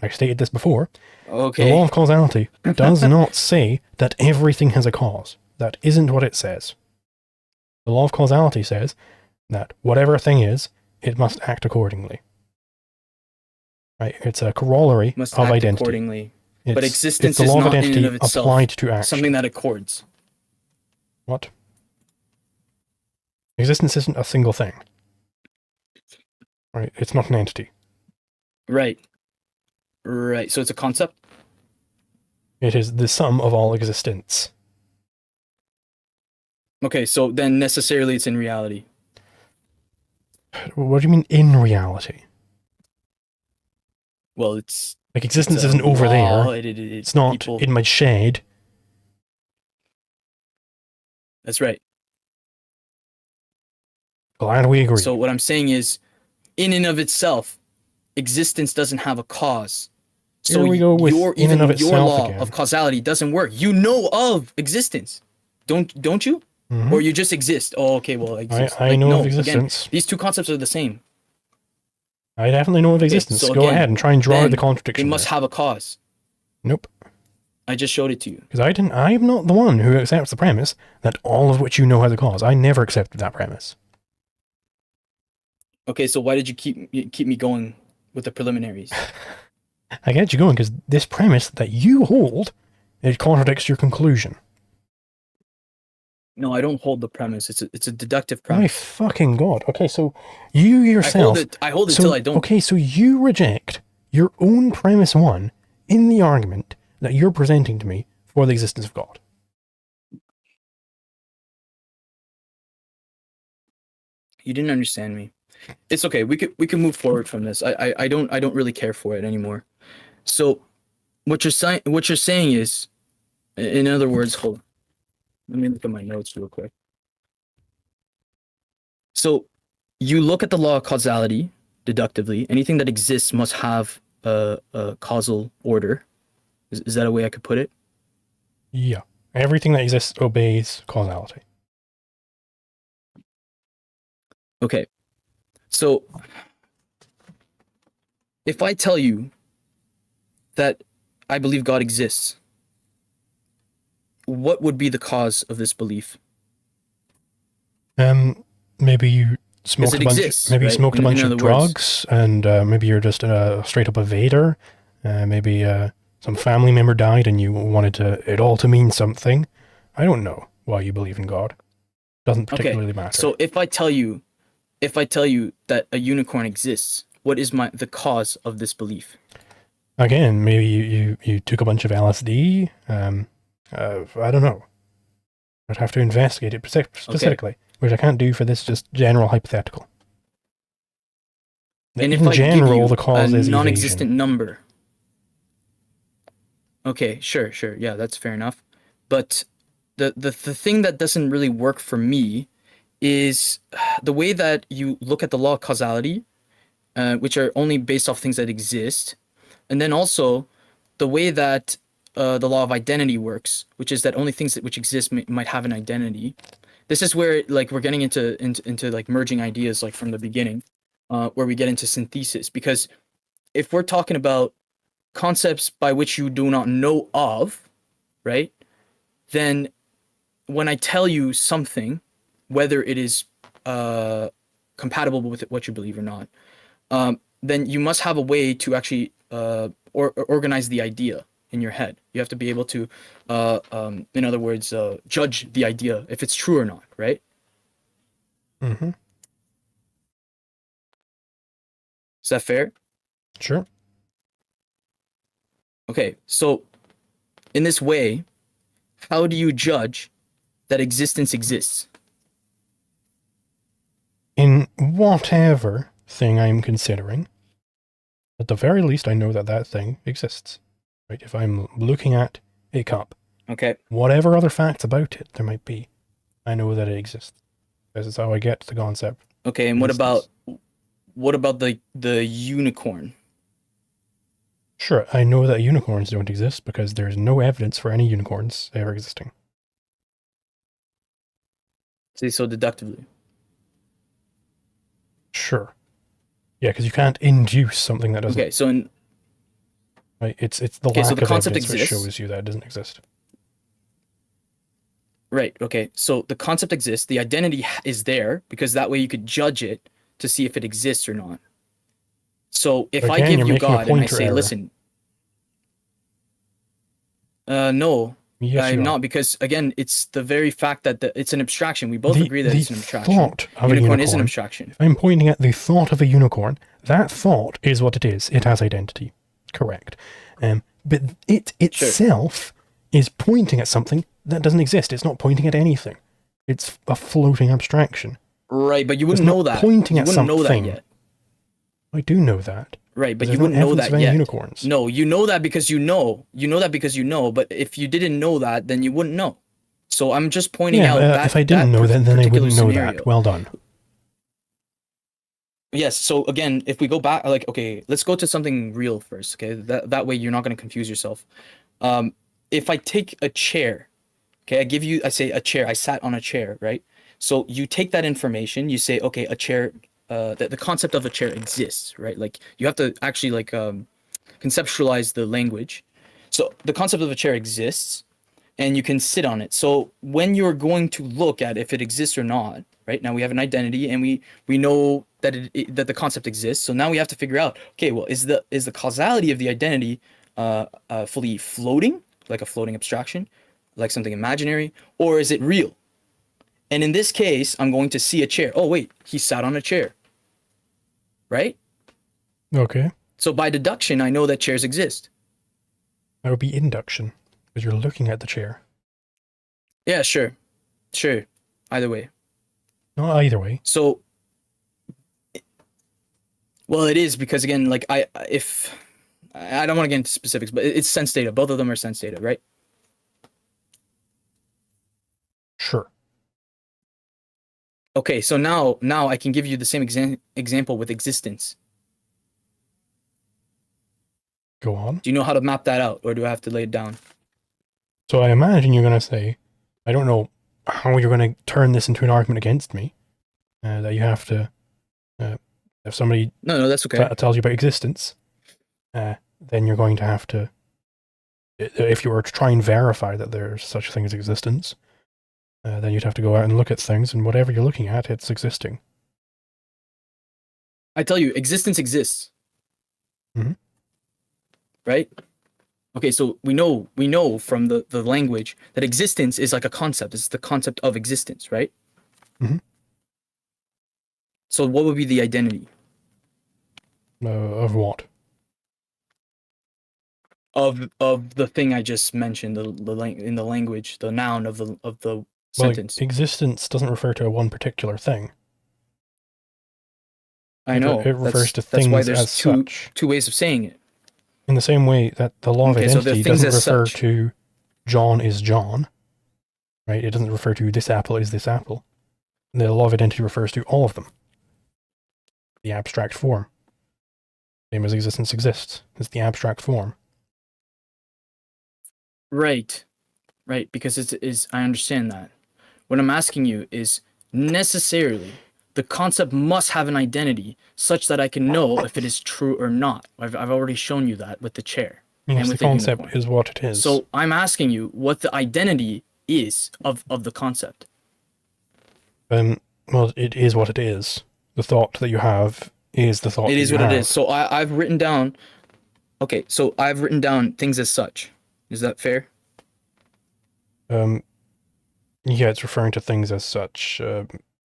I stated this before, Okay. the law of causality does not say that everything has a cause. That isn't what it says. The law of causality says that whatever a thing is, it must act accordingly. Right? It's a corollary Must of act identity. accordingly. It's, But existence it's the is law of not in identity and of itself applied to action. something that accords. What? Existence isn't a single thing. Right? It's not an entity. Right. Right. So it's a concept? It is the sum of all existence. Okay, so then necessarily it's in reality. What do you mean in reality? Well, it's Like existence a isn't over law, there. It's not people- in my shed. That's right. Glad we agree. So what I'm saying is, in and of itself, existence doesn't have a cause. So Here we go with in and of your itself law again. of causality doesn't work. You know of existence, don't you? Mhm. Or you just exist? Oh, okay. Well, I exist. I know no, of existence. Again, these two concepts are the same. I definitely know of existence. so Go again, ahead and try and draw out then the They contradiction. must have a cause. Nope. I just showed it to you. Because I'm not the one who accepts the premise that all of which you know has a cause. I never accepted that premise. Okay, so why did you keep me going with the preliminaries? I get you going because this premise that you hold, it contradicts your conclusion. No, I don't hold the premise. It's a deductive My premise. fucking god. Okay, so you yourself... I hold it so, till I don't. Okay, so you reject your own premise one in the argument that you're presenting to me for the existence of God. You didn't understand me. It's okay. We can move forward from this. I don't really care for it anymore. So what you're saying is, in other words, hold on. Let me look at my notes real quick. So you look at the law of causality deductively. Anything that exists must have a causal order. Is that a way I could put it? Yeah. Everything that exists obeys causality. Okay. So if I tell you that I believe God exists, what would be the cause of this belief? Maybe you smoked it a bunch. exists, Maybe you right? smoked a In bunch of other words. drugs, and maybe you're just a straight up evader. Maybe some family member died, and you wanted it all to mean something. I don't know why you believe in God. Doesn't particularly matter. So if I tell you that a unicorn exists, what is the cause of this belief? Again, maybe you took a bunch of LSD. I don't know. I'd have to investigate it specifically, which I can't do for this just general hypothetical. And in if I general, give you the cause a is non-existent evasion. number. Okay, sure. Yeah, that's fair enough. But the thing that doesn't really work for me is the way that you look at the law of causality. which are only based off things that exist, and then also the way that the law of identity works, which is that only things which exist might have an identity. This is where like we're getting into like merging ideas like from the beginning, where we get into synthesis. Because if we're talking about concepts by which you do not know of, right? Then when I tell you something, whether it is compatible with what you believe or not, then you must have a way to actually organize the idea in your head. You have to be able to, in other words, judge the idea if it's true or not, right? Mm-hmm. Is that fair? Sure. Okay, so in this way, how do you judge that existence exists? In whatever thing I'm considering, at the very least, I know that that thing exists. Right? If I'm looking at a cup, Okay. whatever other facts about it there might be, I know that it exists. This is how I get the concept. Okay, and what about the unicorn? Sure, I know that unicorns don't exist because there's no evidence for any unicorns ever existing. See, so deductively. Sure. Yeah, because you can't induce something that doesn't. Okay, so in Right? It's the Okay, lack so the of concept evidence which exists. shows you that it doesn't exist. right, okay, so the concept exists, the identity is there because that way you could judge it to see if it exists or not. So if I Again, give you're you making a God and I pointer say, error. listen, no, Yes, I'm you are. not, because again, it's the very fact that it's an abstraction. We both agree that The it's an abstraction. thought of a Unicorn is an unicorn, abstraction. if I'm pointing at the thought of a unicorn, that thought is what it is. It has identity. Correct. But it itself is pointing at something that doesn't exist. It's not pointing at anything. It's a floating abstraction. Right, but you wouldn't It's not know that. pointing You at wouldn't know that something. yet. I do know that. Right, but There's you wouldn't no know evidence that of any yet. unicorns. No, you know that because you know. You know that because you know. But if you didn't know that, then you wouldn't know. So I'm just pointing out that if I didn't know that, then I wouldn't know that. Well done. Yes. So again, if we go back, like, okay, let's go to something real first. Okay, that way you're not going to confuse yourself. If I take a chair, okay, I say a chair. I sat on a chair, right? So you take that information. You say, okay, a chair. The concept of a chair exists, right? Like you have to actually like conceptualize the language. So the concept of a chair exists, and you can sit on it. So when you're going to look at if it exists or not, right? Now we have an identity, and we know that that the concept exists. So now we have to figure out, okay, well, is the causality of the identity fully floating, like a floating abstraction, like something imaginary, or is it real? And in this case, I'm going to see a chair. Oh, wait, he sat on a chair. Right? Okay. So by deduction, I know that chairs exist. That would be induction, because you're looking at the chair. Yeah, sure. Sure. Either way. Not either way. So, well, it is because, again, like, I don't want to get into specifics, but it's sense data. Both of them are sense data, right? Sure. Okay, so now I can give you the same example with existence. Go on. Do you know how to map that out, or do I have to lay it down? So I imagine you're going to say, I don't know how you're going to turn this into an argument against me, that you have to, if somebody No, that's okay. tells you about existence, then you're going to have to, if you were to try and verify that there's such a thing as existence, then you'd have to go out and look at things, and whatever you're looking at, it's existing. I tell you, existence exists. Mm-hmm. Right? Okay, so we know from the language that existence is like a concept. It's the concept of existence, right? Mm-hmm. So what would be the identity? Of what? Of the thing I just mentioned, in the language, the noun of the sentence. Well, existence doesn't refer to one particular thing. I know. It refers to that's things why there's as such. two ways of saying it. In the same way that the law of Okay, so identity they're things doesn't as refer such. to John is John, right? It doesn't refer to this apple is this apple. The law of identity refers to all of them. The abstract form. Same as existence exists. It's the abstract form. Right. Right, because it is I understand that. What I'm asking you is necessarily the concept must have an identity such that I can know if it is true or not. I've already shown you that with the chair Yes, and the with the concept unicorn. is what it is. So I'm asking you what the identity is of the concept. Well, it is what it is. The thought that you have is the thought It that is you what have. it is. So I've written down. Okay, so I've written down things as such. Is that fair? Yeah, it's referring to things as such.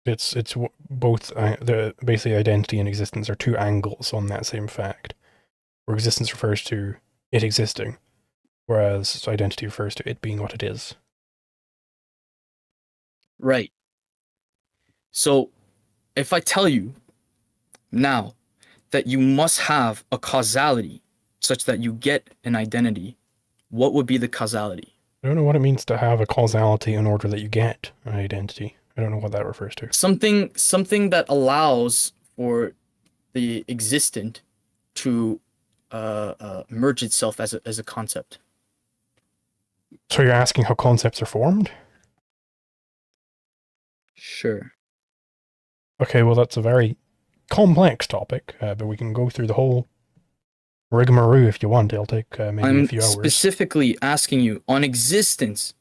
It's both the basically identity and existence are two angles on that same fact. Where existence refers to it existing, whereas identity refers to it being what it is. Right. So if I tell you now that you must have a causality such that you get an identity, what would be the causality? I don't know what it means to have a causality in order that you get an identity. I don't know what that refers to. Something that allows for the existent to merge itself as a concept. So you're asking how concepts are formed? Sure. Okay, well that's a very complex topic, but we can go through the whole rigmarole if you want. It'll take maybe I'm a few hours. specifically asking you on existence,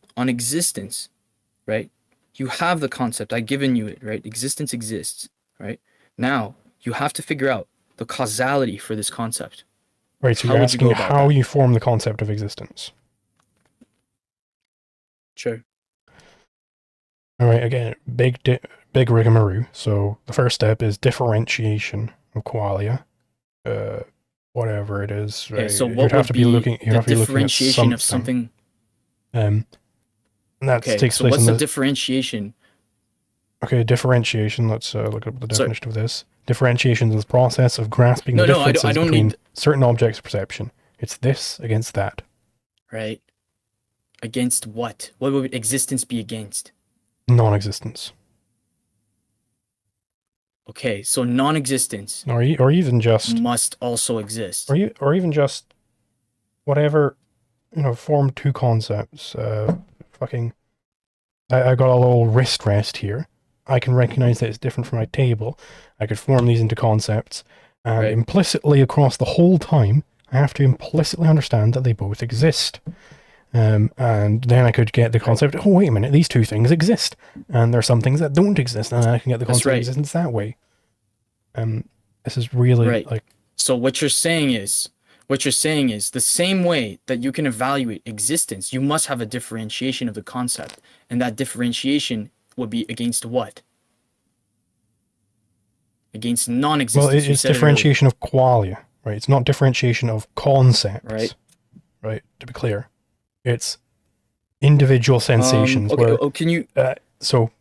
right? You have the concept. I've given you it, right? Existence exists, right? Now you have to figure out the causality for this concept. Right, so How you're would you asking go about how that? you form the concept of existence. Sure. All right, again, big rigmarole. So the first step is differentiation of qualia, whatever it is. Okay, Right? so You'd what have would to be looking. You'd the have to be looking at differentiation of something. something? And that Okay, takes so place what's in the differentiation? Okay, differentiation. Let's look up the Sorry. definition of this. Differentiation is the process of grasping No, the no, I differences don't between need- certain objects of perception. It's this against that. Right? Against what? What would existence be against? Non-existence. Okay, so non-existence Or even just must also exist. or even just whatever, form two concepts. Fucking I got a little wrist rest here. I can recognize that it's different from my table. I could form these into concepts, and Right. implicitly across the whole time, I have to implicitly understand that they both exist. And then I could get the concept, oh, wait a minute, these two things exist. And there are some things that don't exist, and I can get the That's concept of right. existence that way. This is really, Right. like, So what you're saying is the same way that you can evaluate existence, you must have a differentiation of the concept. And that differentiation would be against what? Against non-existence. well, You it's said it differentiation of qualia, right? It's not differentiation of concepts, Right. Right, to be clear. It's individual sensations Okay, where, can you so,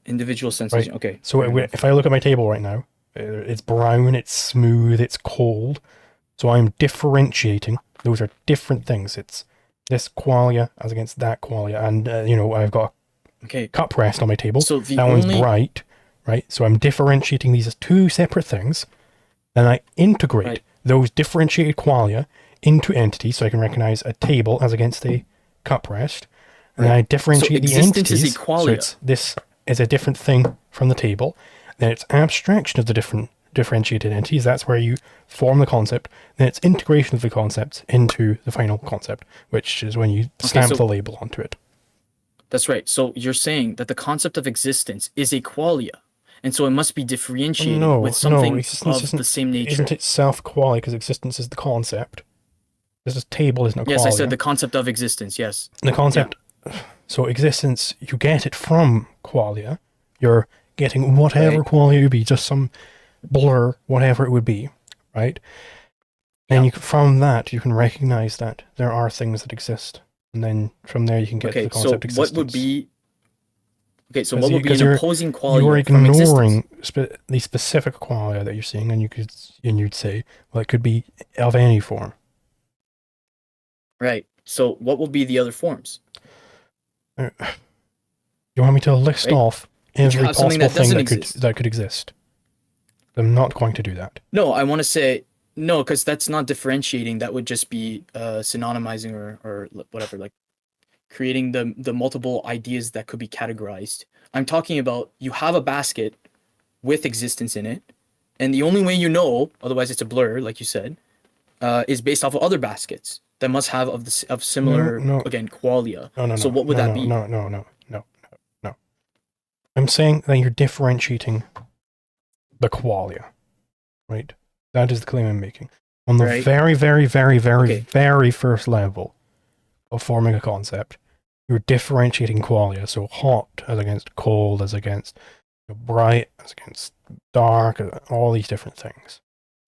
individual sensation? Okay. so fair enough. if I look at my table right now, it's brown, it's smooth, it's cold. So I'm differentiating. Those are different things. It's this qualia as against that qualia. And, I've got Okay. a cup rest on my table. So the That only one's bright, right? So I'm differentiating these as two separate things. Then I integrate Right. those differentiated qualia into entities, so I can recognize a table as against a cup rest. And then I differentiate the existence is a entities. So qualia. this is a different thing from the table. Then it's abstraction of the different differentiated entities. That's where you form the concept. Then it's integration of the concepts into the final concept, which is when you stamp the label onto it. That's right. So you're saying that the concept of existence is a qualia. And so it must be differentiated with something of the same nature. Isn't it self-qualia because existence is the concept? This table isn't a qualia. Yes, I said the concept of existence, yes. The concept, so existence, you get it from qualia. You're getting whatever qualia it would be, just some blur, whatever it would be, right? And from that, you can recognize that there are things that exist. And then from there, you can get to the concept of existence. What would be an opposing qualia You're from existence? ignoring the specific qualia that you're seeing, and you'd say, well, it could be of any form. Right. So what will be the other forms? You want me to list off every possible thing that could exist? I'm not going to do that. No, I want to say No, because that's not differentiating. That would just be synonymizing or whatever, like creating the multiple ideas that could be categorized. I'm talking about you have a basket with existence in it, and the only way you know, otherwise it's a blur, like you said, is based off of other baskets that must have of similar No, again qualia. no, no, So no, what would no, that no, be? no, no, no, no, no. I'm saying that you're differentiating the qualia, right? That is the claim I'm making. On the Right. very, very, very, very, Okay. very first level of forming a concept, you're differentiating qualia. So hot as against cold, as against bright, as against dark, all these different things.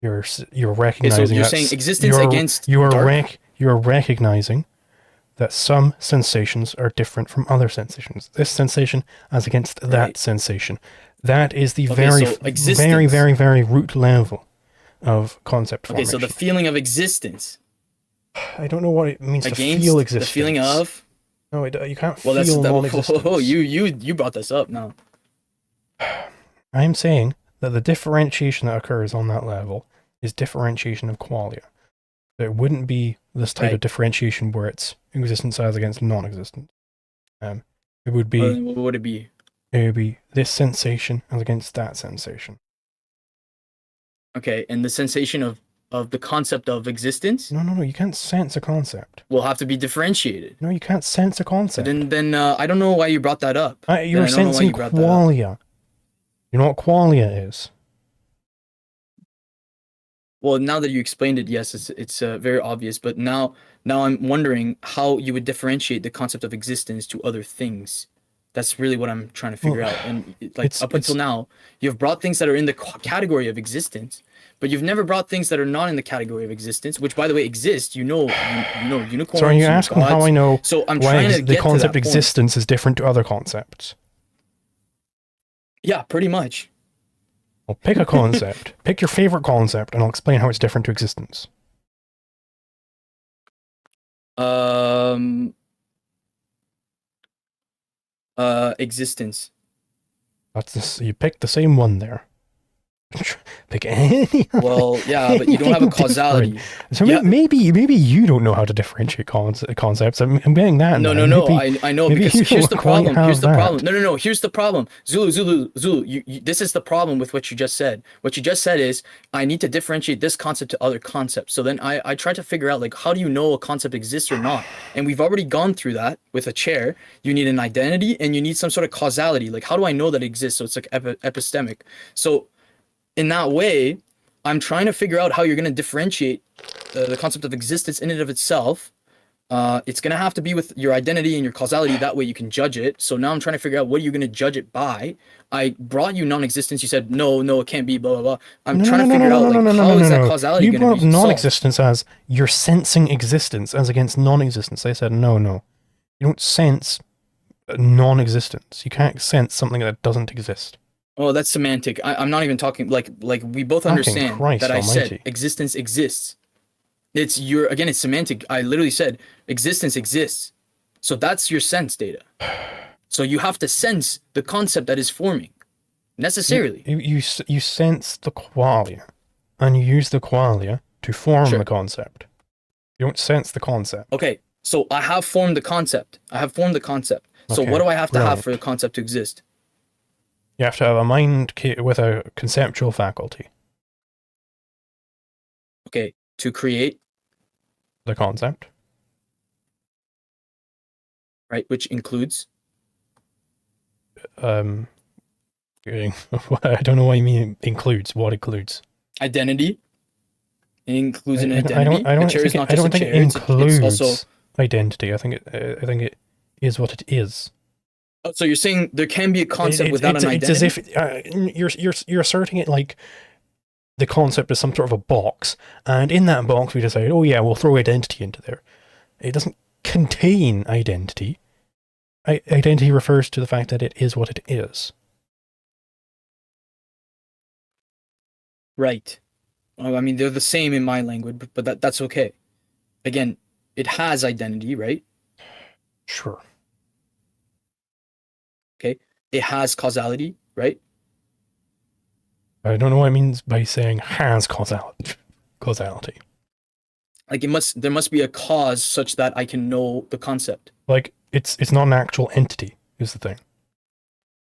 You're Okay, so recognizing you're that saying existence against dark. you're recognizing that some sensations are different from other sensations. This sensation as against that Right. sensation. That is the Okay, very, so very, existence. very, very root level of concept Okay, formation. so the feeling of existence I don't know what it means to against feel the existence. feeling of. No, you can't Well, feel that. non-existence. Oh, you brought this up now. I'm saying that the differentiation that occurs on that level is differentiation of qualia. It wouldn't be this type of Right. differentiation where it's existence as against non-existence. It would be What would it be? it would be this sensation as against that sensation. Okay, and the sensation of the concept of existence No, you can't sense a concept. will have to be differentiated. No, you can't sense a So concept. then I don't know why you brought that up. You're sensing qualia. You know what qualia is? Well, now that you explained it, yes, it's very obvious. But now I'm wondering how you would differentiate the concept of existence to other things. That's really what I'm trying to figure out. And up until now, you've brought things that are in the category of existence, but you've never brought things that are not in the category of existence, which, by the way, exist. You know unicorns. So are you asking gods. how I know So I'm why trying to the get concept to that point. existence is different to other concepts? Yeah, pretty much. Well, pick a concept. Pick your favorite concept, and I'll explain how it's different to existence. Existence. That's this. You picked the same one there. Pick any. Well, yeah, but you don't have a causality. Different. So Yeah. maybe you don't know how to differentiate concepts. I'm getting that. No. I know, because here's the problem. Here's the problem. No. Here's the problem. Zulu. This is the problem with what you just said. What you just said is I need to differentiate this concept to other concepts. So then I try to figure out, like, how do you know a concept exists or not? And we've already gone through that with a chair. You need an identity and you need some sort of causality. Like, how do I know that it exists? So it's like epistemic. So in that way, I'm trying to figure out how you're going to differentiate the concept of existence in and of itself. It's going to have to be with your identity and your causality. That way you can judge it. So now I'm trying to figure out what are you going to judge it by. I brought you non-existence. You said, no, it can't be, blah, blah, blah. I'm trying to figure out, like, how is that causality going to be solved? You brought up non-existence as you're sensing existence as against non-existence. I said, no. You don't sense non-existence. You can't sense something that doesn't exist. Oh, that's semantic. I'm not even talking, like we both understand that I said existence exists. It's semantic. I literally said existence exists. So that's your sense data. So you have to sense the concept that is forming necessarily. You sense the qualia and you use the qualia to form the concept. You don't sense the concept. Okay. So I have formed the concept. So what do I have to have for the concept to exist? You have to have a mind with a conceptual faculty. Okay, to create the concept. Right, which includes? I don't know what you mean includes. What includes? Identity. It includes an identity. I don't think it includes also identity. I think it is what it is. Oh, so you're saying there can be a concept without an identity? It's as if you're asserting it like the concept is some sort of a box, and in that box we decide, oh yeah, we'll throw identity into there. It doesn't contain identity. Identity refers to the fact that it is what it is. Right. I mean, they're the same in my language, but that's okay. Again, it has identity, right? Sure. Okay. It has causality, right? I don't know what it means by saying has causality. causality. Like there must be a cause such that I can know the concept. Like it's not an actual entity is the thing.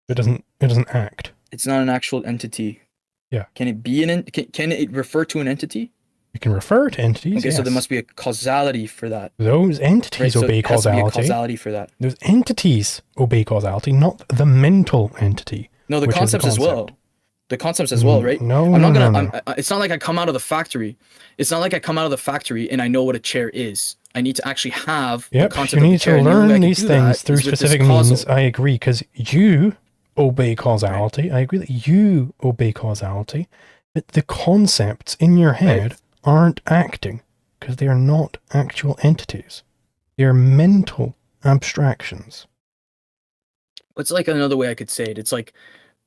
It doesn't act. It's not an actual entity. Yeah. Can it be can it refer to an entity? It can refer to entities. Okay, yes. so there must be a causality for that. Those entities Right, so obey it has to be a causality. causality for that. Those entities obey causality, not the mental entity. No, the which is the concepts as well. concept. The concepts as well, right? No, I'm not no, gonna. no. It's not like I come out of the factory. It's not like I come out of the factory and I know what a chair is. I need to actually have the Yep, concept you of need the chair. to And the only way I learn can these do things that through is with this specific causal. means. I agree, because you obey causality. I agree that you obey causality, but the concepts in your head aren't acting, because they are not actual entities. They are mental abstractions. It's like another way I could say it. It's like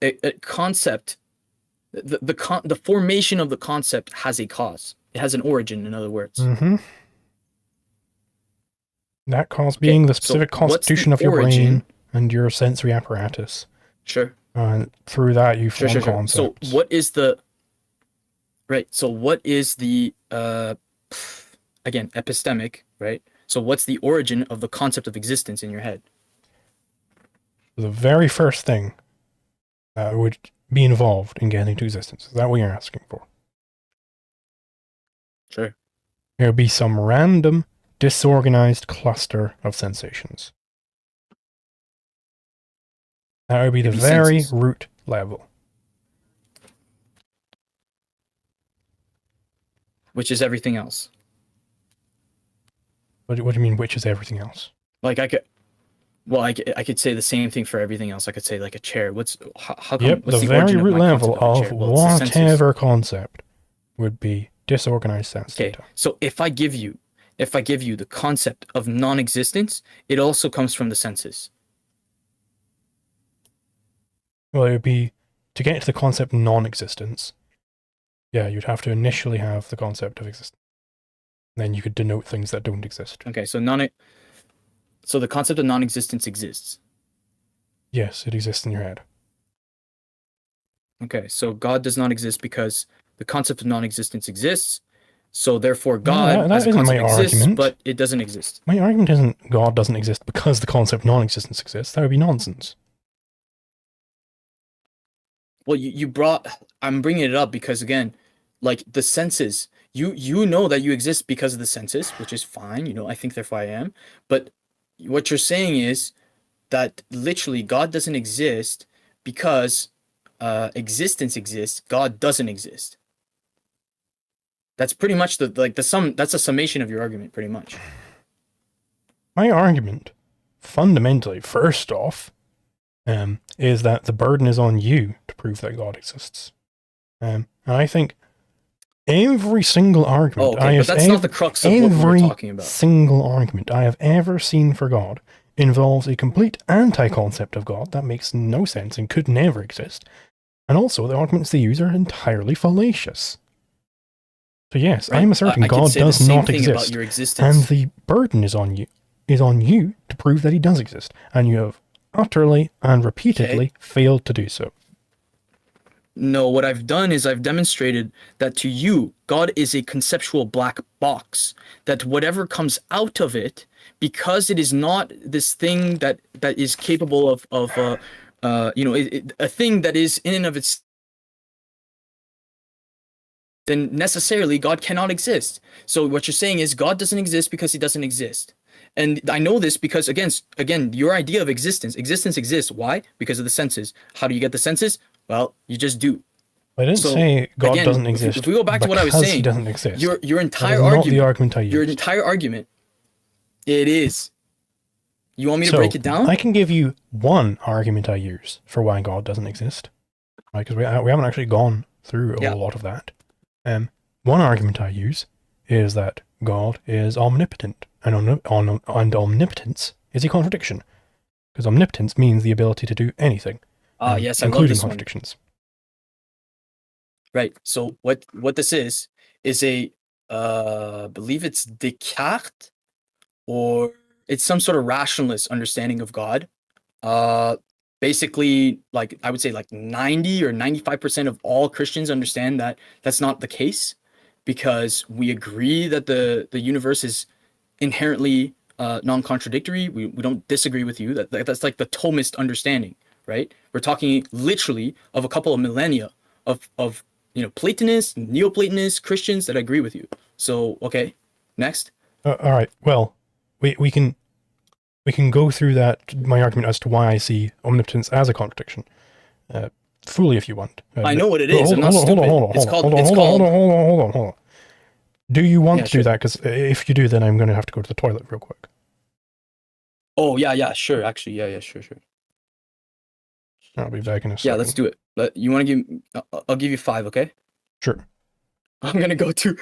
a concept. The formation of the concept has a cause. It has an origin, in other words. Mm-hmm. That cause being the specific so what's the constitution of your origin? brain and your sensory apparatus. Sure. And through that you form Sure. concepts. So what is the right? So what is the again, epistemic, right? So what's the origin of the concept of existence in your head? The very first thing that would be involved in getting to existence. Is that what you're asking for? Sure. There would be some random, disorganized cluster of sensations. That would be the very senses. root level. Which is everything else. What do you mean, which is everything else? Like I could say the same thing for everything else. I could say like a chair. How come? Yep, What's the the very origin root of my level concept of a of chair? Well, it's the senses. whatever concept would be disorganized sense Okay, data. so if I give you the concept of non-existence, it also comes from the senses. Well, it would be, to get to the concept of non-existence, yeah, you'd have to initially have the concept of existence. Then you could denote things that don't exist. Okay, so the concept of non-existence exists. Yes, it exists in your head. Okay, so God does not exist because the concept of non-existence exists. So therefore, God that as a isn't concept my exists, argument. but it doesn't exist. My argument isn't God doesn't exist because the concept of non-existence exists. That would be nonsense. Well, I'm bringing it up because again, like the senses, you know that you exist because of the senses, which is fine. You know, I think therefore I am. But what you're saying is that literally God doesn't exist because existence exists. God doesn't exist. That's pretty much that's a summation of your argument, pretty much. My argument, fundamentally, first off, is that the burden is on you to prove that God exists. And I think every single argument but that's not the crux of what we're talking about. Every single argument I have ever seen for God involves a complete anti-concept of God that makes no sense and could never exist. And also, the arguments they use are entirely fallacious. So yes, Right. I am asserting God does not exist, your existence. and the burden is on you to prove that he does exist, and you have utterly and repeatedly failed to do so. No, what I've done is I've demonstrated that to you, God is a conceptual black box. That whatever comes out of it, because it is not this thing that is capable of a thing that is in and of its, then necessarily God cannot exist. So what you're saying is God doesn't exist because he doesn't exist. And I know this because again, your idea of existence exists. Why? Because of the senses. How do you get the senses? Well, you just do. I didn't say God doesn't exist. If we go back to what I was saying, he doesn't exist. Your entire that is argument, not the argument I used. your entire argument, it is. You want me to break it down? I can give you one argument I use for why God doesn't exist, right? Because we haven't actually gone through a lot of that. One argument I use is that God is omnipotent, and omnipotence is a contradiction, because omnipotence means the ability to do anything. Yes, I love including this contradictions. Right. So what this is a believe it's Descartes, or it's some sort of rationalist understanding of God. Basically, like I would say like 90 or 95% of all Christians understand that that's not the case. because we agree that the universe is inherently non-contradictory. We don't disagree with you. That's like the Thomist understanding, right? We're talking literally of a couple of millennia of Platonists, Neoplatonists, Christians that agree with you. So okay, next. All right. Well, we can go through my argument as to why I see omnipotence as a contradiction. Fully, if you want. I know what it is. I'm not stupid. Hold on. Do you want to do that? Because if you do, then I'm going to have to go to the toilet real quick. Oh yeah, sure. Actually, yeah, sure. I'll be back in a second. Yeah, let's do it. You want to give? I'll give you 5, okay? Sure. I'm gonna go too.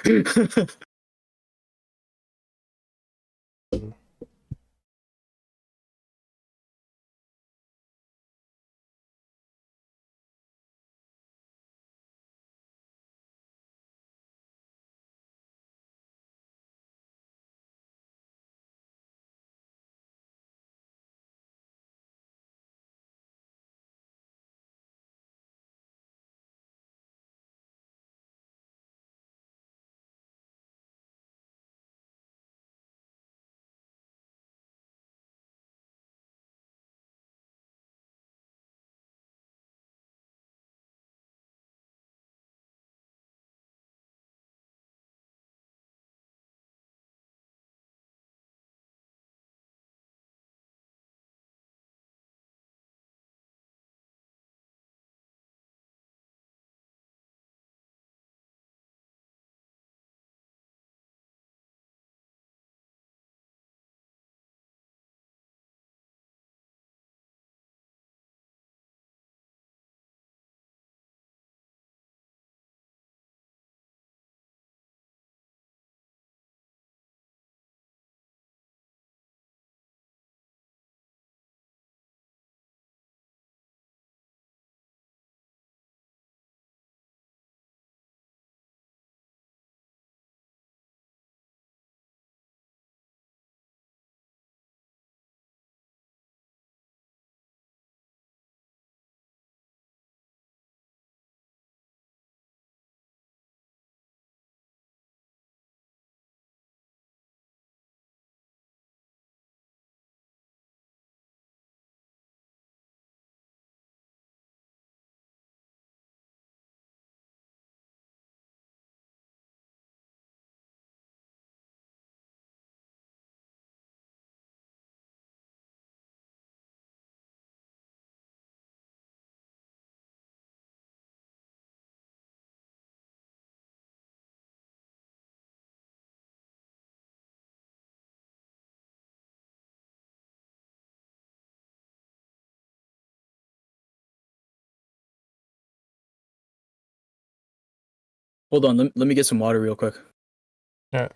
Hold on, let me get some water real quick. Yeah.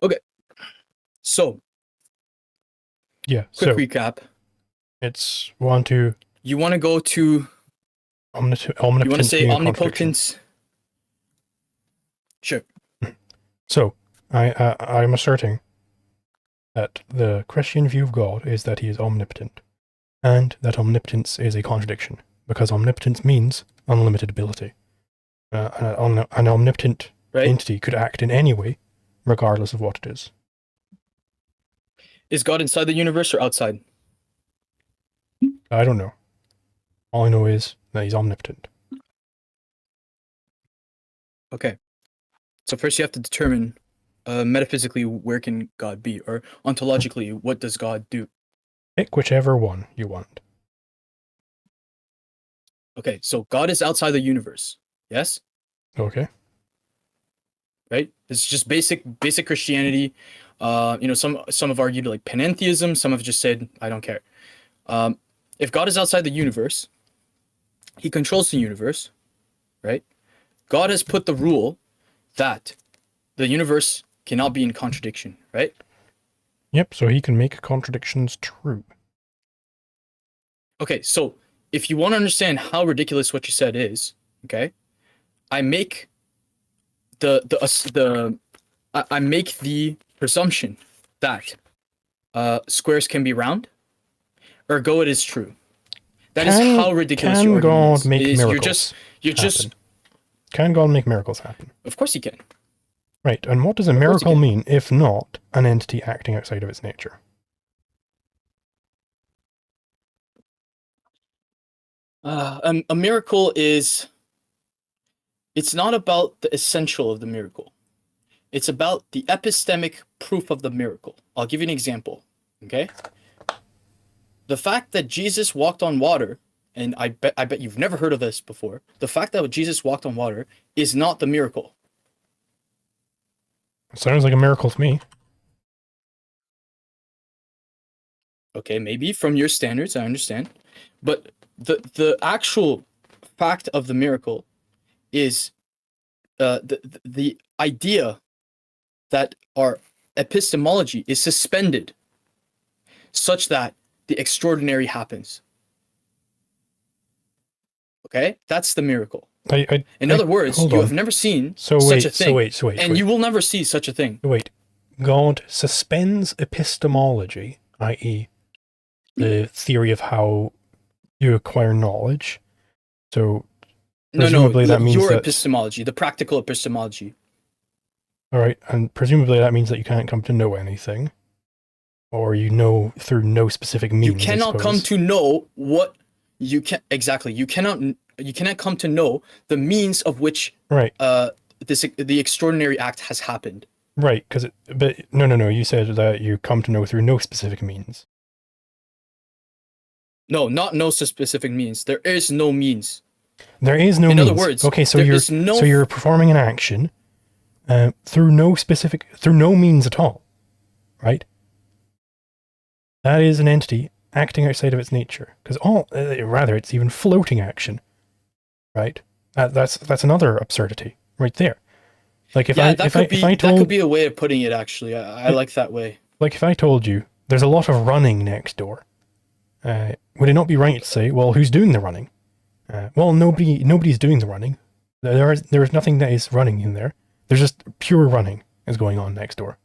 Okay. So, Yeah. quick So recap. it's one to You want to go to omnipotence. you want to say being a contradiction. omnipotence. Sure. So I'm asserting that the Christian view of God is that he is omnipotent, and that omnipotence is a contradiction, because omnipotence means unlimited ability. An omnipotent entity could act in any way, regardless of what it is. Is God inside the universe or outside? I don't know. All I know is that he's omnipotent. Okay. So first you have to determine metaphysically where can God be, or ontologically what does God do? Pick whichever one you want. Okay, so God is outside the universe. Yes? Okay. Right? It's just basic Christianity. Some have argued like panentheism, some have just said I don't care. If God is outside the universe, he controls the universe, right? God has put the rule that the universe cannot be in contradiction, right? Yep, so he can make contradictions true. Okay, so if you want to understand how ridiculous what you said is, okay, I make I make the presumption that squares can be round, ergo it is true. That is how ridiculous your argument is. Can God make miracles You're just. Can God make miracles happen? Of course he can. Right, and what does a miracle mean if not an entity acting outside of its nature? A miracle is. It's not about the essential of the miracle. It's about the epistemic proof of the miracle. I'll give you an example. Okay. The fact that Jesus walked on water, and I bet you've never heard of this before. The fact that Jesus walked on water is not the miracle. Sounds like a miracle to me. Okay, maybe from your standards, I understand. But the actual fact of the miracle is the idea that our epistemology is suspended such that the extraordinary happens. Okay? That's the miracle. In other words, you have never seen such a thing. And you will never see such a thing. Wait. God suspends epistemology, i.e. the theory of how you acquire knowledge. So presumably that means your that, epistemology, the practical epistemology. All right, and presumably that means that you can't come to know anything. Or you know through no specific means. You cannot come to know what you can exactly. You cannot come to know the means of which the extraordinary act has happened. Right, but no. You said that you come to know through no specific means. No, not no specific means. There is no means. There is no means. In other words, okay, so you're performing an action through no means at all, right? That is an entity acting outside of its nature, because rather it's even floating action, right? That's another absurdity right there. Like that could be a way of putting it. Actually, I like that way. Like if I told you there's a lot of running next door, would it not be right to say, well, who's doing the running? Well, nobody's doing the running. There is nothing that is running in there. There's just pure running is going on next door.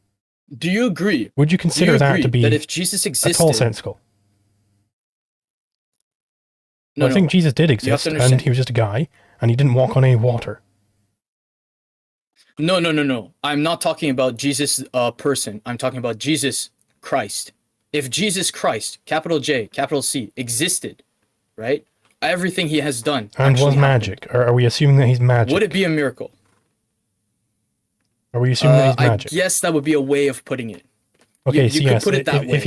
Do you agree? Would you consider that to be that if Jesus existed, at all sensical? No, I think Jesus did exist, and he was just a guy, and he didn't walk on any water. No. I'm not talking about Jesus person. I'm talking about Jesus Christ. If Jesus Christ, capital J, capital C, existed, right? Everything he has done and was magic. Are we assuming that he's magic? Would it be a miracle? Are we assuming that he's magic? Yes, that would be a way of putting it. Okay, you could put it that way.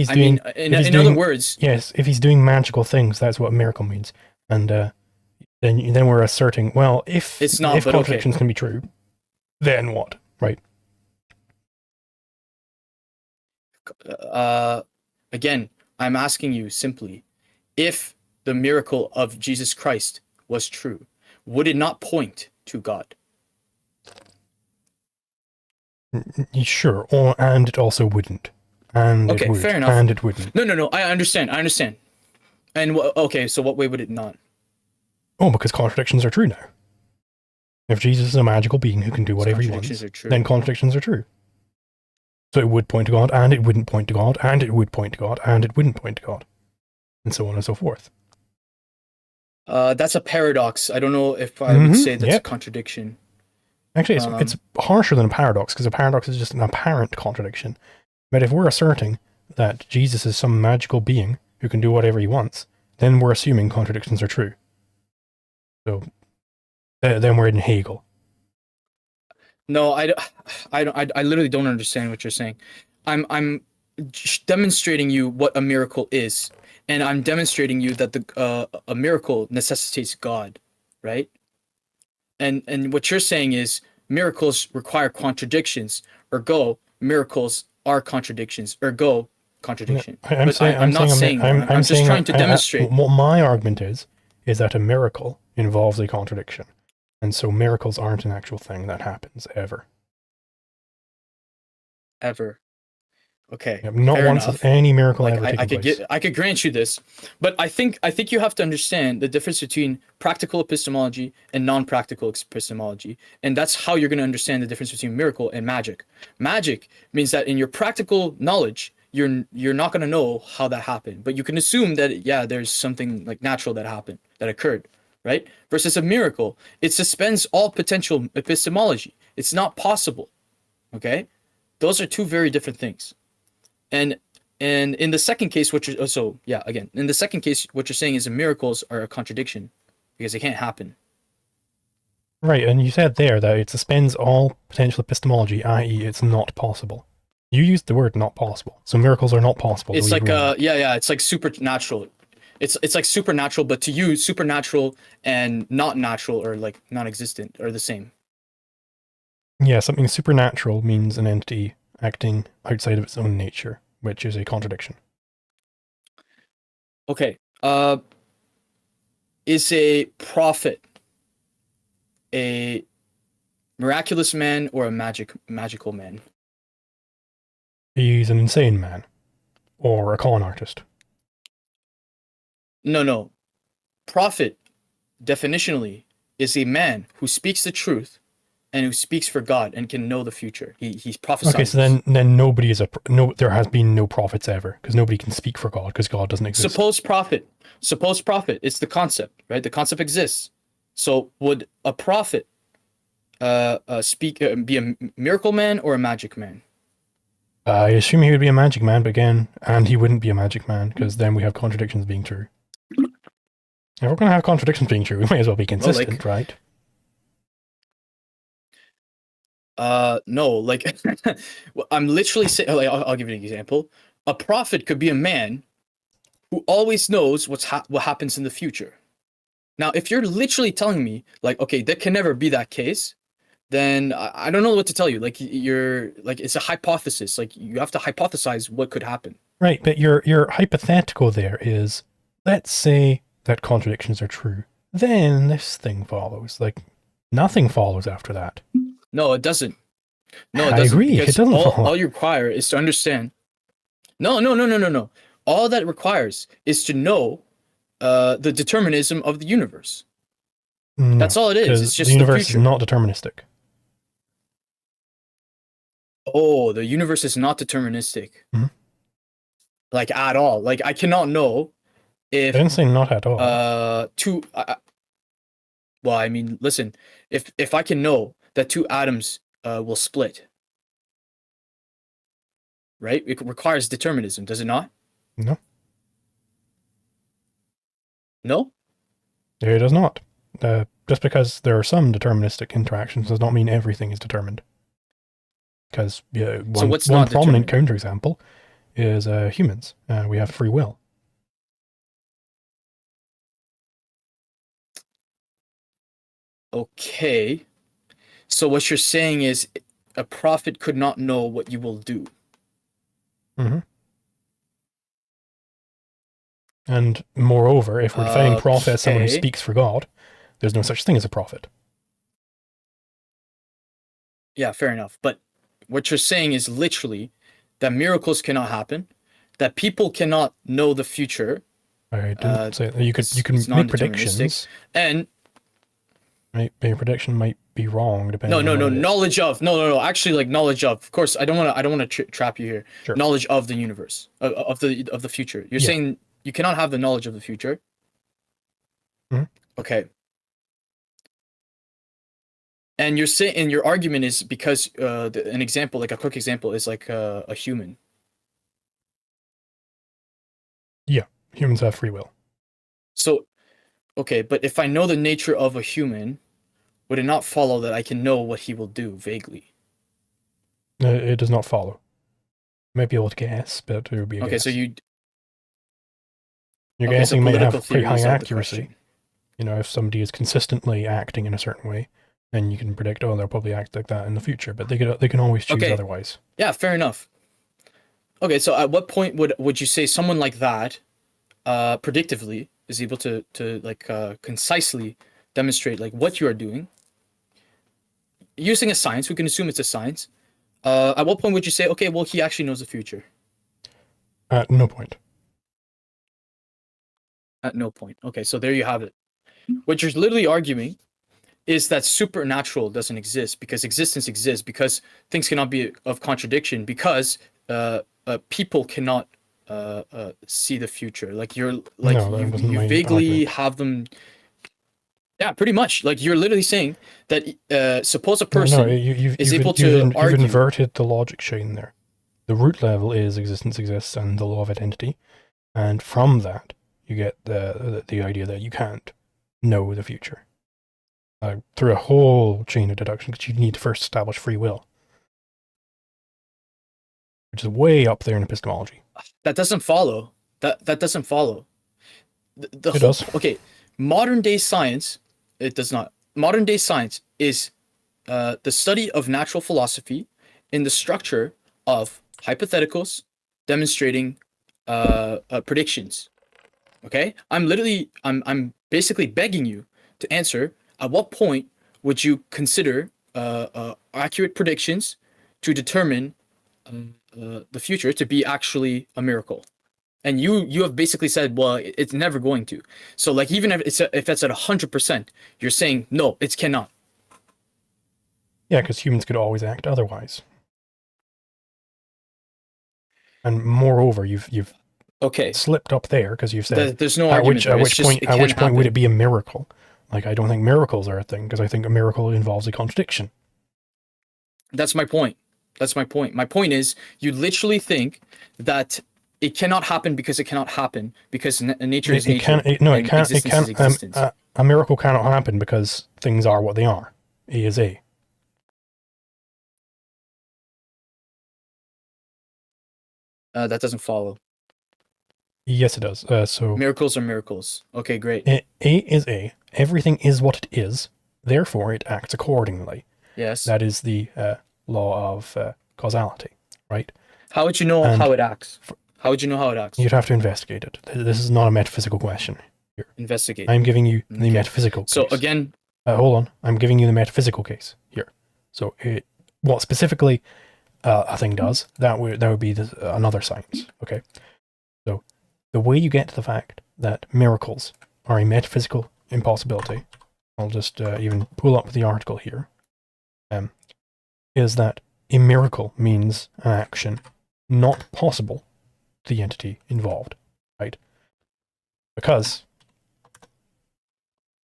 In other words, yes, if he's doing magical things, that's what miracle means. And then we're asserting, well, if contradictions can be true, then what? Right? Again, I'm asking you simply, if the miracle of Jesus Christ was true, would it not point to God? Sure, and it also wouldn't. And okay, it would, fair enough. And it wouldn't. No, I understand. And okay, so what way would it not? Oh, because contradictions are true now. If Jesus is a magical being who can do whatever he wants, then contradictions are true. So it would point to God, and it wouldn't point to God, and it would point to God, and it wouldn't point to God, and so on and so forth. That's a paradox. I don't know if I would say that's a contradiction. Actually, it's harsher than a paradox, because a paradox is just an apparent contradiction. But if we're asserting that Jesus is some magical being who can do whatever he wants, then we're assuming contradictions are true. So then we're in Hegel. No, I literally don't understand what you're saying. I'm demonstrating you what a miracle is, and I'm demonstrating you that a miracle necessitates God, right? And what you're saying is miracles require contradictions, ergo miracles are contradictions, ergo contradiction. I'm just trying to demonstrate. What my argument is that a miracle involves a contradiction. And so miracles aren't an actual thing that happens ever. Ever. Okay, Yep, not fair once has enough. any miracle Like ever taken place. I could grant you this, but I think you have to understand the difference between practical epistemology and non-practical epistemology, and that's how you're going to understand the difference between miracle and magic. Magic means that in your practical knowledge, you're not going to know how that happened, but you can assume that yeah, there's something like natural that happened, that occurred, right? Versus a miracle, it suspends all potential epistemology. It's not possible. Okay, those are two very different things. And in the second case, what you're so yeah, again, in the second case, what you're saying is the miracles are a contradiction because they can't happen. Right, and you said there that it suspends all potential epistemology, i.e., it's not possible. You used the word not possible, so miracles are not possible. It's like yeah, it's like supernatural. It's like supernatural, but to you, supernatural and not natural or like non-existent are the same. Yeah, something supernatural means an entity acting outside of its own nature, which is a contradiction. Okay. Is a prophet a miraculous man or a magical man? He's an insane man, or a con artist. No. Prophet, definitionally, is a man who speaks the truth and who speaks for God and can know the future. He's prophesies. Okay, so then nobody is there has been no prophets ever, because nobody can speak for God, because God doesn't exist. Suppose prophet, it's the concept, right? The concept exists. So would a prophet be a miracle man or a magic man? I assume he would be a magic man, but again, and he wouldn't be a magic man, because then we have contradictions being true. If we're going to have contradictions being true, we might as well be consistent, right? No, like I'm literally saying, like, I'll give you an example. A prophet could be a man who always knows what happens in the future. Now, if you're literally telling me, like, okay, that can never be that case, then I don't know what to tell you. Like, you're like, it's a hypothesis. Like, you have to hypothesize what could happen. Right, but your hypothetical there is, let's say that contradictions are true. Then this thing follows. Like, nothing follows after that. No, it doesn't. No, it I doesn't. agree. It doesn't follow. All you require is to understand. No. All that requires is to know the determinism of the universe. No, that's all it is. It's just the universe is not deterministic. Oh, the universe is not deterministic. Mm-hmm. Like at all. Like I cannot know if I didn't say not at all. Well, I mean, listen. If I can know that two atoms will split, right? It requires determinism, does it not? No. No? It does not. Just because there are some deterministic interactions does not mean everything is determined. Because one prominent counterexample is humans. We have free will. Okay. So what you're saying is a prophet could not know what you will do. Mm-hmm. And moreover, if we're defining prophet as someone who speaks for God, there's no such thing as a prophet. Yeah, fair enough. But what you're saying is literally that miracles cannot happen, that people cannot know the future. I didn't say that. You can make predictions. And right, but your prediction might be wrong depending on knowledge of. No. Actually, like knowledge of. Of course, I don't want to trap you here. Sure. Knowledge of the universe, of the future. You're saying you cannot have the knowledge of the future. Mm-hmm. Okay. And you're saying, and your argument is because an example, like a quick example, is like a human. Yeah, humans have free will. So, okay, but if I know the nature of a human, would it not follow that I can know what he will do vaguely? It does not follow. You might be able to guess, but it would be a guess. So your guessing might have pretty high accuracy. You know, if somebody is consistently acting in a certain way, then you can predict, oh, they'll probably act like that in the future. But they can always choose otherwise. Yeah, fair enough. Okay, so at what point would you say someone like that, predictively, is able to like concisely demonstrate like what you are doing using a science, we can assume it's a science. At what point would you say, okay, well, he actually knows the future? At no point. At no point. Okay, so there you have it. What you're literally arguing is that supernatural doesn't exist because existence exists, because things cannot be of contradiction, because people cannot see the future. Like you're like No, that wasn't you my vaguely argument. have them. Yeah, pretty much. Like you're literally saying that suppose a No, person you've, is you've, able you've, to you've argue. inverted the logic chain there. The root level is existence exists and the law of identity, and from that you get the idea that you can't know the future through a whole chain of deduction, because you need to first establish free will, which is way up there in epistemology. That doesn't follow. That doesn't follow. The It whole does. okay. Modern day science, it does not. Modern day science is the study of natural philosophy in the structure of hypotheticals demonstrating predictions. Okay, I'm basically begging you to answer. At what point would you consider accurate predictions to determine the future to be actually a miracle? And you have basically said, well, it's never going to. So like even if it's at 100%, you're saying no, it cannot. Yeah, because humans could always act otherwise. And moreover, you've Okay, slipped up there because you've said there's no at argument which there. at It's which just point it at can which point would happen. it be a miracle? Like, I don't think miracles are a thing, because I think a miracle involves a contradiction. That's my point. That's my point. My point is, you literally think that it cannot happen because it cannot happen because nature is It nature. can't. No, it and can't. It existence is can't. existence. A miracle cannot happen because things are what they are. A is A. That doesn't follow. Yes, it does. So Miracles are miracles. Okay, great. A is A. Everything is what it is. Therefore, it acts accordingly. Yes. That is the law of causality, right? How would you know And how it acts? How would you know how it acts? You'd have to investigate it. This is not a metaphysical question here. Investigate. I'm giving you the Okay. metaphysical case. So again, Hold on. I'm giving you the metaphysical case here. So what specifically a thing does, that would be another science. Okay. So the way you get to the fact that miracles are a metaphysical impossibility, I'll just even pull up the article here, is that a miracle means an action not possible to the entity involved, right? Because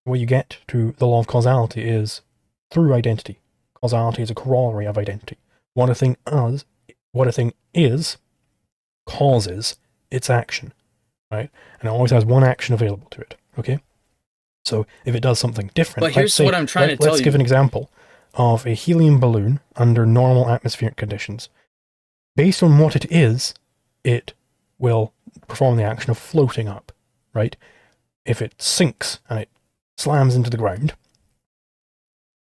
the way you get to the law of causality is through identity. Causality is a corollary of identity. What a thing is causes its action, right? And it always has one action available to it, okay? So if it does something different, but here's what I'm trying to tell you. Let's give an example of a helium balloon under normal atmospheric conditions. Based on what it is, it will perform the action of floating up, right? If it sinks and it slams into the ground,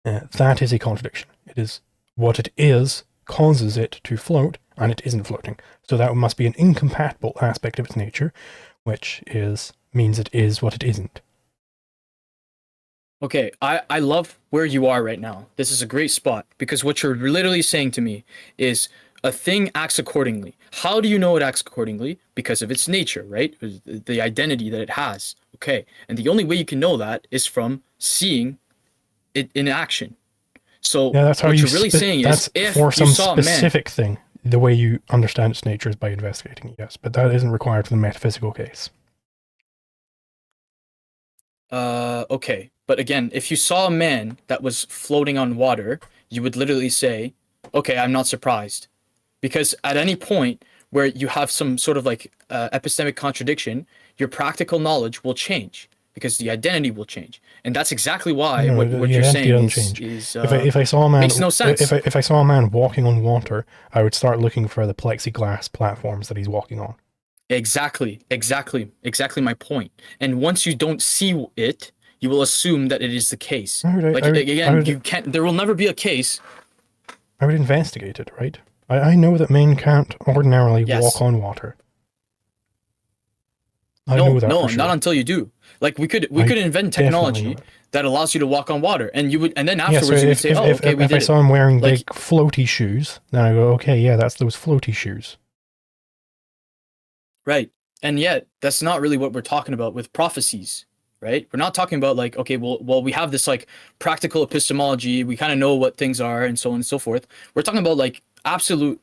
that is a contradiction. It is what it is causes it to float, and it isn't floating. So that must be an incompatible aspect of its nature, which means it is what it isn't. Okay, I love where you are right now. This is a great spot because what you're literally saying to me is a thing acts accordingly. How do you know it acts accordingly? Because of its nature, right? The identity that it has. Okay, and the only way you can know that is from seeing it in action. So Yeah, that's how what you you're really saying that's is if for you some saw a man, specific thing. The way you understand its nature is by investigating it, yes, but that isn't required for the metaphysical case. okay, but again, if you saw a man that was floating on water, you would literally say, okay, I'm not surprised. Because at any point where you have some sort of like epistemic contradiction, your practical knowledge will change because the identity will change, and that's exactly why No, what the you're identity saying doesn't change. is If I saw a man, makes no sense. If I saw a man walking on water, I would start looking for the plexiglass platforms that he's walking on. Exactly my point. And once you don't see it, you will assume that it is the case. You can't. There will never be a case. I would investigate it, right? I know that men can't ordinarily Yes. walk on water. I know that No, for sure. not until you do. Like we could I invent definitely know technology it. that allows you to walk on water, and you would, and then Yeah, so afterwards you would say, "Oh, okay, we if I did it." saw him wearing Like, big floaty shoes, then I go, okay, yeah, that's those floaty shoes. right. And yet, that's not really what we're talking about with prophecies, right? We're not talking about like, okay, well, we have this like practical epistemology. We kind of know what things are, and so on and so forth. We're talking about like absolute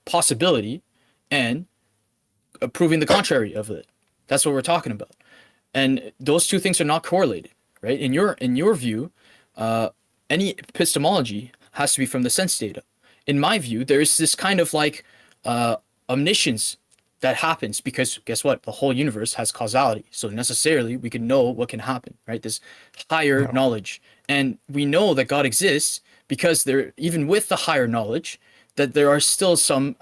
possibility and proving the contrary of it. That's what we're talking about. And those two things are not correlated, right? In your view, any epistemology has to be from the sense data. In my view, there is this kind of like omniscience that happens because guess what? The whole universe has causality, so necessarily we can know what can happen, right? This higher No. knowledge, and we know that God exists because there, even with the higher knowledge, that there are still some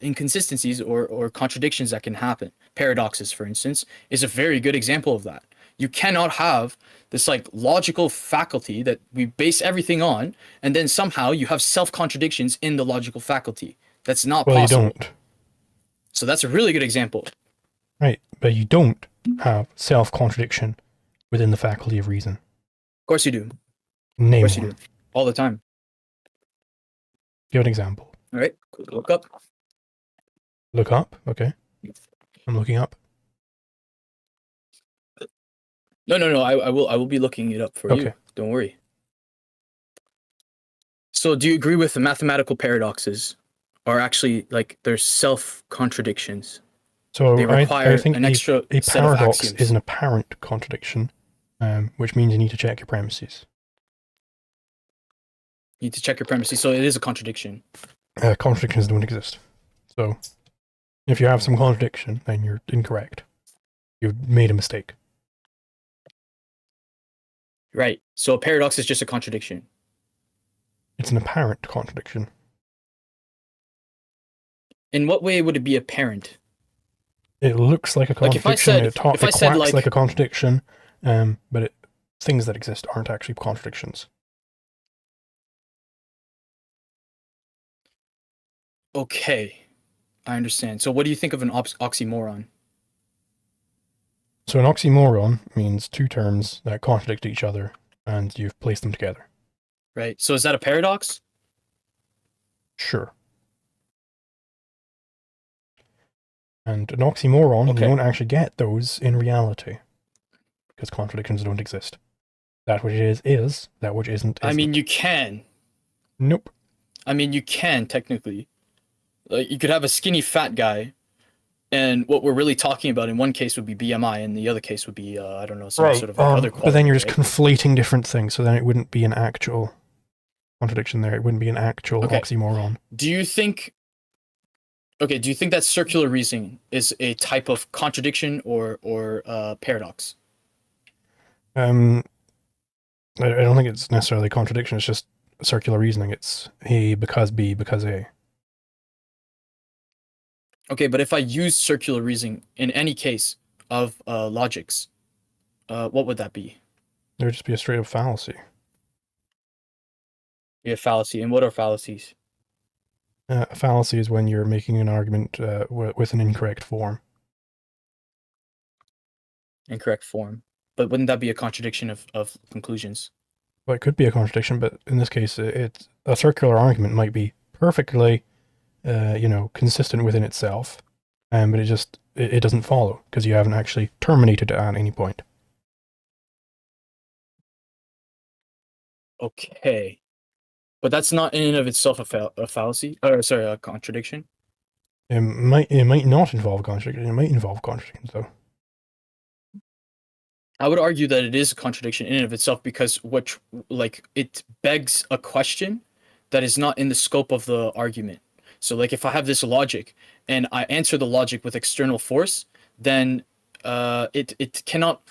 inconsistencies or contradictions that can happen. Paradoxes, for instance, is a very good example of that. You cannot have this like logical faculty that we base everything on, and then somehow you have self contradictions in the logical faculty. That's not Well, you possible. don't. So that's a really good example. Right, but you don't have self-contradiction within the faculty of reason. Of course you do. Of Name course you one. do. All the time. Give an example. All right. Look up. Look up. Okay. I'm looking up. No. I will be looking it up for you. Okay. Don't worry. So do you agree with the mathematical paradoxes are actually like they're self contradictions? So They require I think an extra a set of paradox axioms. is an apparent contradiction, which means you need to check your premises. You need to check your premises. So it is a contradiction. Contradictions don't exist. So if you have some contradiction, then you're incorrect. You've made a mistake. Right. So a paradox is just a contradiction. It's an apparent contradiction. In what way would it be apparent? It looks like a Like if I contradiction. said, it if I said quacks like a contradiction, but things that exist aren't actually contradictions. okay, I understand. So what do you think of an oxymoron? So an oxymoron means two terms that contradict each other, and you've placed them together. Right. So is that a paradox? Sure. And an oxymoron, Okay. you don't actually get those in reality, because contradictions don't exist. That which is, that which isn't. I mean, you can. Nope. I mean, you can technically. Like, you could have a skinny fat guy, and what we're really talking about in one case would be BMI, and the other case would be I don't know, some sort of like other quality. But then you're just right? conflating different things, so then it wouldn't be an actual contradiction there. It wouldn't be an actual Okay. oxymoron. Do you think? Okay. Do you think that circular reasoning is a type of contradiction or paradox? I don't think it's necessarily a contradiction. It's just circular reasoning. It's A because B because A. Okay, but if I use circular reasoning in any case of logics, what would that be? There would just be a straight up fallacy. Be a fallacy. And what are fallacies? A fallacy is when you're making an argument with an incorrect form. Incorrect form. But wouldn't that be a contradiction of conclusions? Well, it could be a contradiction, but in this case, it's a circular argument might be perfectly, consistent within itself, but it doesn't follow because you haven't actually terminated it at any point. Okay. But that's not in and of itself a fallacy. Or sorry, a contradiction. It might not involve contradiction. It might involve contradictions though. I would argue that it is a contradiction in and of itself because it begs a question that is not in the scope of the argument. So like if I have this logic and I answer the logic with external force, then it cannot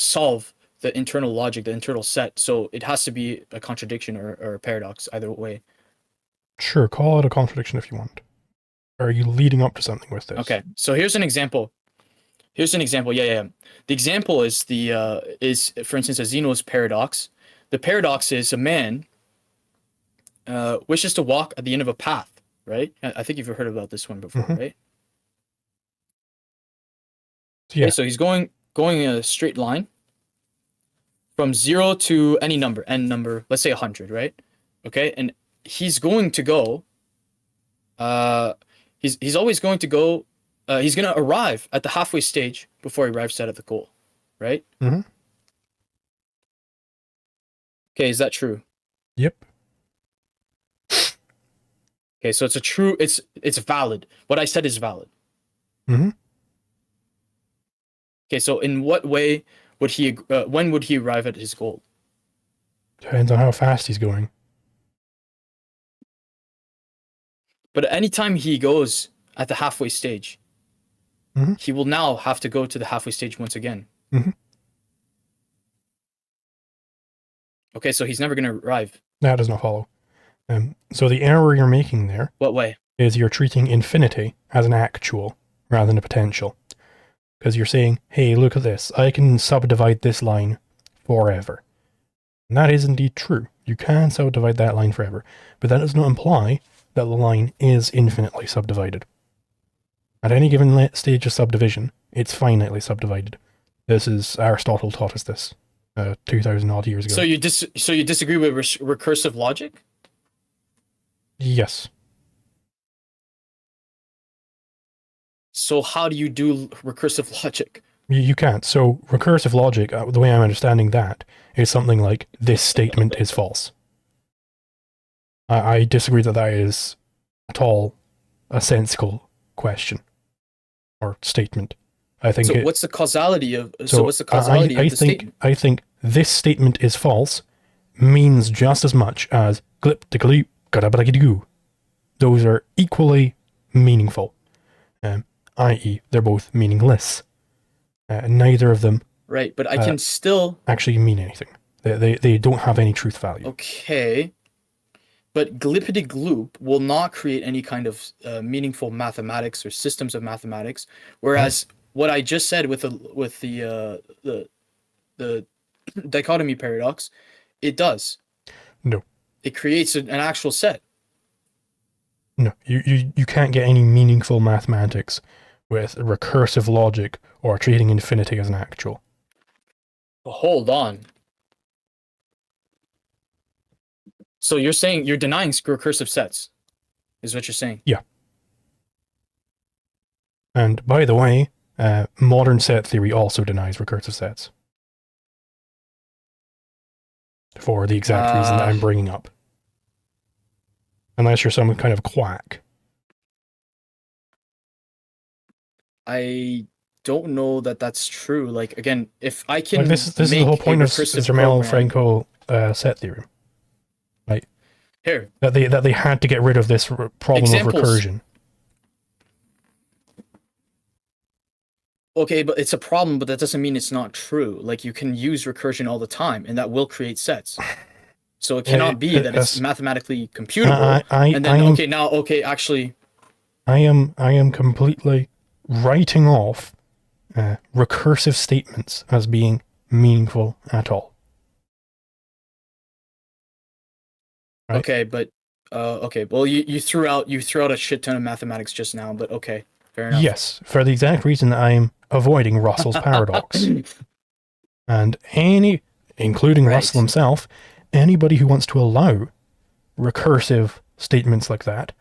solve the internal logic, the internal set. So it has to be a contradiction or a paradox either way. Sure, call it a contradiction if you want. Or are you leading up to something with this? Okay, so here's an example. Yeah. The example is for instance a Zeno's paradox. The paradox is a man wishes to walk at the end of a path, right? I think you've heard about this one before, Mhm. right? Yeah. Okay, so he's going in a straight line from 0 to any number, n number, let's say 100, right? Okay, and he's going to go. He's always going to go. He's gonna arrive at the halfway stage before he arrives at the goal, right? Mm-hmm. Okay, is that true? Yep. Okay, so it's a true. It's valid. What I said is valid. Mm-hmm. Okay, so in what way would he? When would he arrive at his goal? Depends on how fast he's going. But anytime he goes at the halfway stage, Mhm. he will now have to go to the halfway stage once again. Mhm. Okay, so he's never going to arrive. That does not follow. So the error you're making there What way? is you're treating infinity as an actual rather than a potential. Because you're saying, hey, look at this. I can subdivide this line forever. And that is indeed true. You can subdivide that line forever. But that does not imply that the line is infinitely subdivided. At any given stage of subdivision, it's finitely subdivided. This is Aristotle taught us this 2,000 odd years ago. So you disagree with recursive logic? Yes. So how do you do recursive logic? You can't. So recursive logic, the way I'm understanding that, is something like, this statement is false. I disagree that that is at all a sensical question or statement. I think So what's the causality of of the statement? I think this statement is false means just as much as glip de glip gadabadagidoo. Those are equally meaningful, i.e. they're both meaningless. Neither of them Right, but I can still actually mean anything. They don't have any truth value. Okay. But glippity gloop will not create any kind of meaningful mathematics or systems of mathematics, whereas what I just said with the dichotomy paradox, it does. No. It creates an actual set. No, you can't get any meaningful mathematics with recursive logic or treating infinity as an actual. Hold on. So you're saying you're denying recursive sets, is what you're saying? Yeah. And by the way, modern set theory also denies recursive sets. For the exact reason that I'm bringing up. Unless you're some kind of quack. I don't know that that's true. Like, again, if I can Like this is the whole point of Zermelo-Franco set theorem. Right? Here. That they had to get rid of this problem of recursion. Okay, but it's a problem, but that doesn't mean it's not true. Like, you can use recursion all the time, and that will create sets. So it cannot be that it's mathematically computable. Actually, I am completely writing off recursive statements as being meaningful at all. Right? Okay, but okay. Well, you threw out a shit ton of mathematics just now, but okay, fair enough. Yes, for the exact reason that I'm avoiding Russell's paradox. And including Russell himself, anybody who wants to allow recursive statements like that,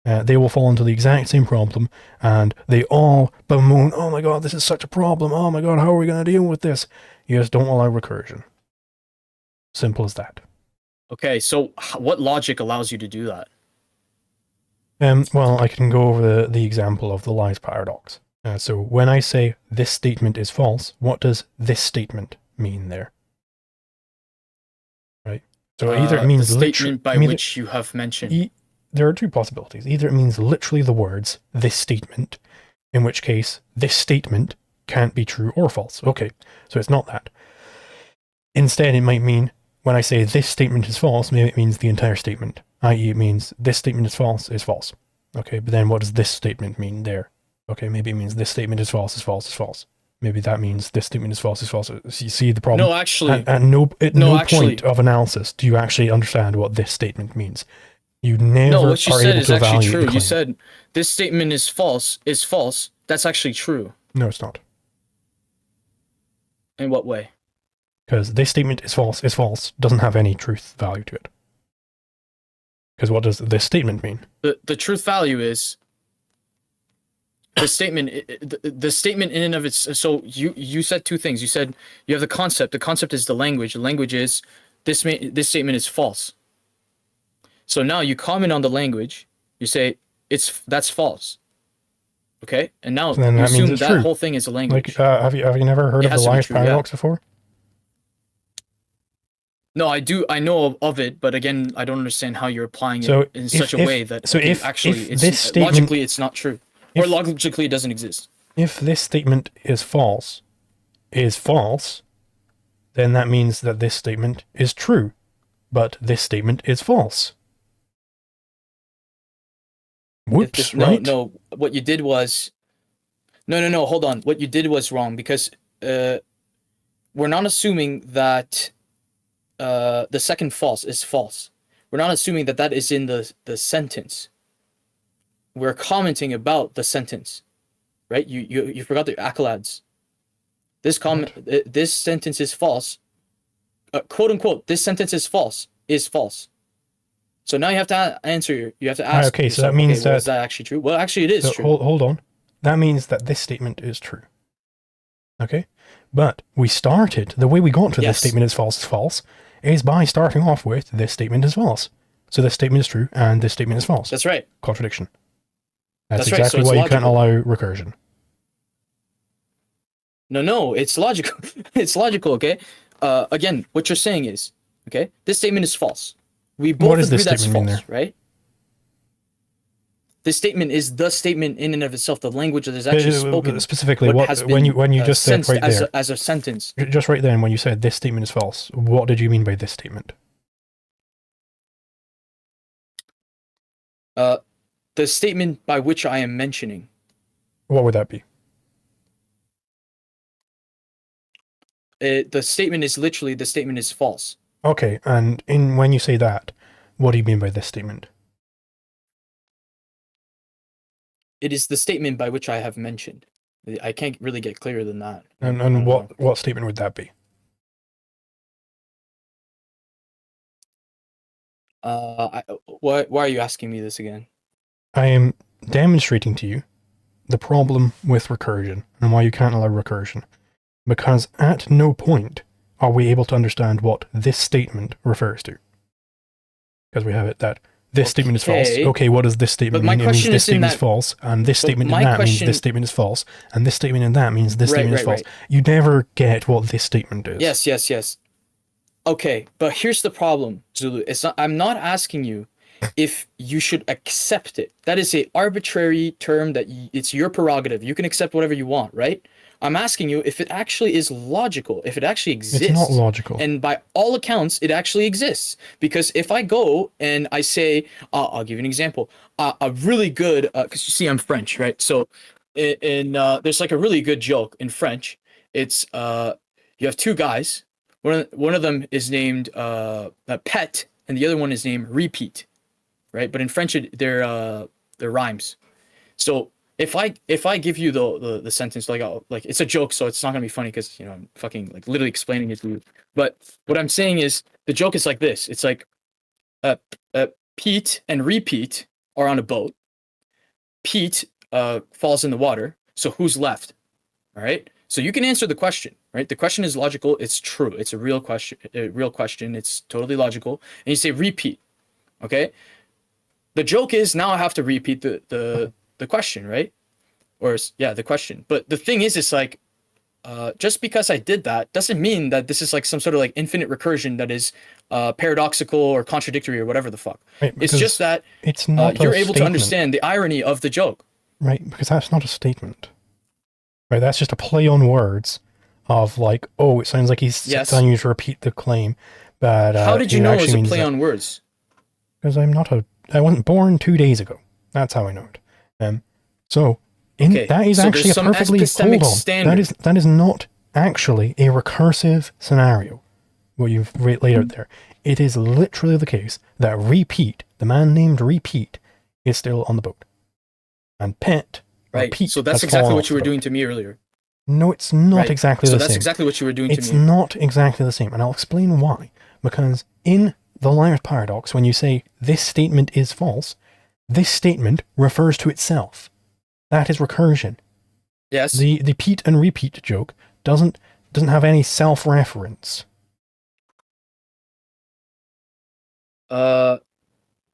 they will fall into the exact same problem, and they all bemoan, oh my god, this is such a problem, oh my god, how are we going to deal with this? You just don't allow recursion. Simple as that. Okay, so what logic allows you to do that? Well, I can go over the example of the lies paradox. So when I say this statement is false, what does this statement mean there? Right? So either it means the statement by which you have mentioned. There are two possibilities. Either it means literally the words, this statement, in which case this statement can't be true or false. Okay, so it's not that. Instead, it might mean, when I say this statement is false, maybe it means the entire statement. I.e. it means this statement is false. Okay, but then what does this statement mean there? Okay, maybe it means this statement is false. Maybe that means this statement is false. So you see the problem? No, actually. At no point of analysis do you actually understand what this statement means. You never what you are said able is to actually evaluate true. the claim. You said this statement is false. That's actually true. No, it's not. In what way? Because this statement is false, doesn't have any truth value to it. Because what does this statement mean? The truth value is the statement. The statement in and of its. So you said two things. You said you have the concept. The concept is the language. The language is this statement is false. So now you comment on the language. You say that's false. Okay, and now So then you that means assume it's that true. whole thing is a language. Like, have you never heard It of the has to be life true, yeah. paradox before? No, I do. I know of it, but again, I don't understand how you're applying So it in such a way that actually, if this statement, logically it's not true, or if- logically it doesn't exist. if this statement is false, then that means that this statement is true, but this statement is false. Whoops, right? No. What you did was, no. Hold on. What you did was wrong because we're not assuming that the second false is false. We're not assuming that that is in the sentence. We're commenting about the sentence, right? You forgot the accolades. This sentence is false. Quote unquote. This sentence is false. Is false. So now you have to answer. You have to ask. Okay, yourself, so that means well, that is that actually true? Well, actually, it is so true. hold on. That means that this statement is true. Okay, but we started the way we got to this Yes. statement is false is by starting off with this statement is false. So this statement is true and this statement is false. That's right. Contradiction. That's That's right, so exactly it's why you can't logical. allow recursion. No, it's logical. It's logical. Okay. Again, what you're saying is, okay, this statement is false. We both What does agree this that's statement mean false, right? This statement is the statement in and of itself, the language that is actually spoken. Specifically, has when been, you just said sensed right there, as a sentence. just right then when you said this statement is false, what did you mean by this statement? The statement by which I am mentioning. What would that be? The statement is literally the statement is false. Okay, and when you say that, what do you mean by this statement? It is the statement by which I have mentioned. I can't really get clearer than that. I And don't know. what statement would that be? Why are you asking me this again? I am demonstrating to you the problem with recursion and why you can't allow recursion. Because at no point are we able to understand what this statement refers to. Because we have it that this statement is false. Okay. Okay, what does this statement But my mean? It means question this is in statement is that- false, and this but statement in my that means question- this statement is false, and this statement in that means this Right, statement is right, false. You never get what this statement is. Yes. Okay, but here's the problem, Zulu. I'm not asking you if you should accept it. That is a arbitrary term that it's your prerogative. You can accept whatever you want, right? I'm asking you if it actually is logical, if it actually exists. It's not logical. And by all accounts, it actually exists. Because if I go and I say, I'll give you an example, a really good, because you see I'm French, right? So there's like a really good joke in French. It's you have two guys. One of them is named Pet, and the other one is named Repeat, right? But in French, they're rhymes. So if I give you the sentence like it's a joke, so it's not gonna be funny because I'm fucking like literally explaining it to you. But what I'm saying is the joke is like this. It's like Pete and Repeat are on a boat. Pete falls in the water. So who's left? All right. So you can answer the question, right? The question is logical. It's true. It's a real question. It's totally logical. And you say repeat. Okay. The joke is now I have to repeat the question, right? Or the question. But the thing is, it's like just because I did that doesn't mean that this is like some sort of like infinite recursion that is paradoxical or contradictory or whatever the fuck. Right, It's just that it's not you're a able to statement. understand the irony of the joke. Right, because that's not a statement. Right, that's just a play on words of like, oh, it sounds like he's Yes. telling you to repeat the claim, but How did you it know it actually was a means play that- on words? Because I wasn't born 2 days ago. That's how I know it. So Okay, that is so actually there's a some perfectly epistemic hold on. standard. That is not actually a recursive scenario. What you've laid out there. It is literally the case that Repeat, the man named Repeat, is still on the boat, and Pet. or Right. Pete So that's has exactly fallen what off you were the boat. doing to me earlier. No, it's not right? exactly So the that's same. exactly what you were doing to It's me. not exactly the same, and I'll explain why. Because in the liar's paradox, when you say this statement is false, this statement refers to itself. That is recursion. Yes. The Pete and repeat joke doesn't have any self-reference.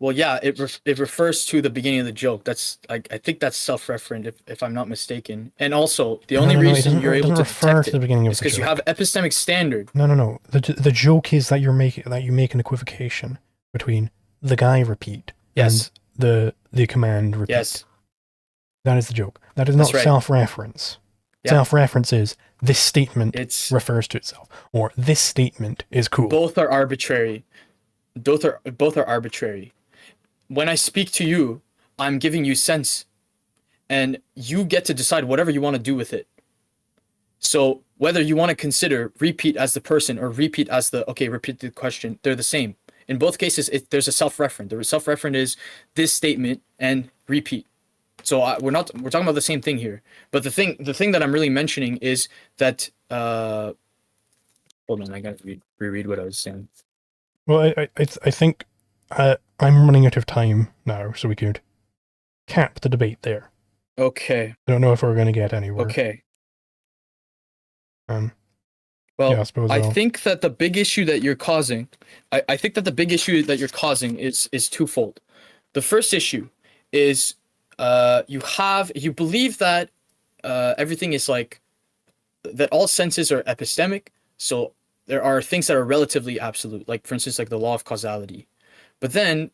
Well, yeah, it refers to the beginning of the joke. That's I think that's self-referent if I'm not mistaken. And also, the only No, reason you're it able doesn't to refer detect to the it beginning of is the because you joke. have epistemic standard. No. The joke is that you make an equivocation between the guy repeat Yes. and the command repeat. Yes. That is the joke. That is That's not right. self-reference. Yeah. Self-reference is this statement It's refers to itself, or this statement is cool. both are arbitrary. Both are arbitrary. When I speak to you, I'm giving you sense, and you get to decide whatever you want to do with it. So whether you want to consider repeat as the person or repeat as the repeat the question, they're the same. In both cases, there's a self-referent. The self-referent is this statement and repeat. So we're talking about the same thing here. But the thing that I'm really mentioning is that hold on, I gotta reread what I was saying. Well, I think I'm running out of time now, so we could cap the debate there. Okay. I don't know if we're going to get anywhere. Okay. Well, Well, I suppose I I'll... think that the big issue that you're causing, I think that the big issue that you're causing is twofold. The first issue is you believe that everything is like that all senses are epistemic, so there are things that are relatively absolute, like for instance like the law of causality. But then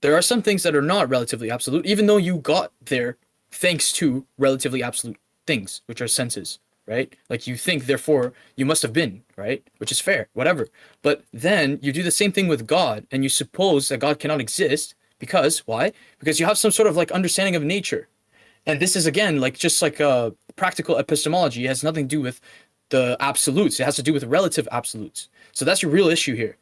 there are some things that are not relatively absolute, even though you got there thanks to relatively absolute things, which are senses, right? Like you think, therefore, you must have been, right? Which is fair, whatever. But then you do the same thing with God, and you suppose that God cannot exist because, why? Because you have some sort of like understanding of nature. And this is again like just like a practical epistemology. It has nothing to do with the absolutes. It has to do with relative absolutes. So that's your real issue here.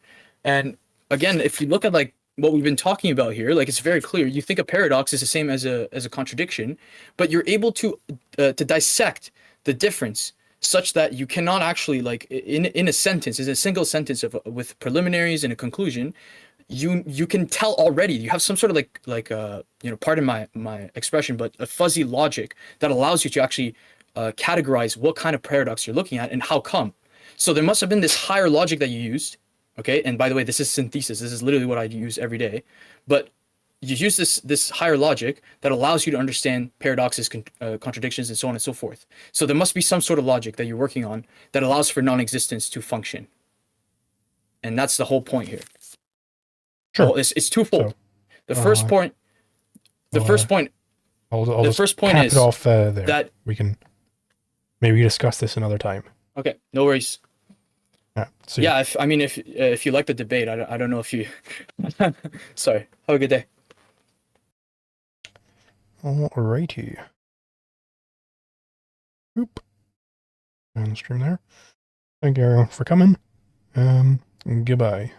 And again, if you look at like what we've been talking about here, like it's very clear. You think a paradox is the same as a contradiction, but you're able to dissect the difference such that you cannot actually like in a sentence, in a single sentence with preliminaries and a conclusion, you can tell already. You have some sort of pardon my expression, but a fuzzy logic that allows you to actually categorize what kind of paradox you're looking at and how come. So there must have been this higher logic that you used. Okay, and by the way, this is synthesis. This is literally what I use every day. But you use this higher logic that allows you to understand paradoxes, contradictions, and so on and so forth. So there must be some sort of logic that you're working on that allows for non-existence to function. And that's the whole point here. Sure. Well, it's twofold. So, The first point. The first point. I'll The just first point cap is it off there. that We can maybe discuss this another time. okay. No worries. Yeah. See. Yeah. If you like the debate, I don't know if you. Sorry. Have a good day. Alrighty. Oop. And stream there. Thank you everyone for coming. Goodbye.